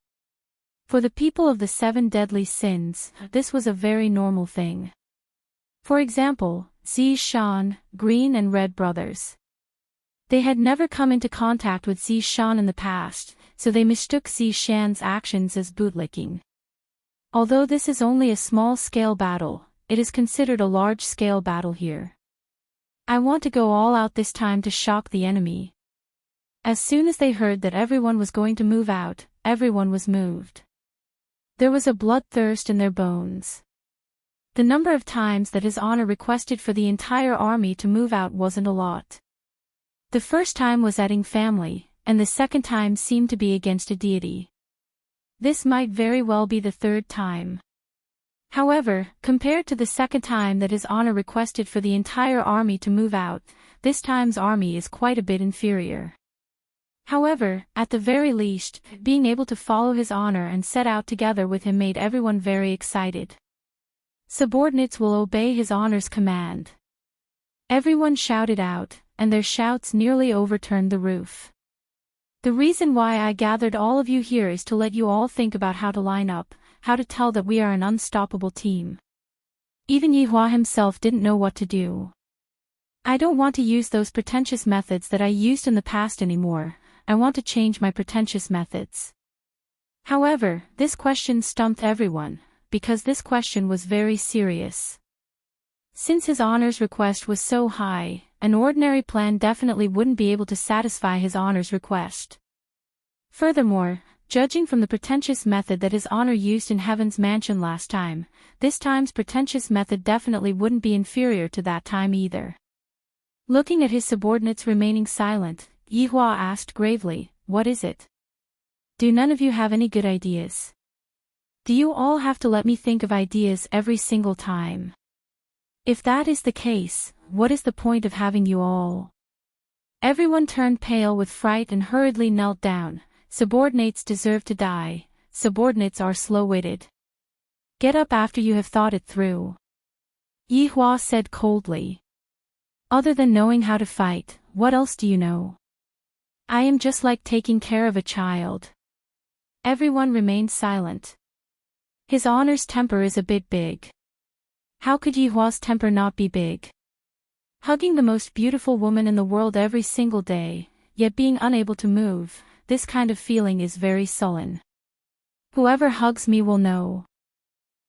A: For the people of the 7 deadly sins, this was a very normal thing. For example, Zi Shan, Green and Red brothers. They had never come into contact with Zi Shan in the past, so they mistook Zi Shan's actions as bootlicking. Although this is only a small-scale battle, it is considered a large-scale battle here. I want to go all out this time to shock the enemy. As soon as they heard that everyone was going to move out, everyone was moved. There was a bloodthirst in their bones. The number of times that his honor requested for the entire army to move out wasn't a lot. The first time was adding family, and the second time seemed to be against a deity. This might very well be the third time. However, compared to the second time that his honor requested for the entire army to move out, this time's army is quite a bit inferior. However, at the very least, being able to follow his honor and set out together with him made everyone very excited. Subordinates will obey his honor's command. Everyone shouted out, and their shouts nearly overturned the roof. The reason why I gathered all of you here is to let you all think about how to line up, how to tell that we are an unstoppable team. Even Yi Hua himself didn't know what to do. I don't want to use those pretentious methods that I used in the past anymore. I want to change my pretentious methods. However, this question stumped everyone, because this question was very serious. Since his honor's request was so high, an ordinary plan definitely wouldn't be able to satisfy his honor's request. Furthermore, judging from the pretentious method that his honor used in Heaven's Mansion last time, this time's pretentious method definitely wouldn't be inferior to that time either. Looking at his subordinates remaining silent, Yi Hua asked gravely, What is it? Do none of you have any good ideas? Do you all have to let me think of ideas every single time? If that is the case, what is the point of having you all? Everyone turned pale with fright and hurriedly knelt down. Subordinates deserve to die. Subordinates are slow-witted. Get up after you have thought it through. Yi Hua said coldly. Other than knowing how to fight, what else do you know? I am just like taking care of a child. Everyone remained silent. His honor's temper is a bit big. How could Yi Hua's temper not be big? Hugging the most beautiful woman in the world every single day, yet being unable to move, this kind of feeling is very sullen. Whoever hugs me will know.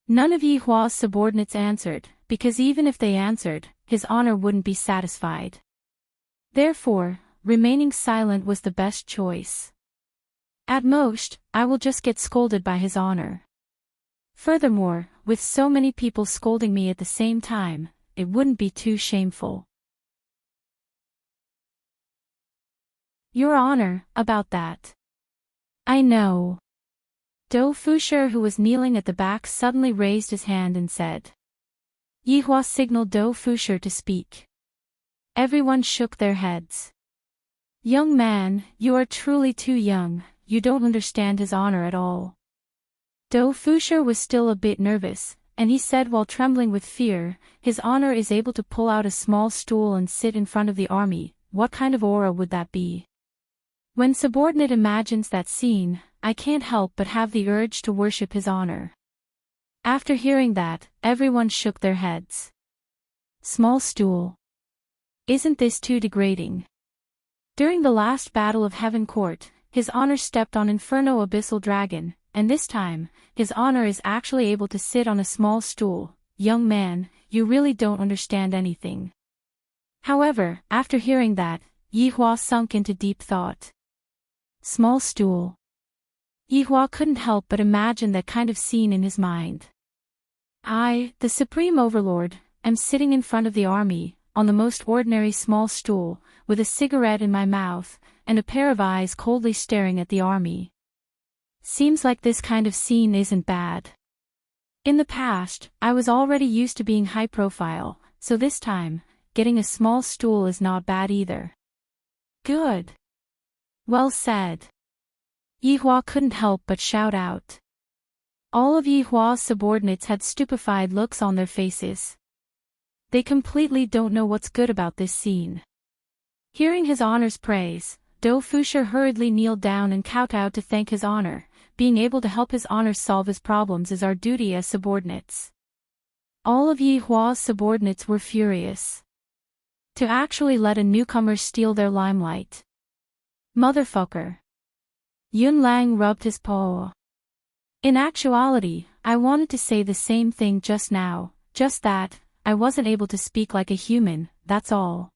A: None of Yi Hua's subordinates answered, because even if they answered, his honor wouldn't be satisfied. Therefore, remaining silent was the best choice. At most, I will just get scolded by his honor. Furthermore, with so many people scolding me at the same time, it wouldn't be too shameful. Your Honor, about that. I know. Do Fusher, who was kneeling at the back, suddenly raised his hand and said. Yihua signaled Do Fusher to speak. Everyone shook their heads. Young man, you are truly too young, you don't understand His Honor at all. Do Fusher was still a bit nervous, and he said while trembling with fear, His Honor is able to pull out a small stool and sit in front of the army, what kind of aura would that be? When subordinate imagines that scene, I can't help but have the urge to worship His Honor. After hearing that, everyone shook their heads. Small stool. Isn't this too degrading? During the last battle of Heaven Court, His Honor stepped on Inferno Abyssal Dragon, and this time, His Honor is actually able to sit on a small stool. Young man, you really don't understand anything. However, after hearing that, Yihua sunk into deep thought. Small stool. Yihua couldn't help but imagine that kind of scene in his mind. I, the Supreme Overlord, am sitting in front of the army, on the most ordinary small stool, with a cigarette in my mouth, and a pair of eyes coldly staring at the army. Seems like this kind of scene isn't bad. In the past, I was already used to being high profile, so this time, getting a small stool is not bad either. Good. Well said. Yihua couldn't help but shout out. All of Yihua's subordinates had stupefied looks on their faces. They completely don't know what's good about this scene. Hearing His Honor's praise, Do Fusher hurriedly kneeled down and kowtowed to thank His Honor. Being able to help His Honor solve his problems is our duty as subordinates. All of Yihua's subordinates were furious. To actually let a newcomer steal their limelight. Motherfucker. Yun Lang rubbed his paw. In actuality, I wanted to say the same thing just now, just that, I wasn't able to speak like a human, that's all.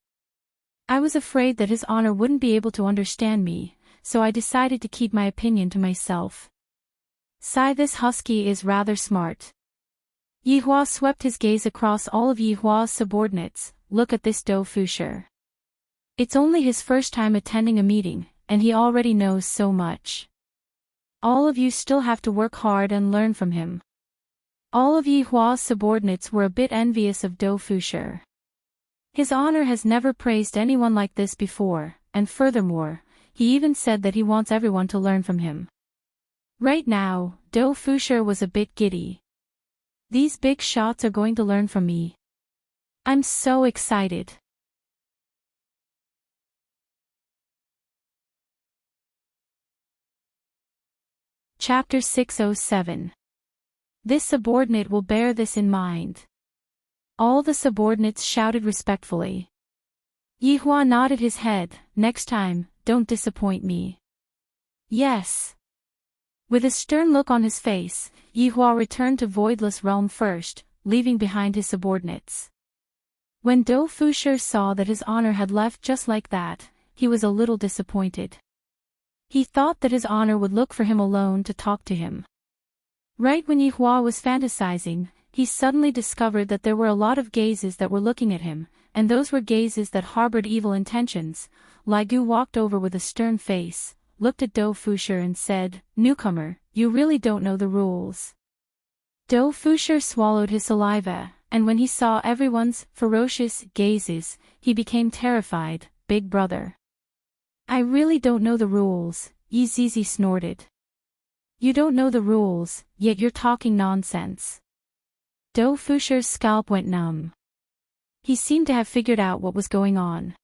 A: I was afraid that His Honor wouldn't be able to understand me, so I decided to keep my opinion to myself. Sigh, this husky is rather smart. Yihua swept his gaze across all of Yihua's subordinates. Look at this Do Fusher. It's only his first time attending a meeting, and he already knows so much. All of you still have to work hard and learn from him. All of Yihua's subordinates were a bit envious of Do Fusher. His Honor has never praised anyone like this before, and furthermore, he even said that he wants everyone to learn from him. Right now, Do Fusher was a bit giddy. These big shots are going to learn from me. I'm so excited. Chapter 607. This subordinate will bear this in mind. All the subordinates shouted respectfully. Yihua nodded his head. Next time, don't disappoint me. Yes. With a stern look on his face, Yihua returned to Voidless Realm first, leaving behind his subordinates. When Do Fusher saw that His Honor had left just like that, he was a little disappointed. He thought that His Honor would look for him alone to talk to him. Right when Yihua was fantasizing, he suddenly discovered that there were a lot of gazes that were looking at him, and those were gazes that harbored evil intentions. Li Gu walked over with a stern face, looked at Do Fusher and said, "Newcomer, you really don't know the rules." Do Fusher swallowed his saliva, and when he saw everyone's ferocious gazes, he became terrified. Big brother. I really don't know the rules, Yi Zizi snorted. You don't know the rules, yet you're talking nonsense. Do Fusher's scalp went numb. He seemed to have figured out what was going on.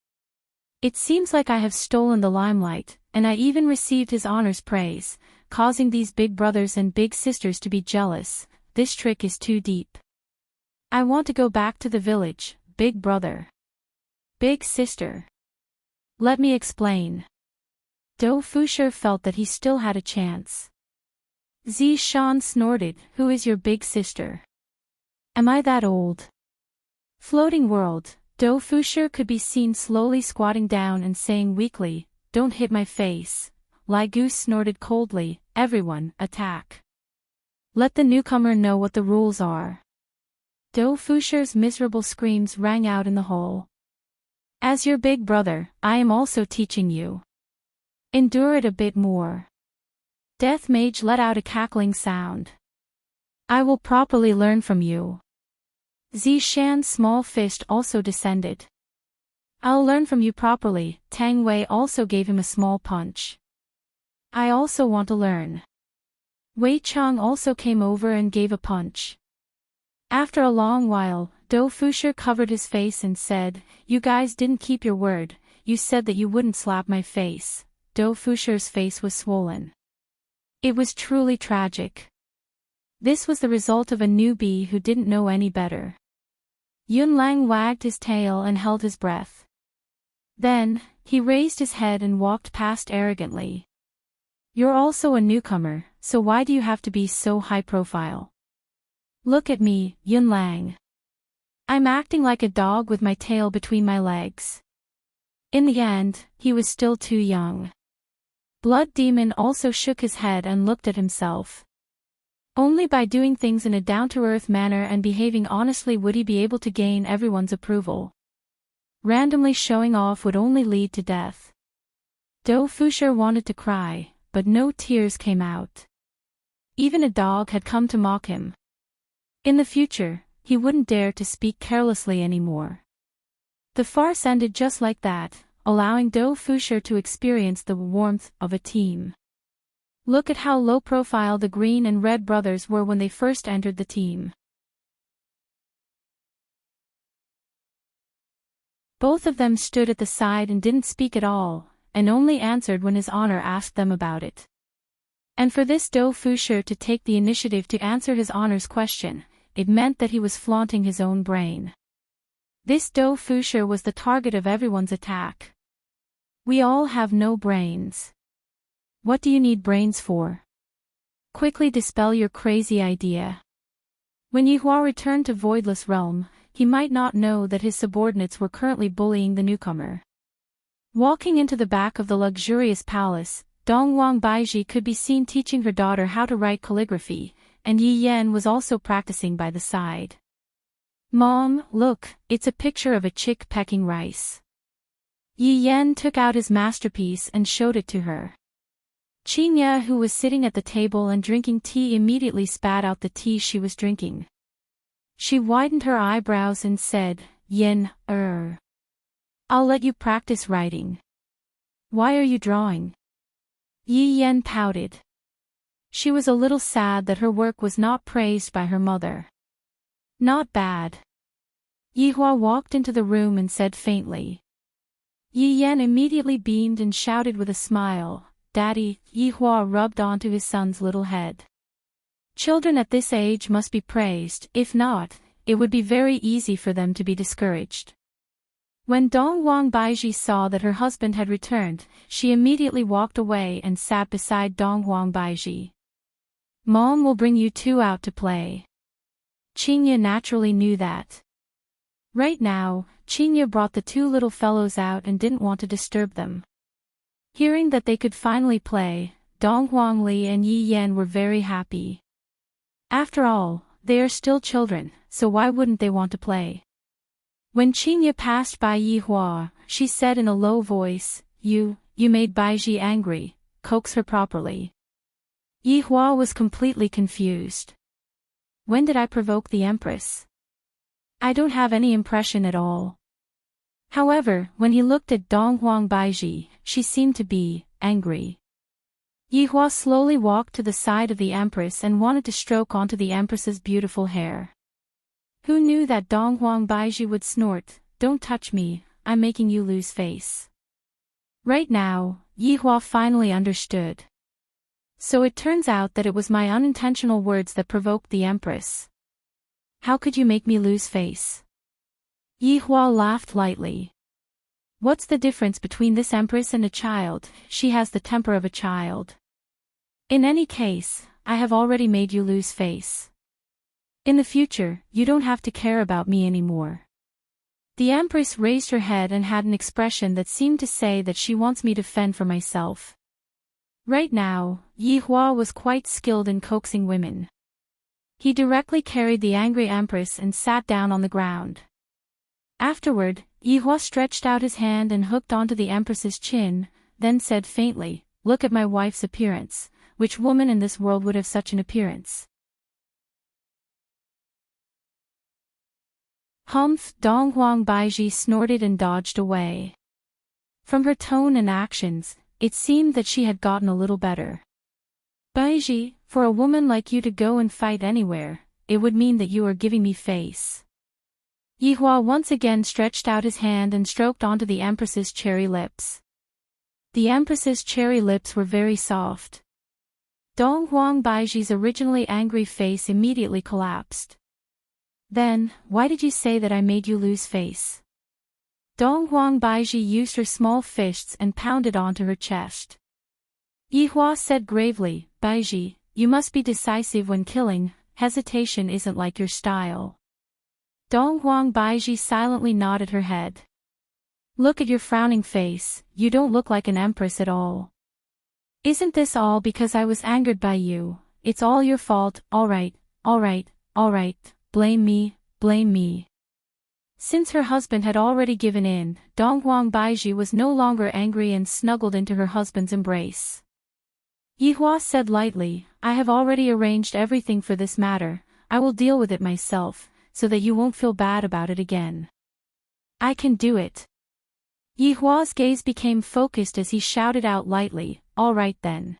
A: It seems like I have stolen the limelight, and I even received His Honor's praise, causing these big brothers and big sisters to be jealous. This trick is too deep. I want to go back to the village, big brother. Big sister. Let me explain. Do Fusher felt that he still had a chance. Zi Shan snorted, who is your big sister? Am I that old? Floating world, Do Fusher could be seen slowly squatting down and saying weakly, "Don't hit my face." Li Gu snorted coldly, "Everyone, attack." Let the newcomer know what the rules are. Do Fusher's miserable screams rang out in the hall. As your big brother, I am also teaching you. Endure it a bit more. Death Mage let out a cackling sound. I will properly learn from you. Zishan's small fist also descended. I'll learn from you properly. Tang Wei also gave him a small punch. I also want to learn. Wei Chang also came over and gave a punch. After a long while, Do Fusher covered his face and said, You guys didn't keep your word, you said that you wouldn't slap my face. Do Fusher's face was swollen. It was truly tragic. This was the result of a newbie who didn't know any better. Yun Lang wagged his tail and held his breath. Then, he raised his head and walked past arrogantly. You're also a newcomer, so why do you have to be so high profile? Look at me, Yun Lang. I'm acting like a dog with my tail between my legs. In the end, he was still too young. Blood Demon also shook his head and looked at himself. Only by doing things in a down-to-earth manner and behaving honestly would he be able to gain everyone's approval. Randomly showing off would only lead to death. Do Fusher wanted to cry, but no tears came out. Even a dog had come to mock him. In the future, he wouldn't dare to speak carelessly anymore. The farce ended just like that, allowing Do Fusher to experience the warmth of a team. Look at how low-profile the Green and Red brothers were when they first entered the team. Both of them stood at the side and didn't speak at all, and only answered when His Honor asked them about it. And for this Do Fusher to take the initiative to answer His Honor's question, it meant that he was flaunting his own brain. This Do Fusher was the target of everyone's attack. We all have no brains. What do you need brains for? Quickly dispel your crazy idea. When Yihua returned to Voidless Realm, he might not know that his subordinates were currently bullying the newcomer. Walking into the back of the luxurious palace, Dongwang Baiji could be seen teaching her daughter how to write calligraphy, and Yi Yan was also practicing by the side. Mom, look, it's a picture of a chick pecking rice. Yi Yan took out his masterpiece and showed it to her. Qinya, who was sitting at the table and drinking tea, immediately spat out the tea she was drinking. She widened her eyebrows and said, Yin, I'll let you practice writing. Why are you drawing? Yi Yan pouted. She was a little sad that her work was not praised by her mother. Not bad. Yihua walked into the room and said faintly. Yi Yan immediately beamed and shouted with a smile, Daddy. Yihua rubbed onto his son's little head. Children at this age must be praised, if not, it would be very easy for them to be discouraged. When Dongwang Baiji saw that her husband had returned, she immediately walked away and sat beside Dongwang Baiji. Mom will bring you two out to play. Qinya naturally knew that. Right now, Qinya brought the two little fellows out and didn't want to disturb them. Hearing that they could finally play, Donghuang Li and Yi Yan were very happy. After all, they are still children, so why wouldn't they want to play? When Qinya passed by Yihua, she said in a low voice, You made Baiji angry, coax her properly. Yihua was completely confused. When did I provoke the Empress? I don't have any impression at all. However, when he looked at Donghuang Baiji, she seemed to be angry. Yihua slowly walked to the side of the Empress and wanted to stroke onto the Empress's beautiful hair. Who knew that Donghuang Baiji would snort, Don't touch me, I'm making you lose face. Right now, Yihua finally understood. So it turns out that it was my unintentional words that provoked the Empress. How could you make me lose face? Yihua laughed lightly. What's the difference between this Empress and a child? She has the temper of a child. In any case, I have already made you lose face. In the future, you don't have to care about me anymore. The Empress raised her head and had an expression that seemed to say that she wants me to fend for myself. Right now, Yihua was quite skilled in coaxing women. He directly carried the angry empress and sat down on the ground. Afterward, Yihua stretched out his hand and hooked onto the empress's chin, then said faintly, "Look at my wife's appearance. Which woman in this world would have such an appearance?" Humph! Donghuang Baiji snorted and dodged away. From her tone and actions, it seemed that she had gotten a little better. "Baiji, for a woman like you to go and fight anywhere, it would mean that you are giving me face." Yihua once again stretched out his hand and stroked onto the empress's cherry lips. The empress's cherry lips were very soft. Donghuang Baiji's originally angry face immediately collapsed. "Then, why did you say that I made you lose face?" Donghuang Baiji used her small fists and pounded onto her chest. Yihua said gravely, "Baiji, you must be decisive when killing, hesitation isn't like your style." Donghuang Baiji silently nodded her head. "Look at your frowning face, you don't look like an empress at all. Isn't this all because I was angered by you? It's all your fault. Alright, blame me, blame me." Since her husband had already given in, Donghuang Baiji was no longer angry and snuggled into her husband's embrace. Yihua said lightly, "I have already arranged everything for this matter, I will deal with it myself, so that you won't feel bad about it again. I can do it." Yihua's gaze became focused as he shouted out lightly, "All right then.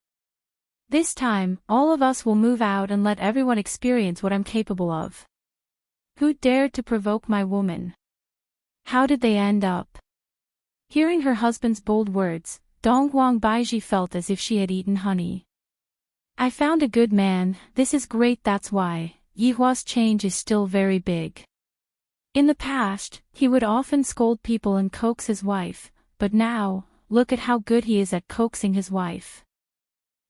A: This time, all of us will move out and let everyone experience what I'm capable of." Who dared to provoke my woman? How did they end up? Hearing her husband's bold words, Donghuang Baiji felt as if she had eaten honey. "I found a good man, this is great, that's why." Yihua's change is still very big. In the past, he would often scold people and coax his wife, but now, look at how good he is at coaxing his wife.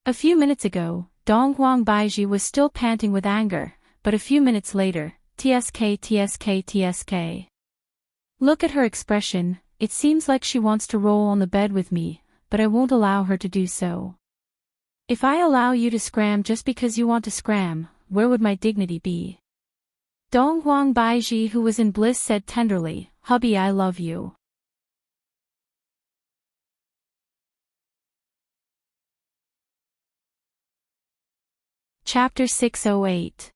A: A few minutes ago, Donghuang Baiji was still panting with anger, but a few minutes later, tsk. Look at her expression, it seems like she wants to roll on the bed with me, but I won't allow her to do so. If I allow you to scram just because you want to scram, where would my dignity be? Donghuang Baiji, who was in bliss, said tenderly, "Hubby, I love you." Chapter 608.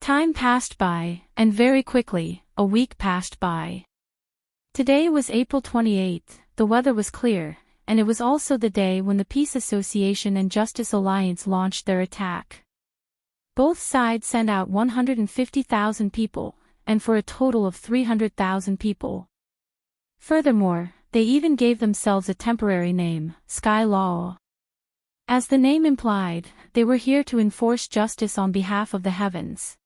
A: Time passed by, and very quickly, a week passed by. Today was April 28th, the weather was clear, and it was also the day when the Peace Association and Justice Alliance launched their attack. Both sides sent out 150,000 people, and for a total of 300,000 people. Furthermore, they even gave themselves a temporary name, Sky Law. As the name implied, they were here to enforce justice on behalf of the heavens.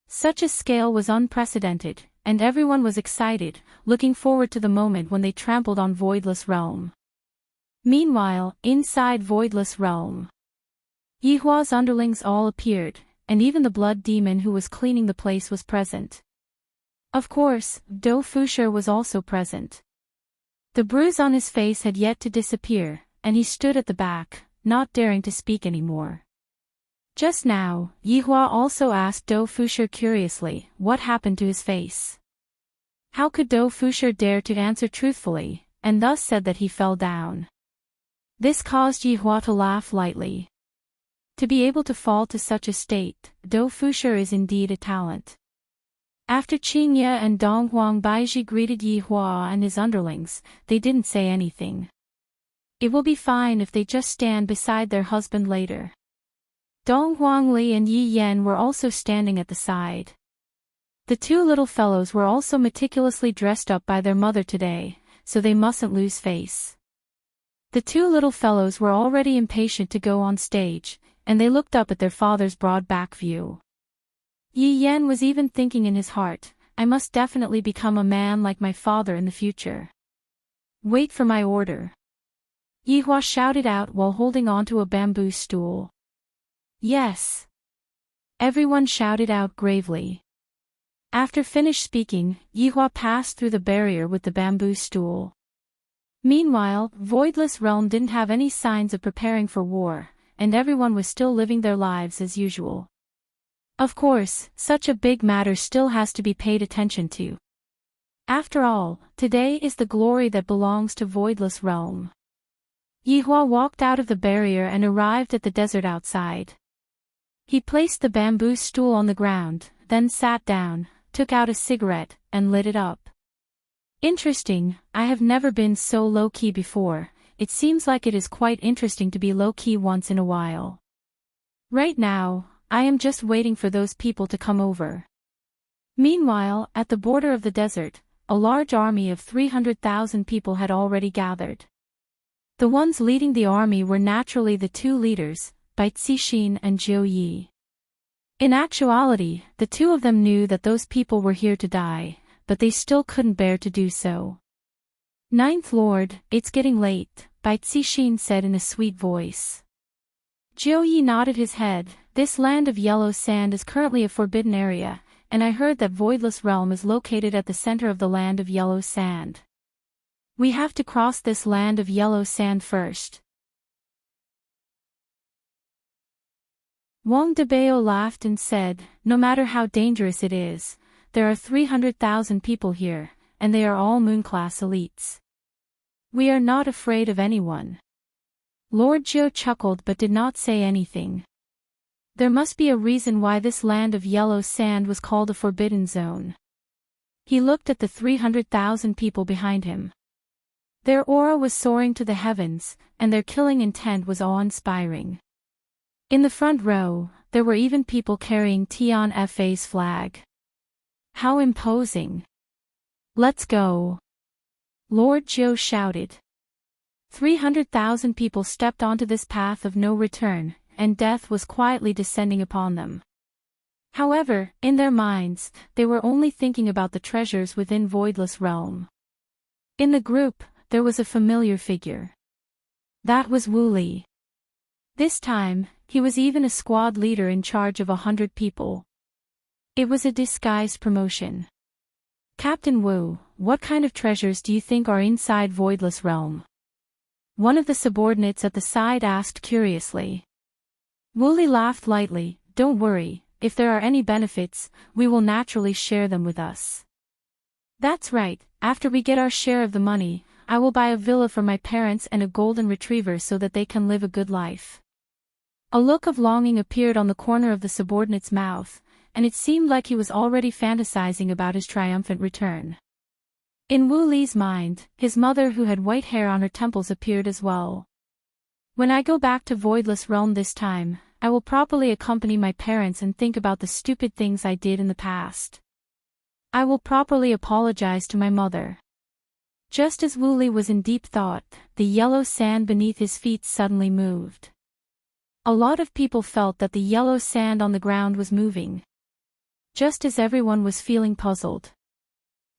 A: Such a scale was unprecedented, and everyone was excited, looking forward to the moment when they trampled on Voidless Realm. Meanwhile, inside Voidless Realm, Yihua's underlings all appeared, and even the blood demon who was cleaning the place was present. Of course, Do Fusher was also present. The bruise on his face had yet to disappear, and he stood at the back, not daring to speak anymore. Just now, Yihua also asked Do Fusher curiously, what happened to his face? How could Do Fusher dare to answer truthfully, and thus said that he fell down? This caused Yihua to laugh lightly. To be able to fall to such a state, Do Fusher is indeed a talent. After Qingye and Donghuang Baiji greeted Yihua and his underlings, they didn't say anything. It will be fine if they just stand beside their husband later. Donghuang Li and Yi Yan were also standing at the side. The two little fellows were also meticulously dressed up by their mother today, so they mustn't lose face. The two little fellows were already impatient to go on stage, and they looked up at their father's broad back view. Yi Yan was even thinking in his heart, I must definitely become a man like my father in the future. Wait for my order. Yihua shouted out while holding onto a bamboo stool. Yes. Everyone shouted out gravely. After finished speaking, Yihua passed through the barrier with the bamboo stool. Meanwhile, Voidless Realm didn't have any signs of preparing for war, and everyone was still living their lives as usual. Of course, such a big matter still has to be paid attention to. After all, today is the glory that belongs to Voidless Realm. Yihua walked out of the barrier and arrived at the desert outside. He placed the bamboo stool on the ground, then sat down, took out a cigarette, and lit it up. Interesting, I have never been so low-key before. It seems like it is quite interesting to be low-key once in a while. Right now, I am just waiting for those people to come over. Meanwhile, at the border of the desert, a large army of 300,000 people had already gathered. The ones leading the army were naturally the two leaders, Bai Cixin and Zhou Yi. In actuality, the two of them knew that those people were here to die, but they still couldn't bear to do so. Ninth Lord, it's getting late, Bai Cixin said in a sweet voice. Zhou Yi nodded his head. This land of yellow sand is currently a forbidden area, and I heard that Voidless Realm is located at the center of the land of yellow sand. We have to cross this land of yellow sand first. Wang Debao laughed and said, no matter how dangerous it is, there are 300,000 people here, and they are all moon-class elites. We are not afraid of anyone. Lord Zhou chuckled but did not say anything. There must be a reason why this land of yellow sand was called a forbidden zone. He looked at the 300,000 people behind him. Their aura was soaring to the heavens, and their killing intent was awe-inspiring. In the front row, there were even people carrying Tian Fa's flag. How imposing! Let's go! Lord Zhou shouted. 300,000 people stepped onto this path of no return, and death was quietly descending upon them. However, in their minds, they were only thinking about the treasures within Voidless Realm. In the group, there was a familiar figure. That was Wu Li. This time, he was even a squad leader in charge of 100 people. It was a disguised promotion. Captain Wu, what kind of treasures do you think are inside Voidless Realm? One of the subordinates at the side asked curiously. Wu Li laughed lightly. Don't worry, if there are any benefits, we will naturally share them with us. That's right, after we get our share of the money, I will buy a villa for my parents and a golden retriever so that they can live a good life. A look of longing appeared on the corner of the subordinate's mouth, and it seemed like he was already fantasizing about his triumphant return. In Wu Li's mind, his mother who had white hair on her temples appeared as well. When I go back to Voidless Realm this time, I will properly accompany my parents and think about the stupid things I did in the past. I will properly apologize to my mother. Just as Wu Li was in deep thought, the yellow sand beneath his feet suddenly moved. A lot of people felt that the yellow sand on the ground was moving. Just as everyone was feeling puzzled.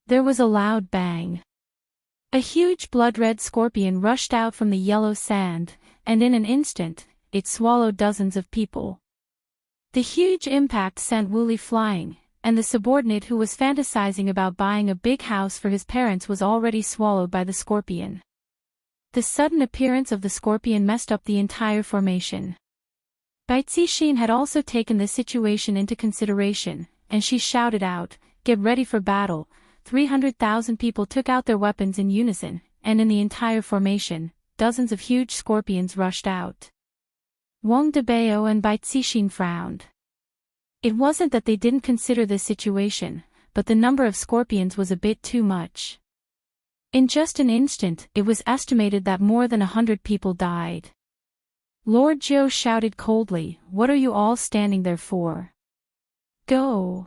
A: There was a loud bang. A huge blood-red scorpion rushed out from the yellow sand, and in an instant, it swallowed dozens of people. The huge impact sent Wu Li flying, and the subordinate who was fantasizing about buying a big house for his parents was already swallowed by the scorpion. The sudden appearance of the scorpion messed up the entire formation. Bai Cixin had also taken this situation into consideration, and she shouted out, "Get ready for battle." 300,000 people took out their weapons in unison, and in the entire formation, dozens of huge scorpions rushed out. Wang Debao and Bai Cixin frowned. It wasn't that they didn't consider this situation, but the number of scorpions was a bit too much. In just an instant, it was estimated that more than 100 people died. Lord Zhou shouted coldly, "What are you all standing there for? Go!"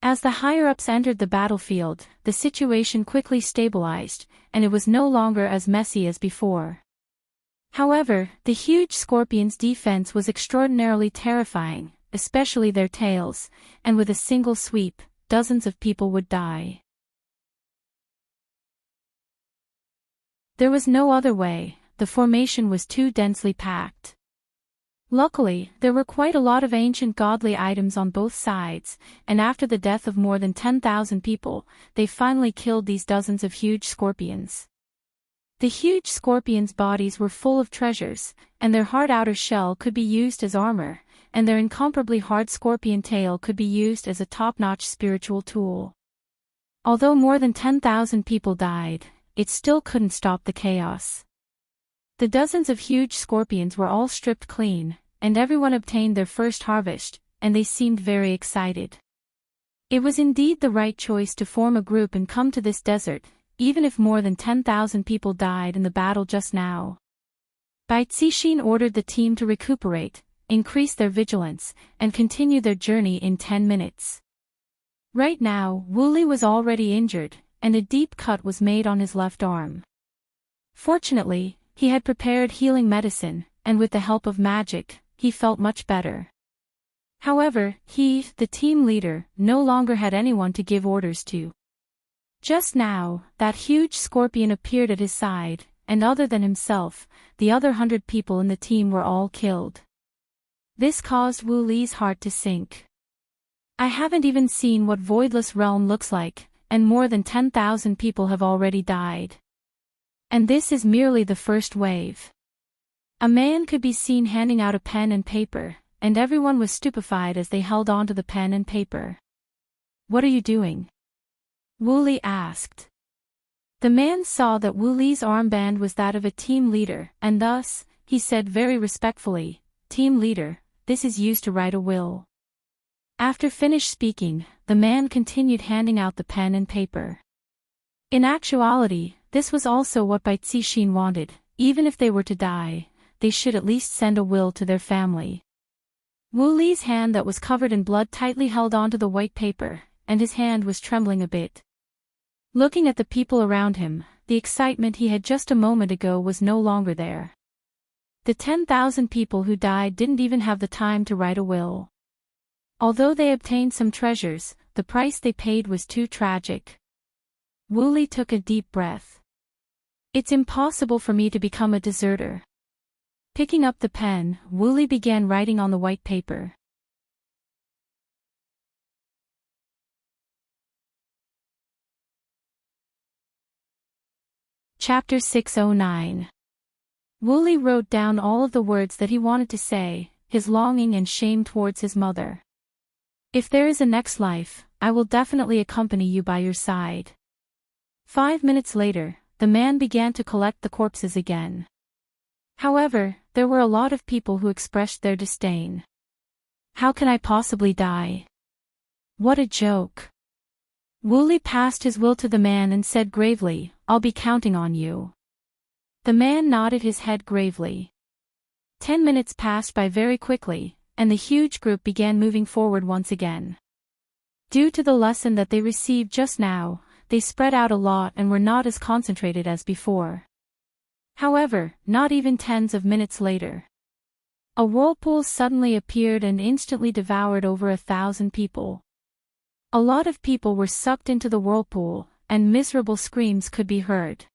A: As the higher-ups entered the battlefield, the situation quickly stabilized, and it was no longer as messy as before. However, the huge scorpions' defense was extraordinarily terrifying, especially their tails, and with a single sweep, dozens of people would die. There was no other way, the formation was too densely packed. Luckily, there were quite a lot of ancient godly items on both sides, and after the death of more than 10,000 people, they finally killed these dozens of huge scorpions. The huge scorpions' bodies were full of treasures, and their hard outer shell could be used as armor, and their incomparably hard scorpion tail could be used as a top-notch spiritual tool. Although more than 10,000 people died, it still couldn't stop the chaos. The dozens of huge scorpions were all stripped clean, and everyone obtained their first harvest, and they seemed very excited. It was indeed the right choice to form a group and come to this desert, even if more than 10,000 people died in the battle just now. Bai Cixin ordered the team to recuperate, increase their vigilance, and continue their journey in 10 minutes. Right now, Wuli was already injured, and a deep cut was made on his left arm. Fortunately, he had prepared healing medicine, and with the help of magic, he felt much better. However, he, the team leader, no longer had anyone to give orders to. Just now, that huge scorpion appeared at his side, and other than himself, the other 100 people in the team were all killed. This caused Wu Li's heart to sink. I haven't even seen what Voidless Realm looks like, and more than 10,000 people have already died. And this is merely the first wave. A man could be seen handing out a pen and paper, and everyone was stupefied as they held on to the pen and paper. "What are you doing?" Wu Li asked. The man saw that Wu Li's armband was that of a team leader, and thus, he said very respectfully, "Team leader, this is used to write a will." After finished speaking, the man continued handing out the pen and paper. In actuality, this was also what Bai Cixin wanted. Even if they were to die, they should at least send a will to their family. Wu Li's hand that was covered in blood tightly held onto the white paper, and his hand was trembling a bit. Looking at the people around him, the excitement he had just a moment ago was no longer there. The 10,000 people who died didn't even have the time to write a will. Although they obtained some treasures, the price they paid was too tragic. Wu Li took a deep breath. "It's impossible for me to become a deserter." Picking up the pen, Wu Li began writing on the white paper. Chapter 609. Wu Li wrote down all of the words that he wanted to say, his longing and shame towards his mother. "If there is a next life, I will definitely accompany you by your side." 5 minutes later, the man began to collect the corpses again. However, there were a lot of people who expressed their disdain. "How can I possibly die? What a joke." Wu Li passed his will to the man and said gravely, "I'll be counting on you." The man nodded his head gravely. 10 minutes passed by very quickly, and the huge group began moving forward once again. Due to the lesson that they received just now, they spread out a lot and were not as concentrated as before. However, not even tens of minutes later, a whirlpool suddenly appeared and instantly devoured over 1,000 people. A lot of people were sucked into the whirlpool, and miserable screams could be heard.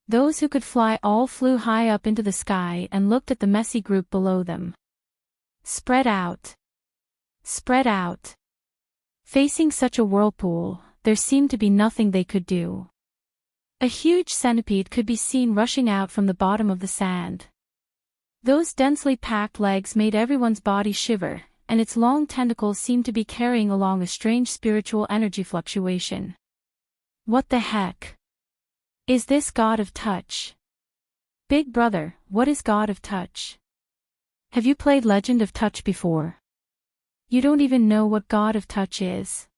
A: Those who could fly all flew high up into the sky and looked at the messy group below them. Spread out. Spread out. Facing such a whirlpool, there seemed to be nothing they could do. A huge centipede could be seen rushing out from the bottom of the sand. Those densely packed legs made everyone's body shiver, and its long tentacles seemed to be carrying along a strange spiritual energy fluctuation. What the heck? Is this God of Touch? Big brother, what is God of Touch? Have you played Legend of Touch before? You don't even know what God of Touch is.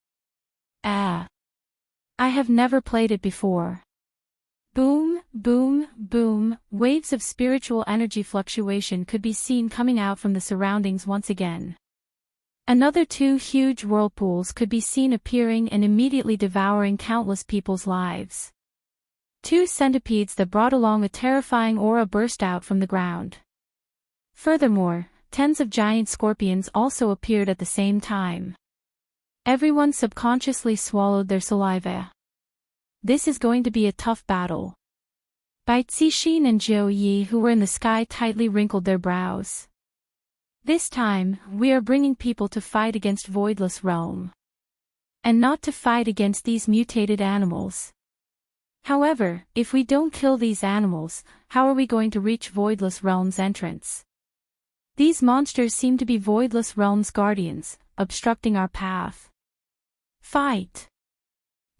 A: I have never played it before. Boom, boom, boom, waves of spiritual energy fluctuation could be seen coming out from the surroundings once again. Another 2 huge whirlpools could be seen appearing and immediately devouring countless people's lives. 2 centipedes that brought along a terrifying aura burst out from the ground. Furthermore, tens of giant scorpions also appeared at the same time. Everyone subconsciously swallowed their saliva. This is going to be a tough battle. Bai Cixin and Zhou Yi who were in the sky tightly wrinkled their brows. This time, we are bringing people to fight against Voidless Realm. And not to fight against these mutated animals. However, if we don't kill these animals, how are we going to reach Voidless Realm's entrance? These monsters seem to be Voidless Realm's guardians, obstructing our path. Fight!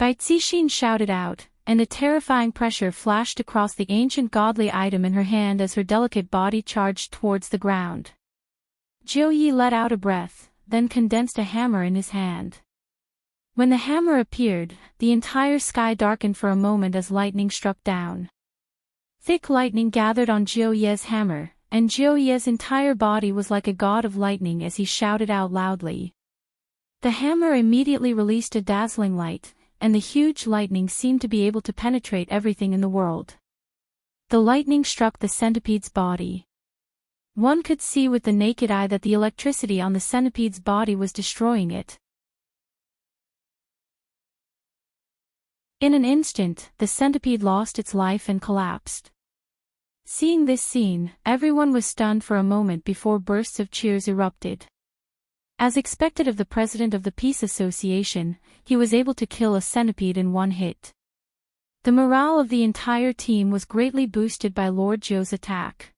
A: Baitsishin shouted out, and a terrifying pressure flashed across the ancient godly item in her hand as her delicate body charged towards the ground. Jiuyi let out a breath, then condensed a hammer in his hand. When the hammer appeared, the entire sky darkened for a moment as lightning struck down. Thick lightning gathered on Jiuyi's hammer, and Jiuyi's entire body was like a god of lightning as he shouted out loudly. The hammer immediately released a dazzling light, and the huge lightning seemed to be able to penetrate everything in the world. The lightning struck the centipede's body. One could see with the naked eye that the electricity on the centipede's body was destroying it. In an instant, the centipede lost its life and collapsed. Seeing this scene, everyone was stunned for a moment before bursts of cheers erupted. As expected of the president of the Peace Association, he was able to kill a centipede in one hit. The morale of the entire team was greatly boosted by Lord Zhou's attack.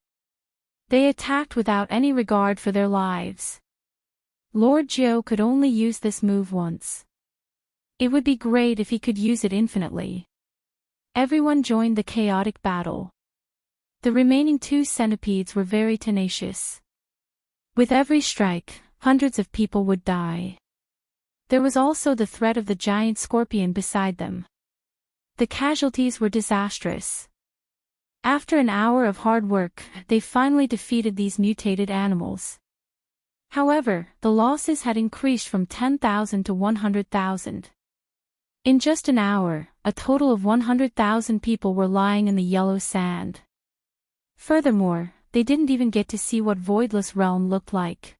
A: They attacked without any regard for their lives. Lord Zhou could only use this move once. It would be great if he could use it infinitely. Everyone joined the chaotic battle. The remaining 2 centipedes were very tenacious. With every strike, hundreds of people would die. There was also the threat of the giant scorpion beside them. The casualties were disastrous. After an hour of hard work, they finally defeated these mutated animals. However, the losses had increased from 10,000 to 100,000. In just an hour, a total of 100,000 people were lying in the yellow sand. Furthermore, they didn't even get to see what Voidless Realm looked like.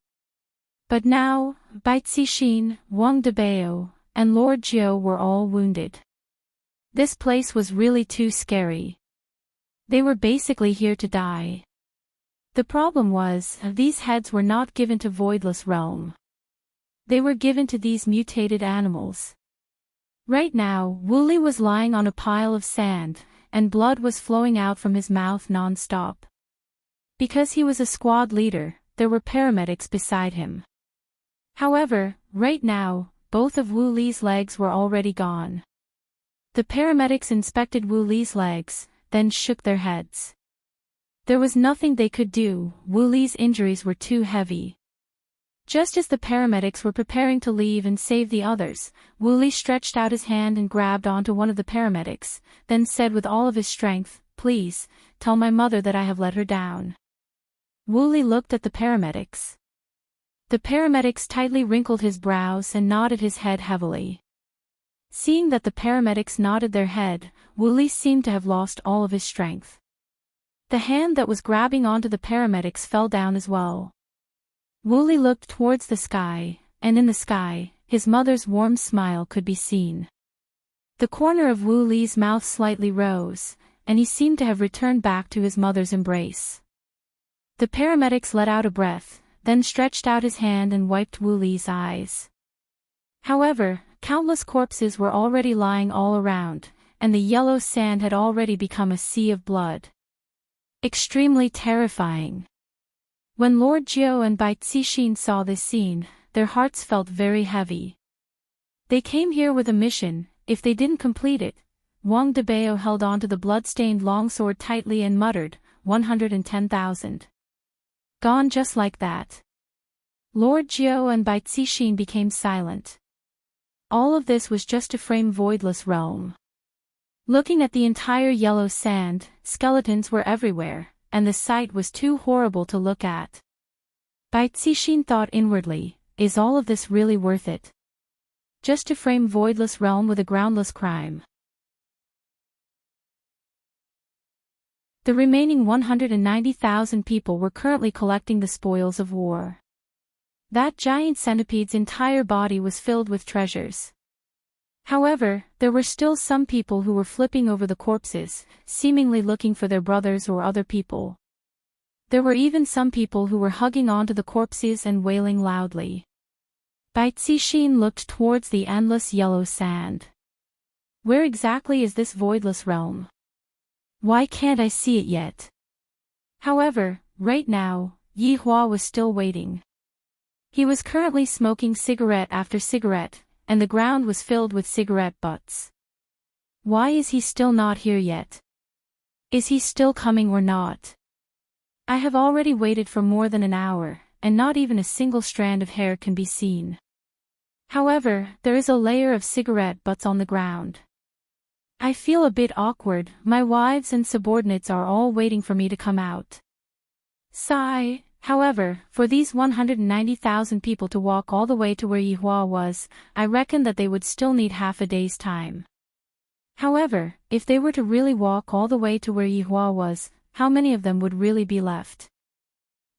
A: But now, Baitsishin, Wang Debao, and Lord Zhou were all wounded. This place was really too scary. They were basically here to die. The problem was, these heads were not given to Voidless Realm. They were given to these mutated animals. Right now, Wooly was lying on a pile of sand, and blood was flowing out from his mouth non-stop. Because he was a squad leader, there were paramedics beside him. However, right now, both of Wooly's legs were already gone. The paramedics inspected Wooly's legs, then shook their heads. There was nothing they could do, Wooly's injuries were too heavy. Just as the paramedics were preparing to leave and save the others, Wooly stretched out his hand and grabbed onto one of the paramedics, then said with all of his strength, "Please, tell my mother that I have let her down." Wooly looked at the paramedics. The paramedics tightly wrinkled his brows and nodded his head heavily. Seeing that the paramedics nodded their head, Wooly seemed to have lost all of his strength. The hand that was grabbing onto the paramedics fell down as well. Wooly looked towards the sky, and in the sky, his mother's warm smile could be seen. The corner of Wooly's mouth slightly rose, and he seemed to have returned back to his mother's embrace. The paramedics let out a breath, then stretched out his hand and wiped Wooly's eyes. However, countless corpses were already lying all around, and the yellow sand had already become a sea of blood. Extremely terrifying. When Lord Zhou and Baitsishin saw this scene, their hearts felt very heavy. They came here with a mission. If they didn't complete it, Wang Debao held onto the blood-stained longsword tightly and muttered, 110,000. Gone just like that. Lord Zhou and Baitsishin became silent. All of this was just to frame Voidless Realm. Looking at the entire yellow sand, skeletons were everywhere, and the sight was too horrible to look at. Baitsishin thought inwardly, is all of this really worth it? Just to frame Voidless Realm with a groundless crime. The remaining 190,000 people were currently collecting the spoils of war. That giant centipede's entire body was filled with treasures. However, there were still some people who were flipping over the corpses, seemingly looking for their brothers or other people. There were even some people who were hugging onto the corpses and wailing loudly. Baitsishin looked towards the endless yellow sand. Where exactly is this Voidless Realm? Why can't I see it yet? However, right now, Yi Hua was still waiting. He was currently smoking cigarette after cigarette, and the ground was filled with cigarette butts. Why is he still not here yet? Is he still coming or not? I have already waited for more than an hour, and not even a single strand of hair can be seen. However, there is a layer of cigarette butts on the ground. I feel a bit awkward. My wives and subordinates are all waiting for me to come out. Sigh. However, for these 190,000 people to walk all the way to where Yi Hua was, I reckon that they would still need half a day's time. However, if they were to really walk all the way to where Yi Hua was, how many of them would really be left?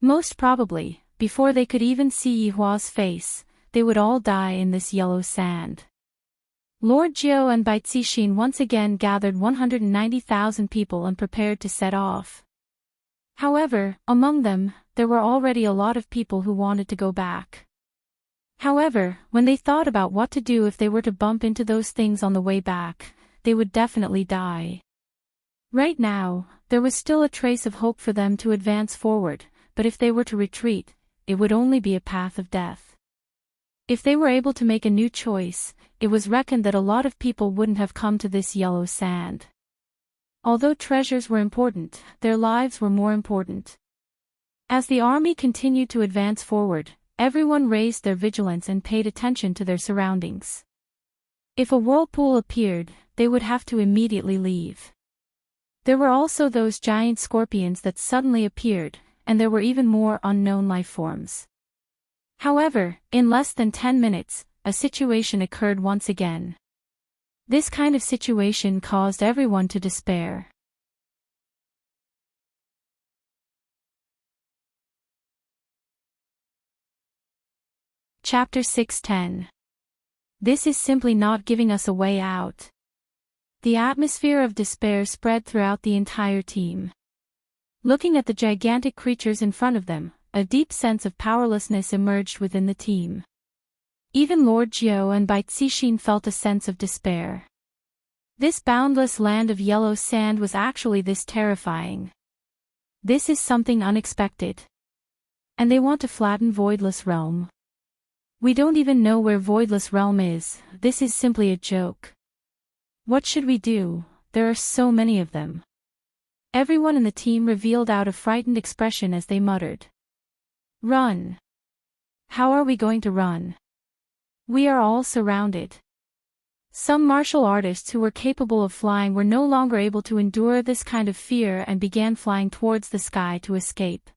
A: Most probably, before they could even see Yi Hua's face, they would all die in this yellow sand. Lord Jiao and Bai Cixin once again gathered 190,000 people and prepared to set off. However, among them, there were already a lot of people who wanted to go back. However, when they thought about what to do if they were to bump into those things on the way back, they would definitely die. Right now, there was still a trace of hope for them to advance forward, but if they were to retreat, it would only be a path of death. If they were able to make a new choice, it was reckoned that a lot of people wouldn't have come to this yellow sand. Although treasures were important, their lives were more important. As the army continued to advance forward, everyone raised their vigilance and paid attention to their surroundings. If a whirlpool appeared, they would have to immediately leave. There were also those giant scorpions that suddenly appeared, and there were even more unknown life forms. However, in less than 10 minutes, a situation occurred once again. This kind of situation caused everyone to despair. Chapter 6:10. This is simply not giving us a way out. The atmosphere of despair spread throughout the entire team. Looking at the gigantic creatures in front of them, a deep sense of powerlessness emerged within the team. Even Lord Jiao and Bai Cixin felt a sense of despair. This boundless land of yellow sand was actually this terrifying. This is something unexpected. And they want to flatten Voidless Realm. We don't even know where Voidless Realm is. This is simply a joke. What should we do? There are so many of them. Everyone in the team revealed out a frightened expression as they muttered. Run. How are we going to run? We are all surrounded. Some martial artists who were capable of flying were no longer able to endure this kind of fear and began flying towards the sky to escape.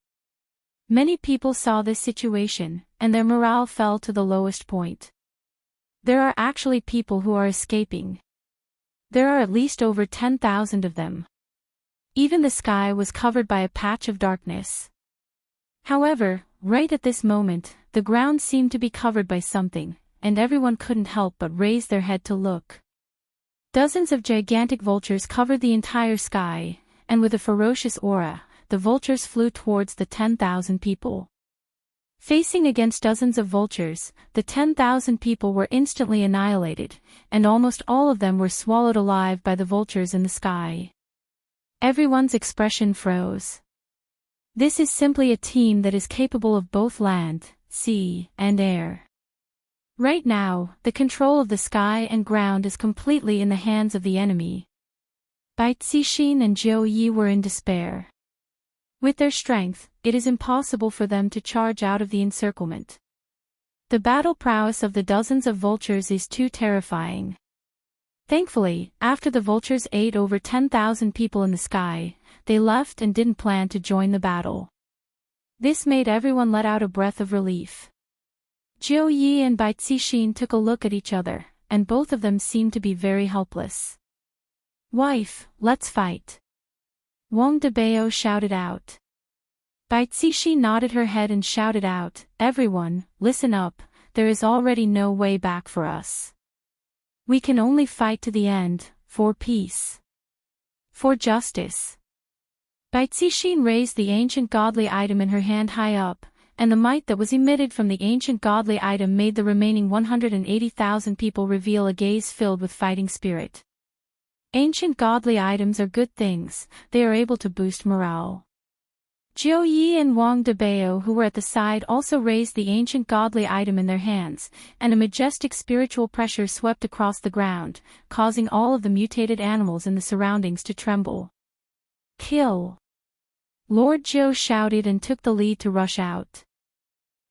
A: Many people saw this situation, and their morale fell to the lowest point. There are actually people who are escaping. There are at least over 10,000 of them. Even the sky was covered by a patch of darkness. However, right at this moment, the ground seemed to be covered by something, and everyone couldn't help but raise their head to look. Dozens of gigantic vultures covered the entire sky, and with a ferocious aura, the vultures flew towards the 10,000 people. Facing against dozens of vultures, the 10,000 people were instantly annihilated, and almost all of them were swallowed alive by the vultures in the sky. Everyone's expression froze. This is simply a team that is capable of both land, sea, and air. Right now, the control of the sky and ground is completely in the hands of the enemy. Bai Cixin and Zhou Yi were in despair. With their strength, it is impossible for them to charge out of the encirclement. The battle prowess of the dozens of vultures is too terrifying. Thankfully, after the vultures ate over 10,000 people in the sky, they left and didn't plan to join the battle. This made everyone let out a breath of relief. Zhou Yi and Bai Cixin took a look at each other, and both of them seemed to be very helpless. Wife, let's fight. Wang Debao shouted out. Bai Cixin nodded her head and shouted out, everyone, listen up, there is already no way back for us. We can only fight to the end, for peace. For justice. Bai Cixin raised the ancient godly item in her hand high up, and the might that was emitted from the ancient godly item made the remaining 180,000 people reveal a gaze filled with fighting spirit. Ancient godly items are good things, they are able to boost morale. Jiu Yi and Wang Debao, who were at the side, also raised the ancient godly item in their hands, and a majestic spiritual pressure swept across the ground, causing all of the mutated animals in the surroundings to tremble. Kill! Lord Jiu shouted and took the lead to rush out.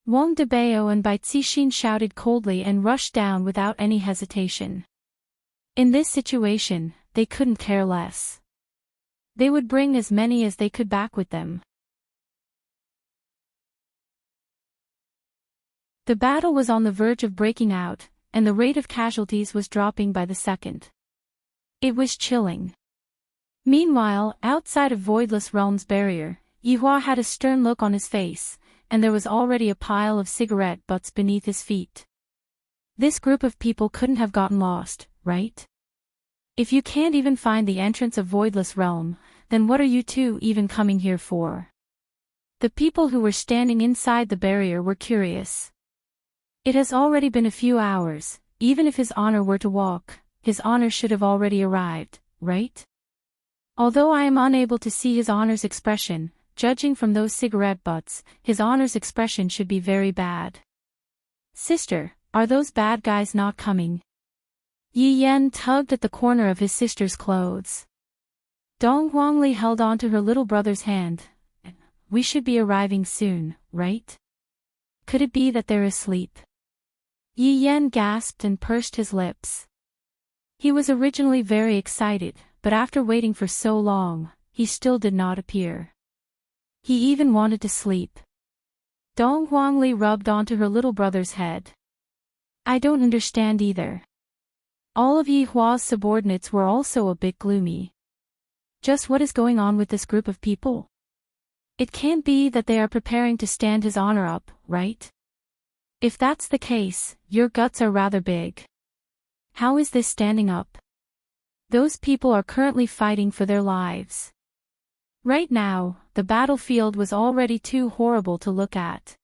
A: Wang Debao and Bai Cixin shouted coldly and rushed down without any hesitation. In this situation, they couldn't care less. They would bring as many as they could back with them. The battle was on the verge of breaking out, and the rate of casualties was dropping by the second. It was chilling. Meanwhile, outside of Voidless Realm's barrier, Yihua had a stern look on his face, and there was already a pile of cigarette butts beneath his feet. This group of people couldn't have gotten lost, right? If you can't even find the entrance of Voidless Realm, then what are you two even coming here for? The people who were standing inside the barrier were curious. It has already been a few hours. Even if His Honor were to walk, His Honor should have already arrived, right? Although I am unable to see His Honor's expression, judging from those cigarette butts, His Honor's expression should be very bad. Sister, are those bad guys not coming? Yi Yan tugged at the corner of his sister's clothes. Dong Huangli held on to her little brother's hand. We should be arriving soon, right? Could it be that they're asleep? Yi Yan gasped and pursed his lips. He was originally very excited, but after waiting for so long, he still did not appear. He even wanted to sleep. Dong Huangli rubbed onto her little brother's head. I don't understand either. All of Yi Hua's subordinates were also a bit gloomy. Just what is going on with this group of people? It can't be that they are preparing to stand His Honor up, right? If that's the case, your guts are rather big. How is this standing up? Those people are currently fighting for their lives. Right now, the battlefield was already too horrible to look at.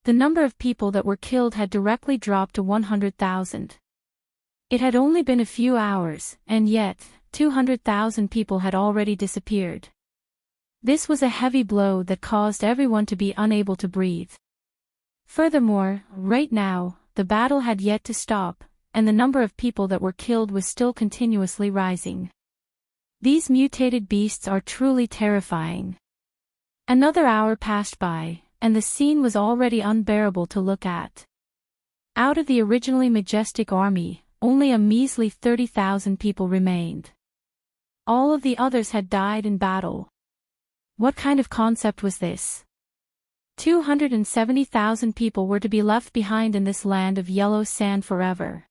A: The number of people that were killed had directly dropped to 100,000. It had only been a few hours, and yet, 200,000 people had already disappeared. This was a heavy blow that caused everyone to be unable to breathe. Furthermore, right now, the battle had yet to stop, and the number of people that were killed was still continuously rising. These mutated beasts are truly terrifying. Another hour passed by, and the scene was already unbearable to look at. Out of the originally majestic army, only a measly 30,000 people remained. All of the others had died in battle. What kind of concept was this? 270,000 people were to be left behind in this land of yellow sand forever.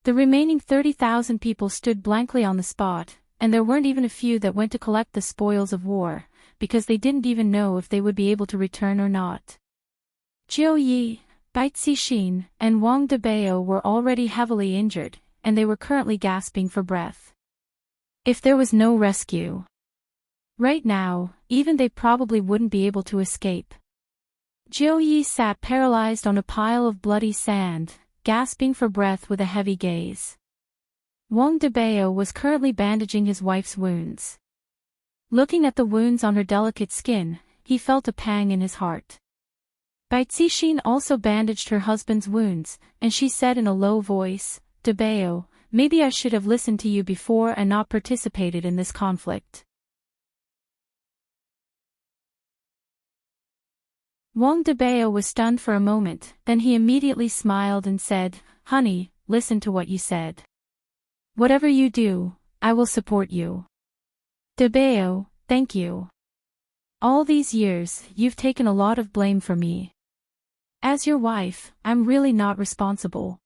A: The remaining 30,000 people stood blankly on the spot, and there weren't even a few that went to collect the spoils of war, because they didn't even know if they would be able to return or not. Jiu Yi, Bai Cixin, and Wang Debao were already heavily injured, and they were currently gasping for breath. If there was no rescue. Right now, even they probably wouldn't be able to escape. Jiu Yi sat paralyzed on a pile of bloody sand, gasping for breath with a heavy gaze. Wang Debao was currently bandaging his wife's wounds. Looking at the wounds on her delicate skin, he felt a pang in his heart. Bai Cixin also bandaged her husband's wounds, and she said in a low voice, Debao, maybe I should have listened to you before and not participated in this conflict. Wang Debao was stunned for a moment, then he immediately smiled and said, Honey, listen to what you said. Whatever you do, I will support you. Debao, thank you. All these years, you've taken a lot of blame for me. As your wife, I'm really not responsible.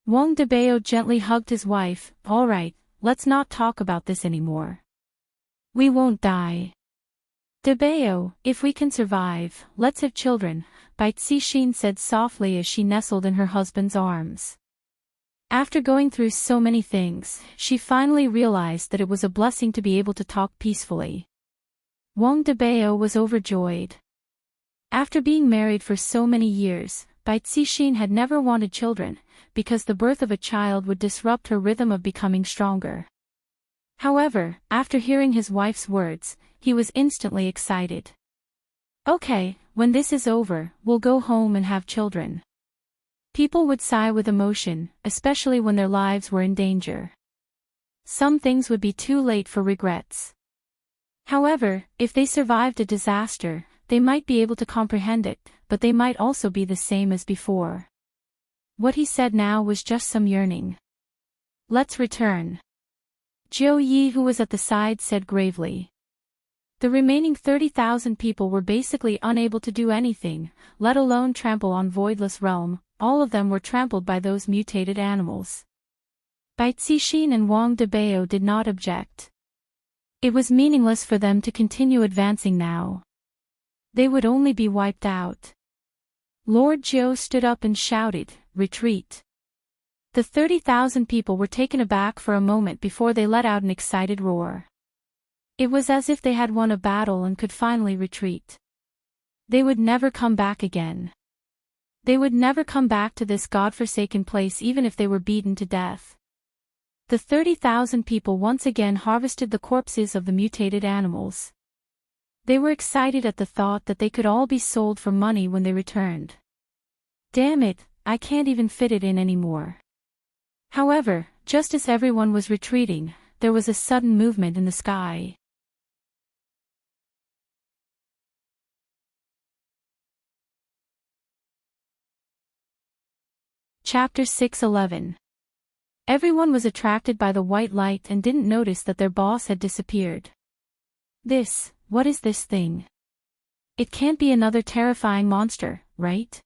A: Wang Debao gently hugged his wife. All right, let's not talk about this anymore. We won't die. Debao, if we can survive, let's have children, Bai Cixin said softly as she nestled in her husband's arms. After going through so many things, she finally realized that it was a blessing to be able to talk peacefully. Wang Debao was overjoyed. After being married for so many years, Bai Cixin had never wanted children, because the birth of a child would disrupt her rhythm of becoming stronger. However, after hearing his wife's words, he was instantly excited. Okay, when this is over, we'll go home and have children. People would sigh with emotion, especially when their lives were in danger. Some things would be too late for regrets. However, if they survived a disaster, they might be able to comprehend it, but they might also be the same as before. What he said now was just some yearning. Let's return. Jiu Yi, who was at the side, said gravely. The remaining 30,000 people were basically unable to do anything, let alone trample on Voidless Realm. All of them were trampled by those mutated animals. Bai Cixin and Wang Debao did not object. It was meaningless for them to continue advancing now. They would only be wiped out. Lord Jiu stood up and shouted, "Retreat!" The 30,000 people were taken aback for a moment before they let out an excited roar. It was as if they had won a battle and could finally retreat. They would never come back again. They would never come back to this godforsaken place even if they were beaten to death. The 30,000 people once again harvested the corpses of the mutated animals. They were excited at the thought that they could all be sold for money when they returned. Damn it, I can't even fit it in anymore. However, just as everyone was retreating, there was a sudden movement in the sky. Chapter 6:11. Everyone was attracted by the white light and didn't notice that their boss had disappeared. What is this thing? It can't be another terrifying monster, right?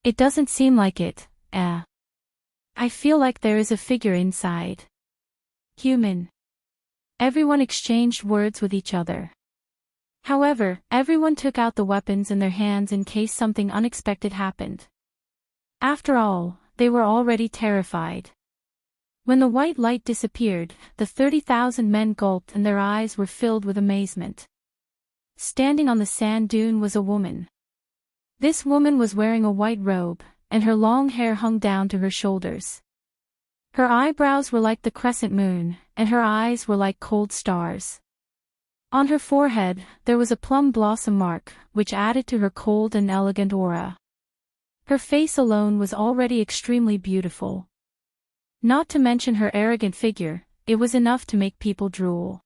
A: It doesn't seem like it, I feel like there is a figure inside. Human. Everyone exchanged words with each other. However, everyone took out the weapons in their hands in case something unexpected happened. After all, they were already terrified. When the white light disappeared, the 30,000 men gulped and their eyes were filled with amazement. Standing on the sand dune was a woman. This woman was wearing a white robe, and her long hair hung down to her shoulders. Her eyebrows were like the crescent moon, and her eyes were like cold stars. On her forehead, there was a plum blossom mark, which added to her cold and elegant aura. Her face alone was already extremely beautiful. Not to mention her arrogant figure, it was enough to make people drool.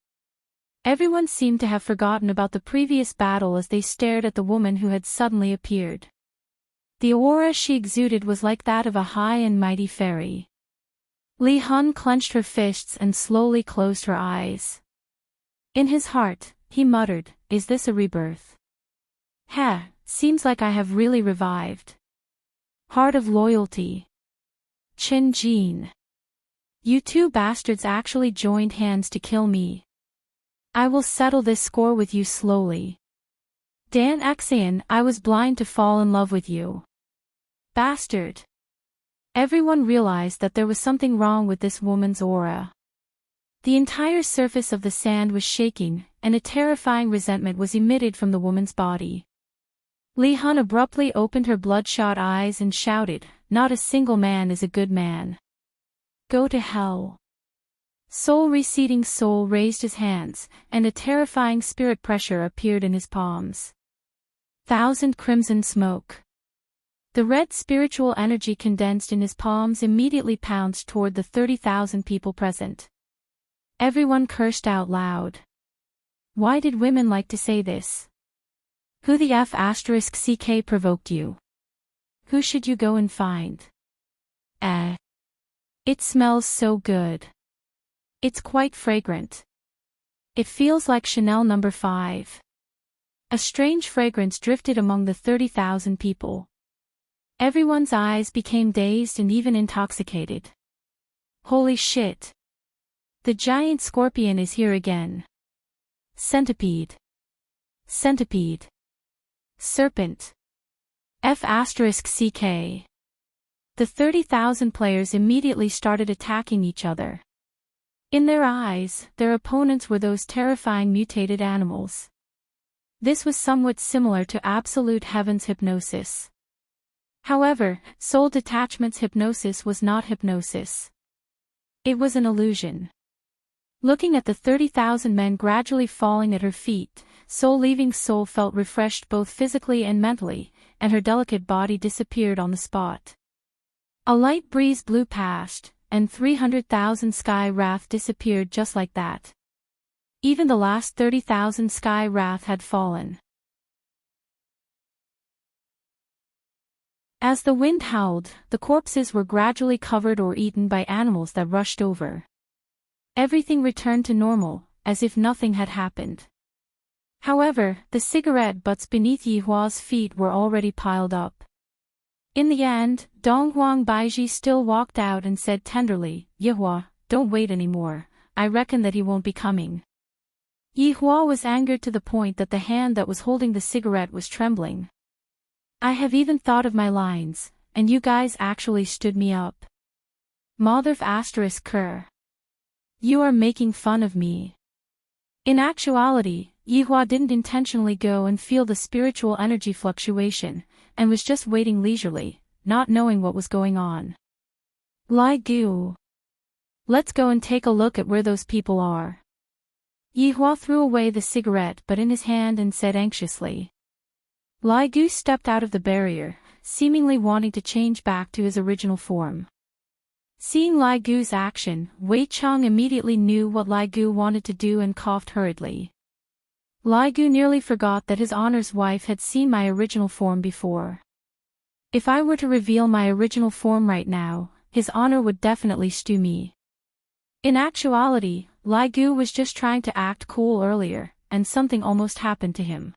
A: Everyone seemed to have forgotten about the previous battle as they stared at the woman who had suddenly appeared. The aura she exuded was like that of a high and mighty fairy. Li Hun clenched her fists and slowly closed her eyes. In his heart, he muttered, "Is this a rebirth? Seems like I have really revived. Heart of loyalty. Chen Jin. You two bastards actually joined hands to kill me. I will settle this score with you slowly. Dan Xian, I was blind to fall in love with you. Bastard." Everyone realized that there was something wrong with this woman's aura. The entire surface of the sand was shaking, and a terrifying resentment was emitted from the woman's body. Li Hun abruptly opened her bloodshot eyes and shouted, "Not a single man is a good man. Go to hell." Soul Receding Soul raised his hands, and a terrifying spirit pressure appeared in his palms. 1,000 crimson smoke. The red spiritual energy condensed in his palms immediately pounced toward the 30,000 people present. Everyone cursed out loud. Why did women like to say this? Who the **CK provoked you? Who should you go and find? It smells so good. It's quite fragrant. It feels like Chanel No. 5. A strange fragrance drifted among the 30,000 people. Everyone's eyes became dazed and even intoxicated. Holy shit! The giant scorpion is here again. Centipede. Centipede. Serpent. **CK. The 30,000 players immediately started attacking each other. In their eyes, their opponents were those terrifying mutated animals. This was somewhat similar to Absolute Heaven's hypnosis. However, Soul Detachment's hypnosis was not hypnosis. It was an illusion. Looking at the 30,000 men gradually falling at her feet, Soul leaving Soul felt refreshed both physically and mentally, and her delicate body disappeared on the spot. A light breeze blew past, and 300,000 Sky Wrath disappeared just like that. Even the last 30,000 Sky Wrath had fallen. As the wind howled, the corpses were gradually covered or eaten by animals that rushed over. Everything returned to normal, as if nothing had happened. However, the cigarette butts beneath Yi Hua's feet were already piled up. In the end, Donghuang Baiji still walked out and said tenderly, "Yi Hua, don't wait anymore, I reckon that he won't be coming." Yi Hua was angered to the point that the hand that was holding the cigarette was trembling. "I have even thought of my lines, and you guys actually stood me up. Motherf asterisk cur. You are making fun of me." In actuality, Yi Hua didn't intentionally go and feel the spiritual energy fluctuation, and was just waiting leisurely, not knowing what was going on. "Lai Gu. Let's go and take a look at where those people are." Yi Hua threw away the cigarette but in his hand and said anxiously. Lai Gu stepped out of the barrier, seemingly wanting to change back to his original form. Seeing Lai Gu's action, Wei Cheng immediately knew what Lai Gu wanted to do and coughed hurriedly. Lai Gu nearly forgot that his honor's wife had seen my original form before. If I were to reveal my original form right now, his honor would definitely stew me. In actuality, Lai Gu was just trying to act cool earlier, and something almost happened to him.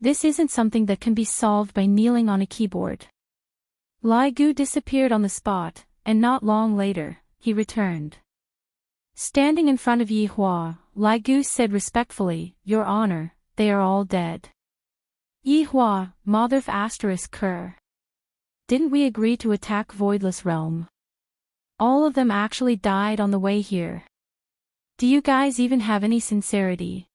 A: This isn't something that can be solved by kneeling on a keyboard. Lai Gu disappeared on the spot, and not long later, he returned. Standing in front of Yi Hua, Lai Gu said respectfully, "Your honor, they are all dead." Yi Hua, motherf asterisk cur. Didn't we agree to attack Voidless Realm? All of them actually died on the way here. Do you guys even have any sincerity?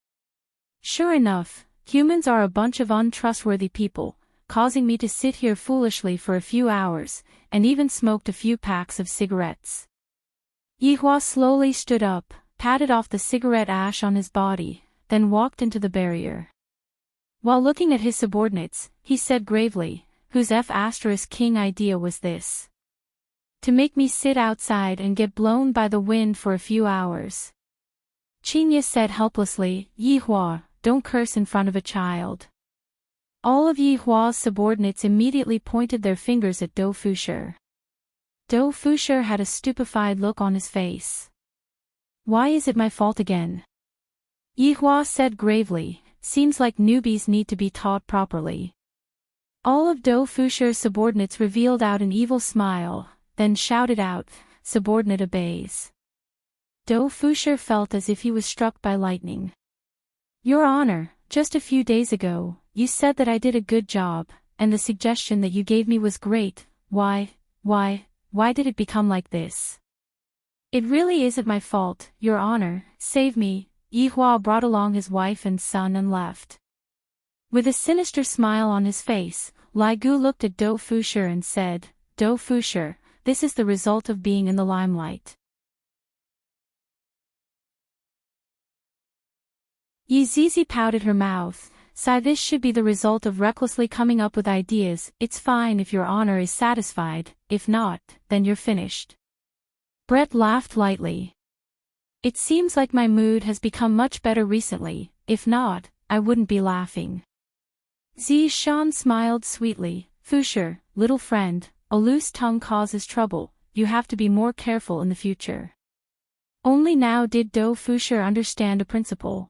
A: Sure enough, humans are a bunch of untrustworthy people, causing me to sit here foolishly for a few hours, and even smoked a few packs of cigarettes. Yi Hua slowly stood up, patted off the cigarette ash on his body, then walked into the barrier. While looking at his subordinates, he said gravely, "Whose F***king idea was this? To make me sit outside and get blown by the wind for a few hours?" Qinya said helplessly, "Yi Hua, don't curse in front of a child." All of Yi Hua's subordinates immediately pointed their fingers at Dou Fushi. Dou Fushi had a stupefied look on his face. "Why is it my fault again?" Yi Hua said gravely, "Seems like newbies need to be taught properly." All of Dou Fushi's subordinates revealed out an evil smile, then shouted out, "Subordinate obeys." Dou Fushi felt as if he was struck by lightning. "Your honor, just a few days ago, you said that I did a good job, and the suggestion that you gave me was great. Why did it become like this?" "It really isn't my fault, your honor, save me." Yi Hua brought along his wife and son and left. With a sinister smile on his face, Lai Gu looked at Dou Fushi and said, "Dou Fushi, this is the result of being in the limelight." Yi Zizi pouted her mouth. "Sigh, this should be the result of recklessly coming up with ideas. It's fine if your honor is satisfied, if not, then you're finished." Brett laughed lightly. "It seems like my mood has become much better recently, if not, I wouldn't be laughing." Zi Shan smiled sweetly. "Fushi, little friend, a loose tongue causes trouble, you have to be more careful in the future." Only now did Dou Fushi understand a principle.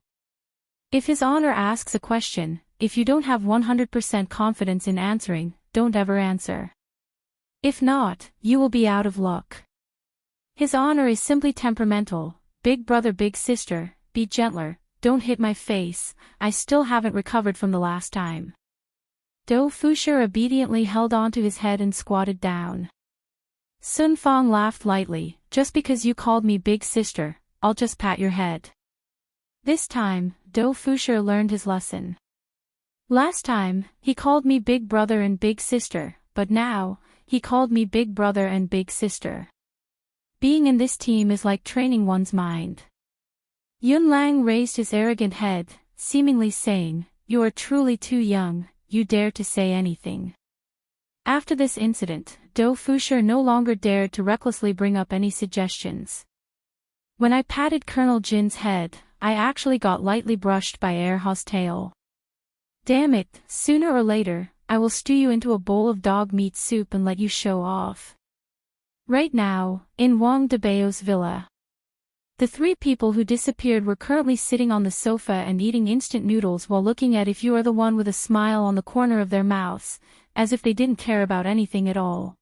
A: If his honor asks a question, if you don't have 100% confidence in answering, don't ever answer. If not, you will be out of luck. His honor is simply temperamental. Big brother, big sister, be gentler, don't hit my face, I still haven't recovered from the last time. Dou Fushi obediently held onto his head and squatted down. Sun Fang laughed lightly, "Just because you called me big sister, I'll just pat your head." This time, Dou Fushi learned his lesson. Last time, he called me big brother and big sister, but now, he called me big brother and big sister. Being in this team is like training one's mind. Yun Lang raised his arrogant head, seemingly saying, "You are truly too young, you dare to say anything." After this incident, Do Fusher no longer dared to recklessly bring up any suggestions. When I patted Colonel Jin's head, I actually got lightly brushed by Erha's tail. "Damn it, sooner or later, I will stew you into a bowl of dog meat soup and let you show off." Right now, in Wang Debao's villa. The three people who disappeared were currently sitting on the sofa and eating instant noodles while looking at "If You Are the One" with a smile on the corner of their mouths, as if they didn't care about anything at all.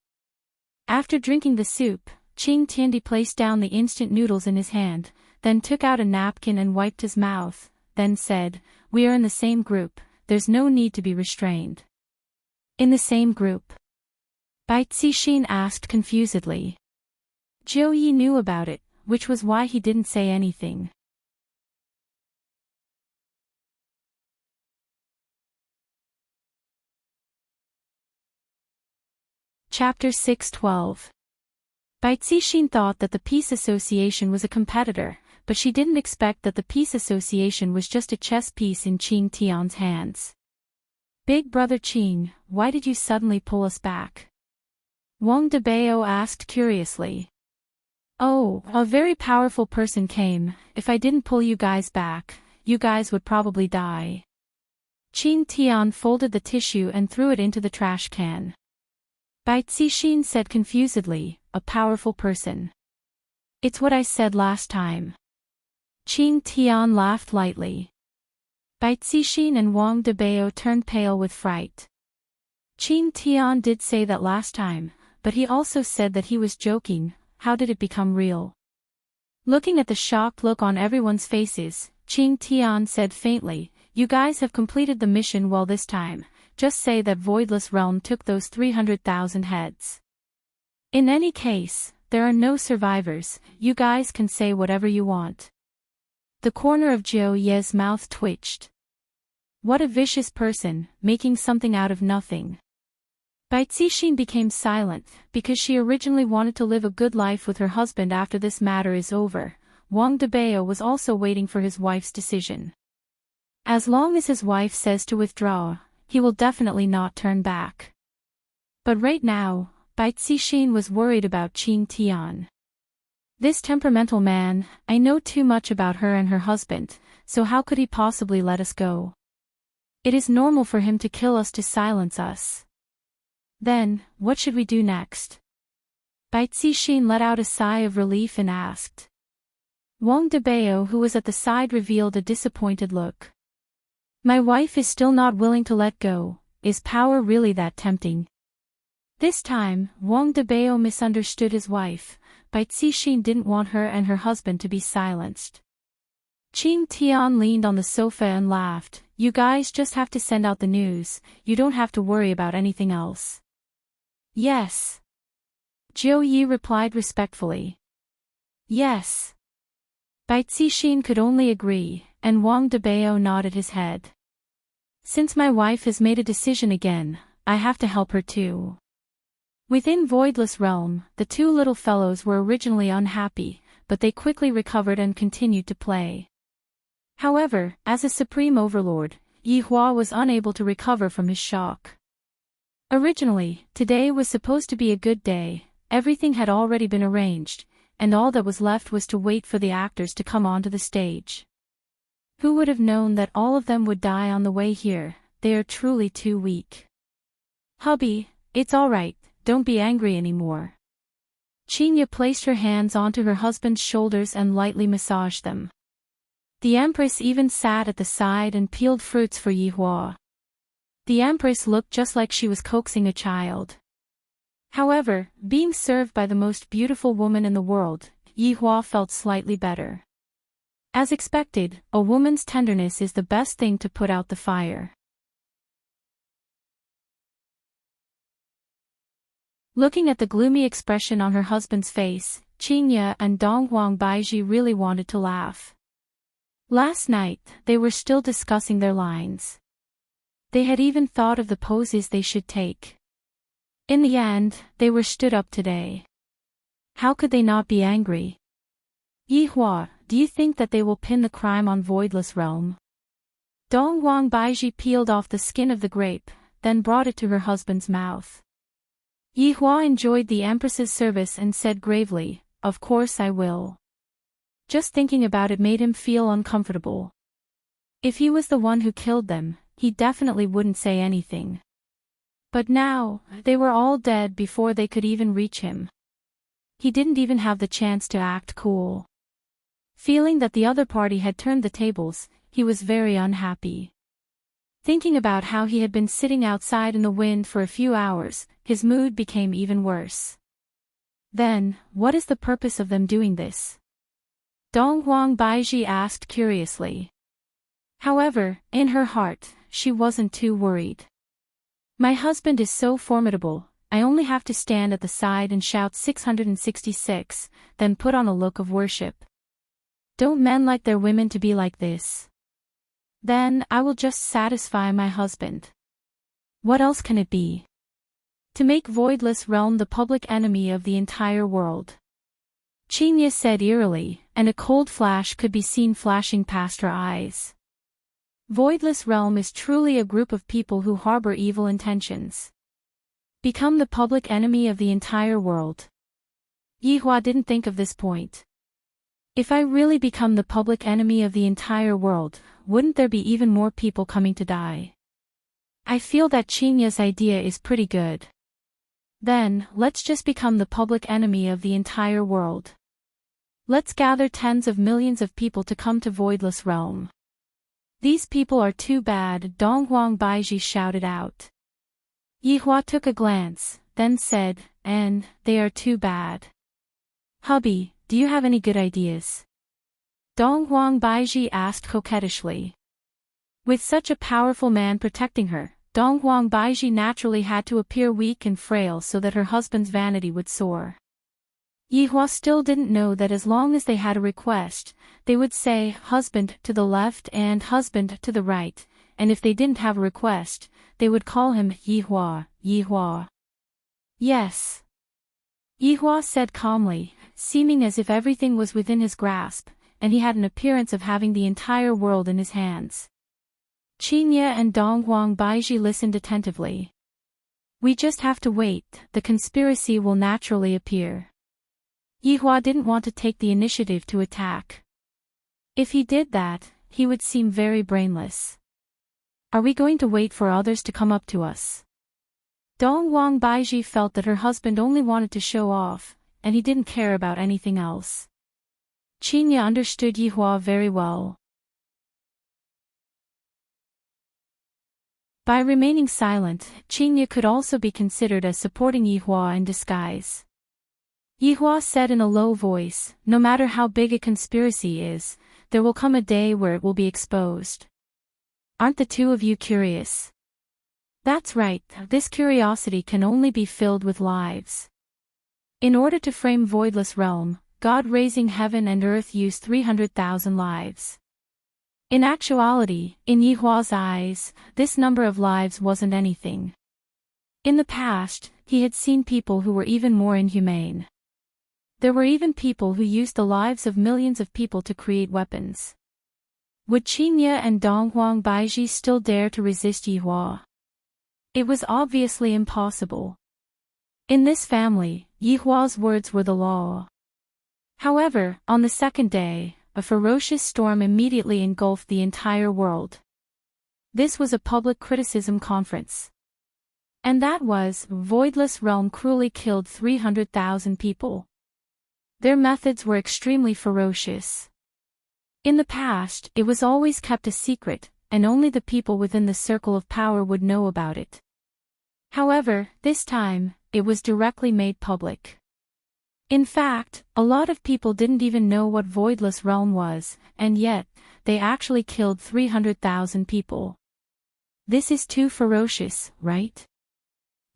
A: After drinking the soup, Qing Tiandi placed down the instant noodles in his hand, then took out a napkin and wiped his mouth, then said, "We are in the same group, there's no need to be restrained." "In the same group?" Bai Cixin asked confusedly. Zhou Yi knew about it, which was why he didn't say anything. Chapter 612. Bai Cixin thought that the Peace Association was a competitor, but she didn't expect that the Peace Association was just a chess piece in Qing Tian's hands. "Big brother Qing, why did you suddenly pull us back?" Wang Debao asked curiously. "Oh, a very powerful person came. If I didn't pull you guys back, you guys would probably die." Qing Tian folded the tissue and threw it into the trash can. Bai Cixin said confusedly, "A powerful person. It's what I said last time." Qing Tian laughed lightly. Bai Cixin and Wang Debao turned pale with fright. Qing Tian did say that last time, but he also said that he was joking. How did it become real? Looking at the shocked look on everyone's faces, Qing Tian said faintly, "You guys have completed the mission well this time. Just say that Voidless Realm took those 300,000 heads. In any case, there are no survivors, you guys can say whatever you want." The corner of Zhou Ye's mouth twitched. What a vicious person, making something out of nothing. Bai Cixin became silent, because she originally wanted to live a good life with her husband after this matter is over. Wang Debao was also waiting for his wife's decision. As long as his wife says to withdraw, he will definitely not turn back. But right now, Bai Cixin was worried about Qing Tian. "This temperamental man, I know too much about her and her husband, so how could he possibly let us go? It is normal for him to kill us to silence us. Then, what should we do next?" Bai Cixin let out a sigh of relief and asked. Wang Debao, who was at the side, revealed a disappointed look. "My wife is still not willing to let go. Is power really that tempting?" This time, Wang Debao misunderstood his wife. Bai Cixin didn't want her and her husband to be silenced. Qing Tian leaned on the sofa and laughed. "You guys just have to send out the news, you don't have to worry about anything else." "Yes." Zhou Yi replied respectfully. "Yes." Bai Cixin could only agree, and Wang Debao nodded his head. "Since my wife has made a decision again, I have to help her too." Within Voidless Realm, the two little fellows were originally unhappy, but they quickly recovered and continued to play. However, as a supreme overlord, Yi Hua was unable to recover from his shock. Originally, today was supposed to be a good day, everything had already been arranged, and all that was left was to wait for the actors to come onto the stage. Who would have known that all of them would die on the way here? They are truly too weak. "Hubby, it's alright, don't be angry anymore." Qinya placed her hands onto her husband's shoulders and lightly massaged them. The Empress even sat at the side and peeled fruits for Yi Hua. The Empress looked just like she was coaxing a child. However, being served by the most beautiful woman in the world, Yi Hua felt slightly better. As expected, a woman's tenderness is the best thing to put out the fire. Looking at the gloomy expression on her husband's face, Qingya and Donghuang Baiji really wanted to laugh. Last night, they were still discussing their lines. They had even thought of the poses they should take. In the end, they were stood up today. How could they not be angry? "Yi Hua, do you think that they will pin the crime on Voidless Realm? Dong Huang Baiji peeled off the skin of the grape, then brought it to her husband's mouth. Yi Hua enjoyed the Empress's service and said gravely, "Of course I will." Just thinking about it made him feel uncomfortable. If he was the one who killed them, he definitely wouldn't say anything. But now, they were all dead before they could even reach him. He didn't even have the chance to act cool. Feeling that the other party had turned the tables, he was very unhappy. Thinking about how he had been sitting outside in the wind for a few hours, his mood became even worse. Then, what is the purpose of them doing this? Dong Huang Baiji asked curiously. However, in her heart, she wasn't too worried. My husband is so formidable, I only have to stand at the side and shout 666, then put on a look of worship. Don't men like their women to be like this? Then I will just satisfy my husband. What else can it be? To make Voidless Realm the public enemy of the entire world. Chinya said eerily, and a cold flash could be seen flashing past her eyes. Voidless Realm is truly a group of people who harbor evil intentions. Become the public enemy of the entire world. Yi Hua didn't think of this point. If I really become the public enemy of the entire world, wouldn't there be even more people coming to die? I feel that Chinya's idea is pretty good. Then, let's just become the public enemy of the entire world. Let's gather tens of millions of people to come to Voidless Realm. These people are too bad, Dong Huang Baiji shouted out. Yi Hua took a glance, then said, and they are too bad. Hubby, do you have any good ideas? Dong Huang Baiji asked coquettishly. With such a powerful man protecting her, Dong Huang Baiji naturally had to appear weak and frail so that her husband's vanity would soar. Yi Hua still didn't know that as long as they had a request, they would say husband to the left and husband to the right, and if they didn't have a request, they would call him Yi Hua, Yi Hua. Yes. Yi Hua said calmly, seeming as if everything was within his grasp, and he had an appearance of having the entire world in his hands. Chinya and Dong Huang Baiji listened attentively. We just have to wait, the conspiracy will naturally appear. Yi Hua didn't want to take the initiative to attack. If he did that, he would seem very brainless. Are we going to wait for others to come up to us? Dong Huang Baiji felt that her husband only wanted to show off, and he didn't care about anything else. Chinya understood Yi Hua very well. By remaining silent, Chinya could also be considered as supporting Yi Hua in disguise. Yi Hua said in a low voice, no matter how big a conspiracy is, there will come a day where it will be exposed. Aren't the two of you curious? That's right, this curiosity can only be filled with lives. In order to frame Voidless Realm, God raising heaven and earth used 300,000 lives. In actuality, in Yi Hua's eyes, this number of lives wasn't anything. In the past, he had seen people who were even more inhumane. There were even people who used the lives of millions of people to create weapons. Would Chinya and Dong Huang Baiji still dare to resist Yi Hua? It was obviously impossible. In this family, Yi Hua's words were the law. However, on the second day, a ferocious storm immediately engulfed the entire world. This was a public criticism conference. And that was, Voidless Realm cruelly killed 300,000 people. Their methods were extremely ferocious. In the past, it was always kept a secret, and only the people within the circle of power would know about it. However, this time, it was directly made public. In fact, a lot of people didn't even know what Voidless Realm was, and yet, they actually killed 300,000 people. This is too ferocious, right?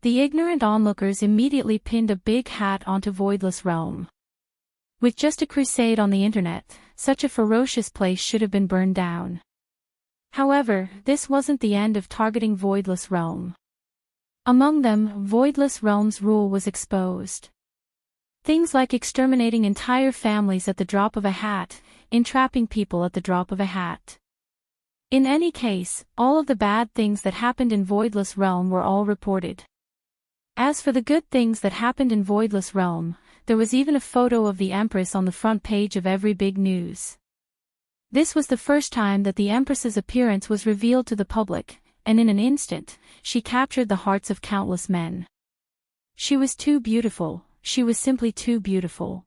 A: The ignorant onlookers immediately pinned a big hat onto Voidless Realm. With just a crusade on the internet, such a ferocious place should have been burned down. However, this wasn't the end of targeting Voidless Realm. Among them, Voidless Realm's rule was exposed. Things like exterminating entire families at the drop of a hat, entrapping people at the drop of a hat. In any case, all of the bad things that happened in Voidless Realm were all reported. As for the good things that happened in Voidless Realm, there was even a photo of the Empress on the front page of every big news. This was the first time that the Empress's appearance was revealed to the public, and in an instant, she captured the hearts of countless men. She was too beautiful, she was simply too beautiful.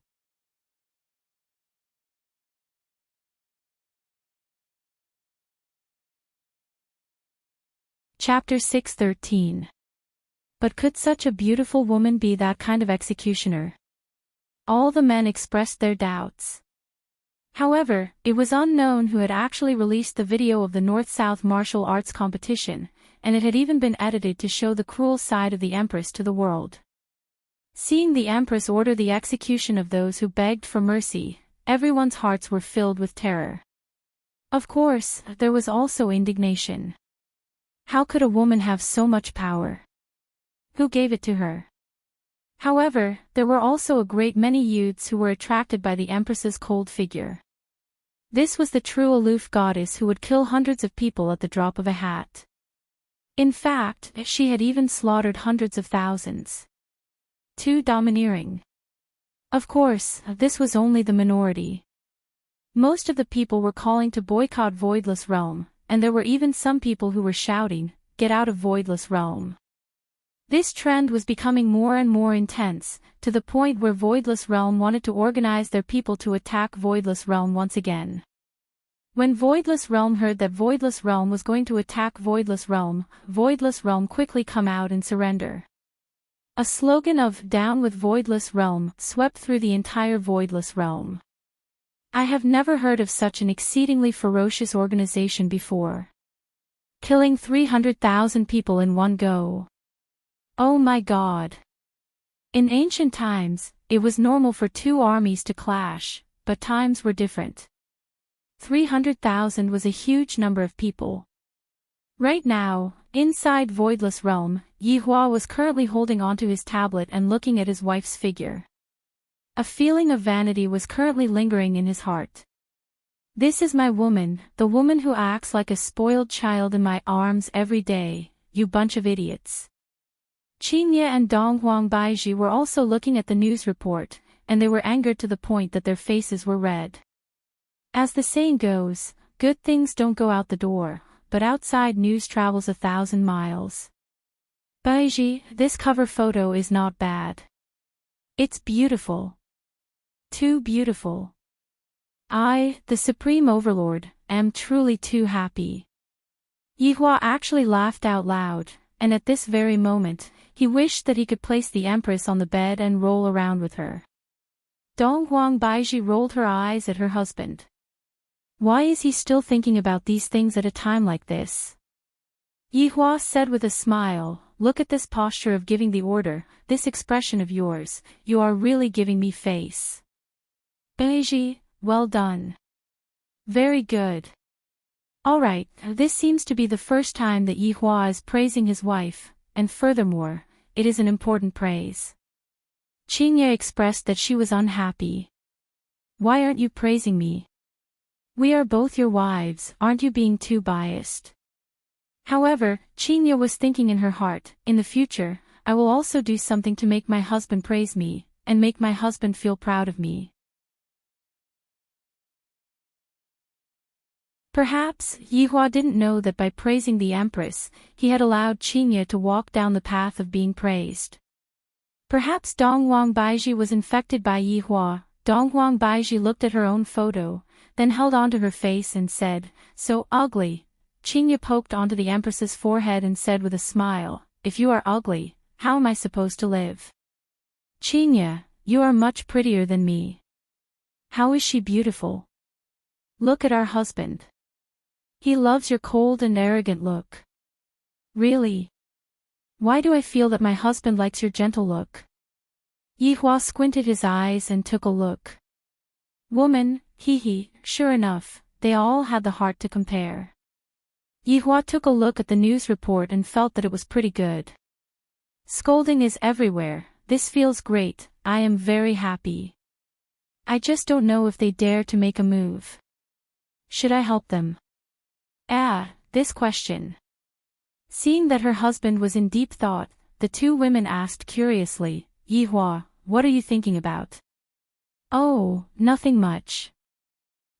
A: Chapter 6:13. But could such a beautiful woman be that kind of executioner? All the men expressed their doubts. However, it was unknown who had actually released the video of the North-South martial arts competition, and it had even been edited to show the cruel side of the Empress to the world. Seeing the Empress order the execution of those who begged for mercy, everyone's hearts were filled with terror. Of course, there was also indignation. How could a woman have so much power? Who gave it to her? However, there were also a great many youths who were attracted by the Empress's cold figure. This was the true aloof goddess who would kill hundreds of people at the drop of a hat. In fact, she had even slaughtered hundreds of thousands. Too domineering. Of course, this was only the minority. Most of the people were calling to boycott Voidless Realm, and there were even some people who were shouting, "Get out of Voidless Realm." This trend was becoming more and more intense, to the point where Voidless Realm wanted to organize their people to attack Voidless Realm once again. When Voidless Realm heard that Voidless Realm was going to attack Voidless Realm quickly come out and surrender. A slogan of "Down with Voidless Realm" swept through the entire Voidless Realm. I have never heard of such an exceedingly ferocious organization before. Killing 300,000 people in one go. Oh my God. In ancient times, it was normal for two armies to clash, but times were different. 300,000 was a huge number of people. Right now, inside Voidless Realm, Yihua was currently holding onto his tablet and looking at his wife's figure. A feeling of vanity was currently lingering in his heart. This is my woman, the woman who acts like a spoiled child in my arms every day, you bunch of idiots. Qingye and Donghuang Baizhi were also looking at the news report, and they were angered to the point that their faces were red. As the saying goes, good things don't go out the door, but outside news travels 1,000 miles. Baizhi, this cover photo is not bad. It's beautiful. Too beautiful. I, the Supreme Overlord, am truly too happy. Yihua actually laughed out loud, and at this very moment, he wished that he could place the Empress on the bed and roll around with her. Donghuang Baizhi rolled her eyes at her husband. Why is he still thinking about these things at a time like this? Yihua said with a smile, look at this posture of giving the order, this expression of yours, you are really giving me face. Baizhi, well done. Very good. Alright, this seems to be the first time that Yihua is praising his wife, and furthermore, it is an important praise. Qingye expressed that she was unhappy. Why aren't you praising me? We are both your wives, aren't you being too biased? However, Qingye was thinking in her heart, in the future, I will also do something to make my husband praise me, and make my husband feel proud of me. Perhaps, Yihua didn't know that by praising the Empress, he had allowed Qingye to walk down the path of being praised. Perhaps Donghuang Baizhi was infected by Yihua. Donghuang Baizhi looked at her own photo, then held onto her face and said, so ugly. Qingye poked onto the Empress's forehead and said with a smile, if you are ugly, how am I supposed to live? Qingye, you are much prettier than me. How is she beautiful? Look at our husband. He loves your cold and arrogant look. Really? Why do I feel that my husband likes your gentle look? Yihua squinted his eyes and took a look. Woman, hee, sure enough, they all had the heart to compare. Yihua took a look at the news report and felt that it was pretty good. Scolding is everywhere, this feels great, I am very happy. I just don't know if they dare to make a move. Should I help them? This question. Seeing that her husband was in deep thought, the two women asked curiously, Yihua, what are you thinking about? Oh, nothing much.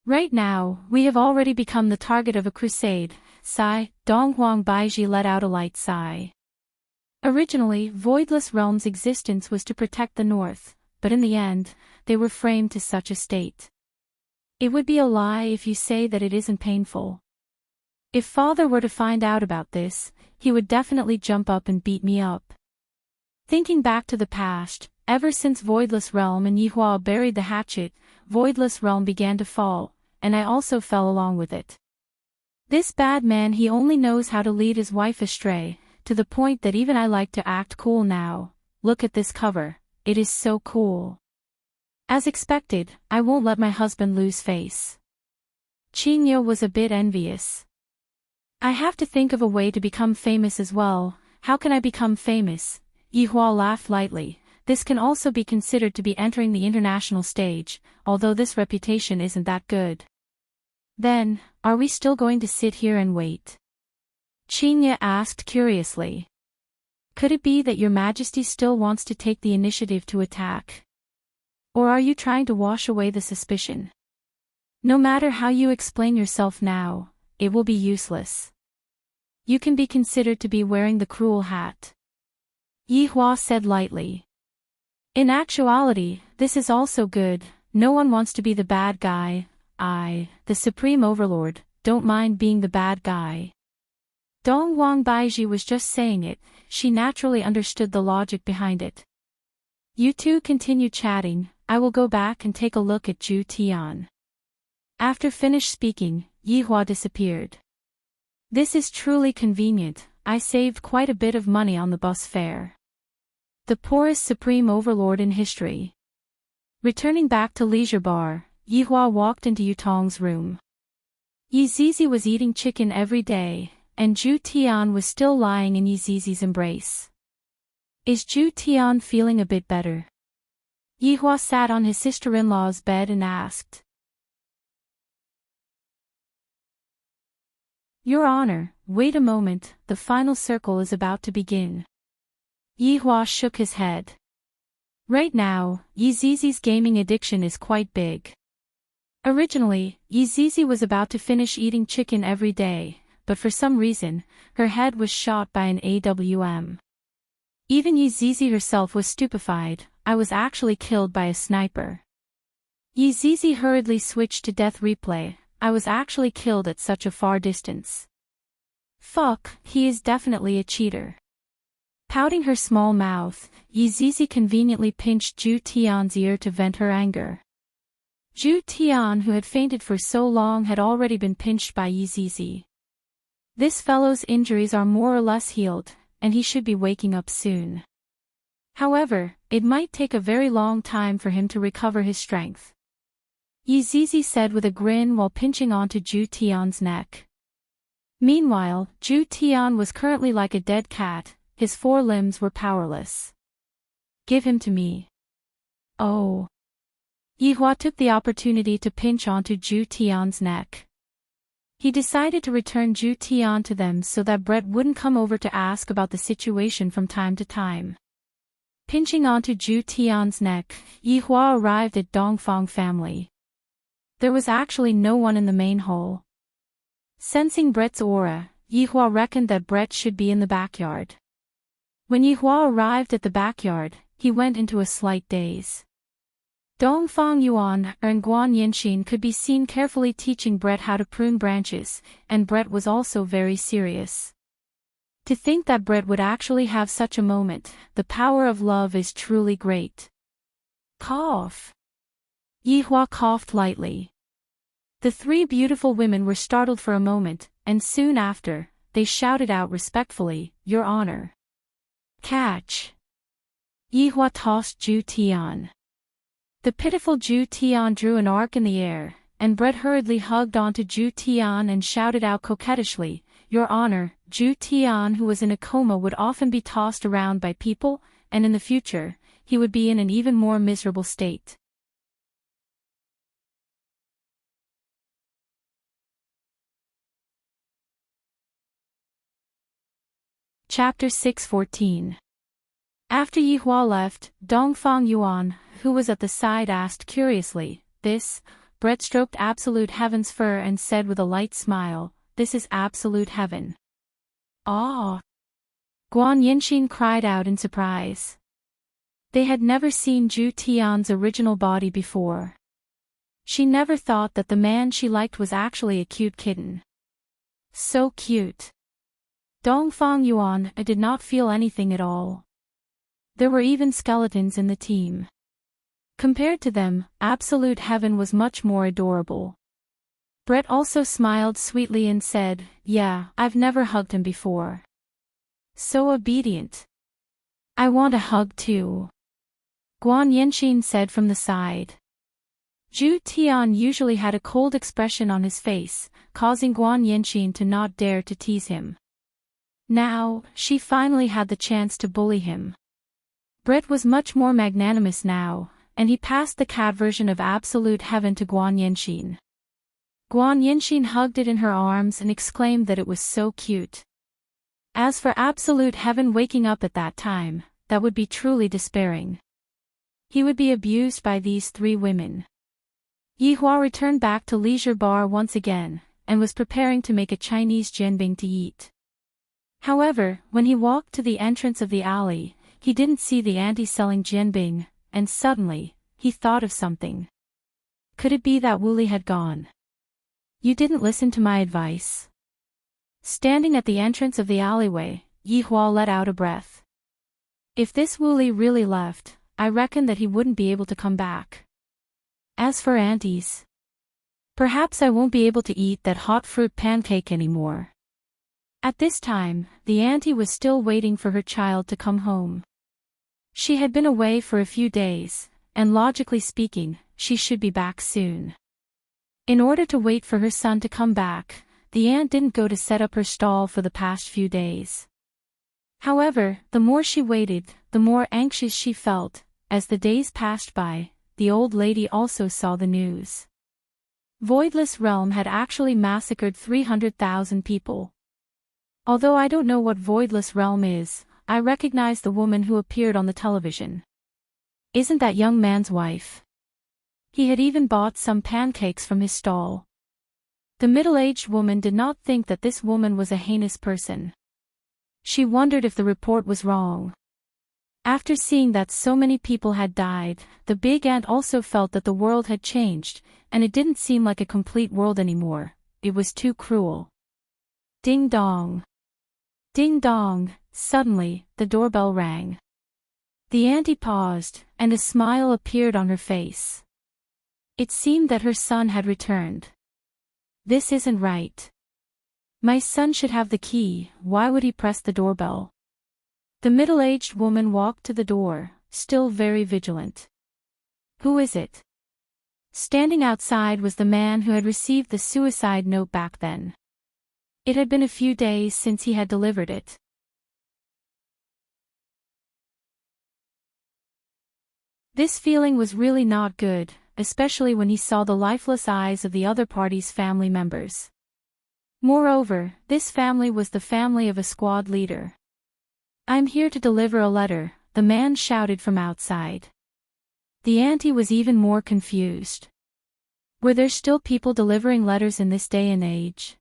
A: Right now, we have already become the target of a crusade. Sigh. Donghuang Baiji let out a light sigh. Originally, Voidless Realm's existence was to protect the North, but in the end, they were framed to such a state. It would be a lie if you say that it isn't painful. If father were to find out about this, he would definitely jump up and beat me up. Thinking back to the past, ever since Voidless Realm and Yihua buried the hatchet, Voidless Realm began to fall, and I also fell along with it. This bad man, he only knows how to lead his wife astray, to the point that even I like to act cool now. Look at this cover, it is so cool. As expected, I won't let my husband lose face. Qingyo was a bit envious. I have to think of a way to become famous as well. How can I become famous? Yihua laughed lightly. This can also be considered to be entering the international stage, although this reputation isn't that good. Then, are we still going to sit here and wait? Qingye asked curiously. Could it be that your majesty still wants to take the initiative to attack? Or are you trying to wash away the suspicion? No matter how you explain yourself now, it will be useless. You can be considered to be wearing the cruel hat. Yihua said lightly. In actuality, this is also good. No one wants to be the bad guy. I, the Supreme Overlord, don't mind being the bad guy. Donghuang Baiji was just saying it, she naturally understood the logic behind it. You two continue chatting, I will go back and take a look at Zhu Tian. After finished speaking, Yihua disappeared. This is truly convenient, I saved quite a bit of money on the bus fare. The poorest Supreme Overlord in history. Returning back to Leisure Bar, Yihua walked into Yutong's room. Yizizi was eating chicken every day, and Zhu Tian was still lying in Yizizi's embrace. Is Zhu Tian feeling a bit better? Yihua sat on his sister-in-law's bed and asked. Your Honor, wait a moment, the final circle is about to begin. Yihua shook his head. Right now, Yizizi's gaming addiction is quite big. Originally, Yizizi was about to finish eating chicken every day, but for some reason, her head was shot by an AWM. Even Yizizi herself was stupefied. I was actually killed by a sniper. Yizizi hurriedly switched to death replay. I was actually killed at such a far distance. Fuck, he is definitely a cheater. Pouting her small mouth, Yizizi conveniently pinched Zhu Tian's ear to vent her anger. Zhu Tian, who had fainted for so long, had already been pinched by Yizizi. This fellow's injuries are more or less healed, and he should be waking up soon. However, it might take a very long time for him to recover his strength. Yizizi said with a grin while pinching onto Zhu Tian's neck. Meanwhile, Zhu Tian was currently like a dead cat, his four limbs were powerless. Give him to me. Oh. Yihua took the opportunity to pinch onto Zhu Tian's neck. He decided to return Zhu Tian to them so that Brett wouldn't come over to ask about the situation from time to time. Pinching onto Zhu Tian's neck, Yihua arrived at Dongfang family. There was actually no one in the main hall. Sensing Brett's aura, Yihua reckoned that Brett should be in the backyard. When Yihua arrived at the backyard, he went into a slight daze. Dongfang Yuan and Guan Yinxin could be seen carefully teaching Brett how to prune branches, and Brett was also very serious. To think that Brett would actually have such a moment, the power of love is truly great. Cough. Yihua coughed lightly. The three beautiful women were startled for a moment, and soon after, they shouted out respectfully, Your Honor. Catch. Yihua tossed Zhu Tian. The pitiful Zhu Tian drew an arc in the air, and Brett hurriedly hugged onto Zhu Tian and shouted out coquettishly, Your Honor. Zhu Tian, who was in a coma, would often be tossed around by people, and in the future, he would be in an even more miserable state. Chapter 6:14. After Yi Hua left, Dongfang Yuan, who was at the side, asked curiously, "This?" Brett stroked Absolute Heaven's fur and said with a light smile, "This is Absolute Heaven." "Ah!" Guan Yinxin cried out in surprise. They had never seen Zhu Tian's original body before. She never thought that the man she liked was actually a cute kitten. So cute. Dongfang Yuan did not feel anything at all. There were even skeletons in the team. Compared to them, Absolute Heaven was much more adorable. Brett also smiled sweetly and said, "Yeah, I've never hugged him before. So obedient. I want a hug too." Guan Yinxin said from the side. Zhu Tian usually had a cold expression on his face, causing Guan Yinxin to not dare to tease him. Now, she finally had the chance to bully him. Brett was much more magnanimous now, and he passed the cat version of Absolute Heaven to Guan Yinxin. Guan Yinxin hugged it in her arms and exclaimed that it was so cute. As for Absolute Heaven waking up at that time, that would be truly despairing. He would be abused by these three women. Yi Hua returned back to Leisure Bar once again, and was preparing to make a Chinese jianbing to eat. However, when he walked to the entrance of the alley, he didn't see the auntie selling jianbing, and suddenly, he thought of something. Could it be that Wuli had gone? "You didn't listen to my advice?" Standing at the entrance of the alleyway, Yi Hua let out a breath. If this Wuli really left, I reckon that he wouldn't be able to come back. As for aunties, perhaps I won't be able to eat that hot fruit pancake anymore. At this time, the auntie was still waiting for her child to come home. She had been away for a few days, and logically speaking, she should be back soon. In order to wait for her son to come back, the aunt didn't go to set up her stall for the past few days. However, the more she waited, the more anxious she felt. As the days passed by, the old lady also saw the news. Voidless Realm had actually massacred 300,000 people. Although I don't know what Voidless Realm is, I recognize the woman who appeared on the television. Isn't that young man's wife? He had even bought some pancakes from his stall. The middle-aged woman did not think that this woman was a heinous person. She wondered if the report was wrong. After seeing that so many people had died, the big aunt also felt that the world had changed, and it didn't seem like a complete world anymore. It was too cruel. Ding dong. Ding dong. Suddenly, the doorbell rang. The auntie paused, and a smile appeared on her face. It seemed that her son had returned. This isn't right. My son should have the key, why would he press the doorbell? The middle-aged woman walked to the door, still very vigilant. Who is it? Standing outside was the man who had received the suicide note back then. It had been a few days since he had delivered it. This feeling was really not good, especially when he saw the lifeless eyes of the other party's family members. Moreover, this family was the family of a squad leader. "I'm here to deliver a letter," the man shouted from outside. The auntie was even more confused. Were there still people delivering letters in this day and age?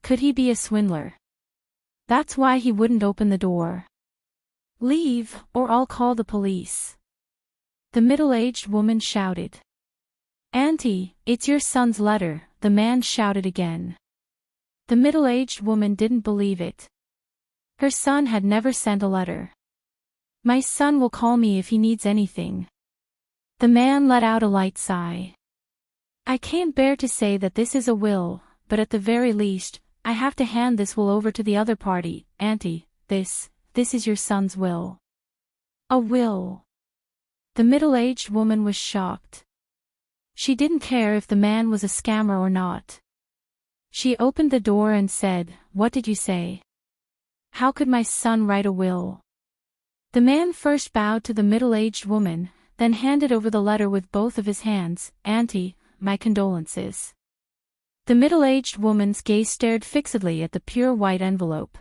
A: Could he be a swindler? That's why he wouldn't open the door. "Leave, or I'll call the police," the middle-aged woman shouted. "Auntie, it's your son's letter," the man shouted again. The middle-aged woman didn't believe it. Her son had never sent a letter. "My son will call me if he needs anything." The man let out a light sigh. "I can't bear to say that this is a will, but at the very least, I have to hand this will over to the other party. Auntie, this is your son's will." "A will?" The middle-aged woman was shocked. She didn't care if the man was a scammer or not. She opened the door and said, "What did you say? How could my son write a will?" The man first bowed to the middle-aged woman, then handed over the letter with both of his hands. "Auntie, my condolences." The middle-aged woman's gaze stared fixedly at the pure white envelope.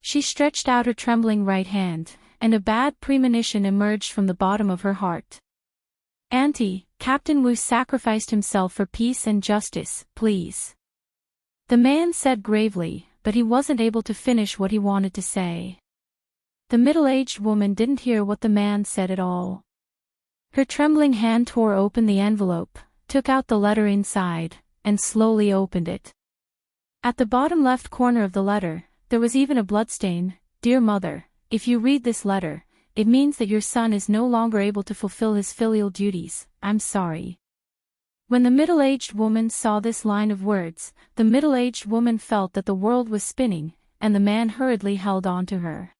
A: She stretched out her trembling right hand, and a bad premonition emerged from the bottom of her heart. Auntie, Captain Wu sacrificed himself for peace and justice, please. The man said gravely, but he wasn't able to finish what he wanted to say. The middle-aged woman didn't hear what the man said at all. Her trembling hand tore open the envelope, took out the letter inside, and slowly opened it. At the bottom left corner of the letter, there was even a bloodstain. Dear Mother, if you read this letter, it means that your son is no longer able to fulfill his filial duties. I'm sorry. When the middle-aged woman saw this line of words, the middle-aged woman felt that the world was spinning, and the man hurriedly held on to her.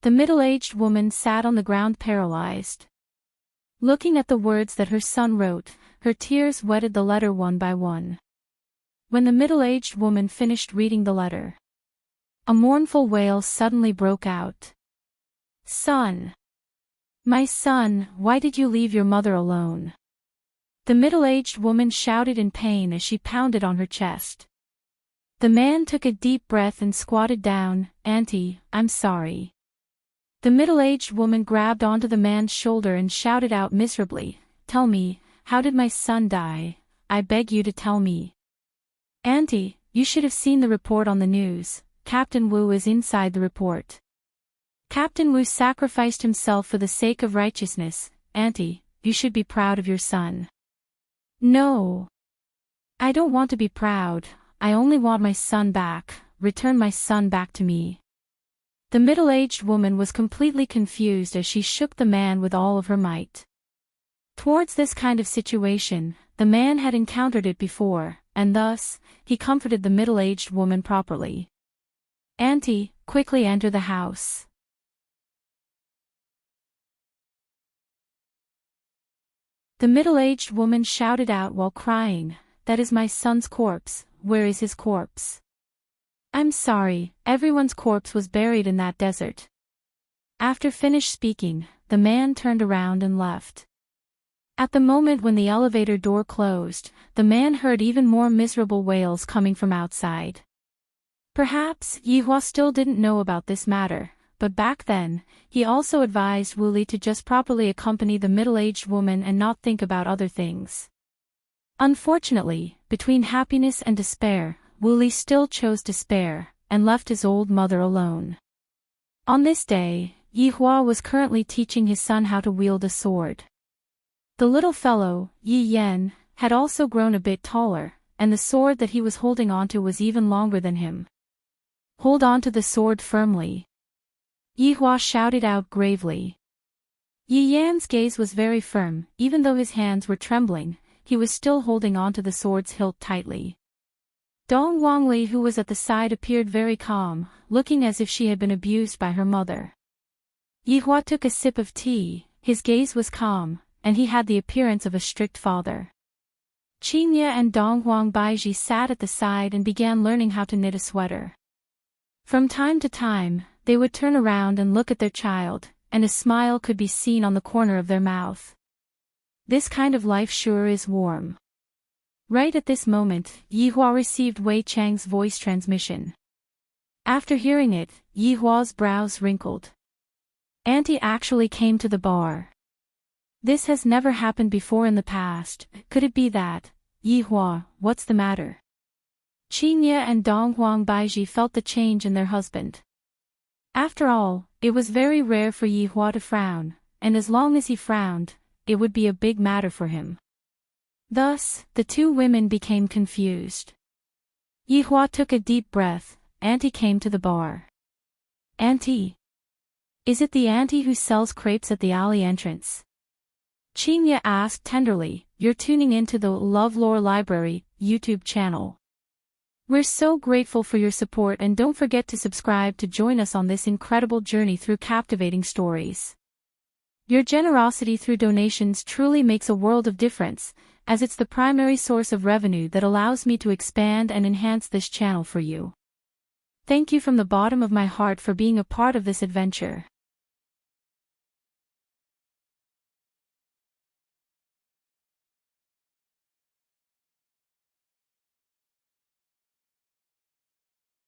A: The middle-aged woman sat on the ground paralyzed. Looking at the words that her son wrote, her tears wetted the letter one by one. When the middle-aged woman finished reading the letter, a mournful wail suddenly broke out. Son! My son, why did you leave your mother alone? The middle-aged woman shouted in pain as she pounded on her chest. The man took a deep breath and squatted down. Auntie, I'm sorry. The middle-aged woman grabbed onto the man's shoulder and shouted out miserably, Tell me, how did my son die? I beg you to tell me. Auntie, you should have seen the report on the news. Captain Wu is inside the report. Captain Wu sacrificed himself for the sake of righteousness. Auntie, you should be proud of your son. No. I don't want to be proud, I only want my son back. Return my son back to me. The middle-aged woman was completely confused as she shook the man with all of her might. Towards this kind of situation, the man had encountered it before, and thus, he comforted the middle-aged woman properly. Auntie, quickly enter the house. The middle-aged woman shouted out while crying, That is my son's corpse, where is his corpse? I'm sorry, everyone's corpse was buried in that desert. After finished speaking, the man turned around and left. At the moment when the elevator door closed, the man heard even more miserable wails coming from outside. Perhaps Yihua still didn't know about this matter, but back then, he also advised Wu Li to just properly accompany the middle-aged woman and not think about other things. Unfortunately, between happiness and despair, Wu Li still chose despair, and left his old mother alone. On this day, Yihua was currently teaching his son how to wield a sword. The little fellow, Yi Yan, had also grown a bit taller, and the sword that he was holding onto was even longer than him. Hold on to the sword firmly. Yihua shouted out gravely. Yi Yan's gaze was very firm. Even though his hands were trembling, he was still holding on to the sword's hilt tightly. Dong Wangli, who was at the side, appeared very calm, looking as if she had been abused by her mother. Yihua took a sip of tea, his gaze was calm, and he had the appearance of a strict father. Qingye and Dong Baiji sat at the side and began learning how to knit a sweater. From time to time, they would turn around and look at their child, and a smile could be seen on the corner of their mouth. This kind of life sure is warm. Right at this moment, Yihua received Wei Chang's voice transmission. After hearing it, Yihua's brows wrinkled. Auntie actually came to the bar. This has never happened before in the past. Could it be that? Yihua, what's the matter? Qingye and Dong Baiji felt the change in their husband. After all, it was very rare for Yihua to frown, and as long as he frowned, it would be a big matter for him. Thus, the two women became confused. Yihua took a deep breath. Auntie came to the bar. Auntie? Is it the auntie who sells crepes at the alley entrance? Qingye asked tenderly. You're tuning into the LoveLore Library YouTube channel. We're so grateful for your support, and don't forget to subscribe to join us on this incredible journey through captivating stories. Your generosity through donations truly makes a world of difference, as it's the primary source of revenue that allows me to expand and enhance this channel for you. Thank you from the bottom of my heart for being a part of this adventure.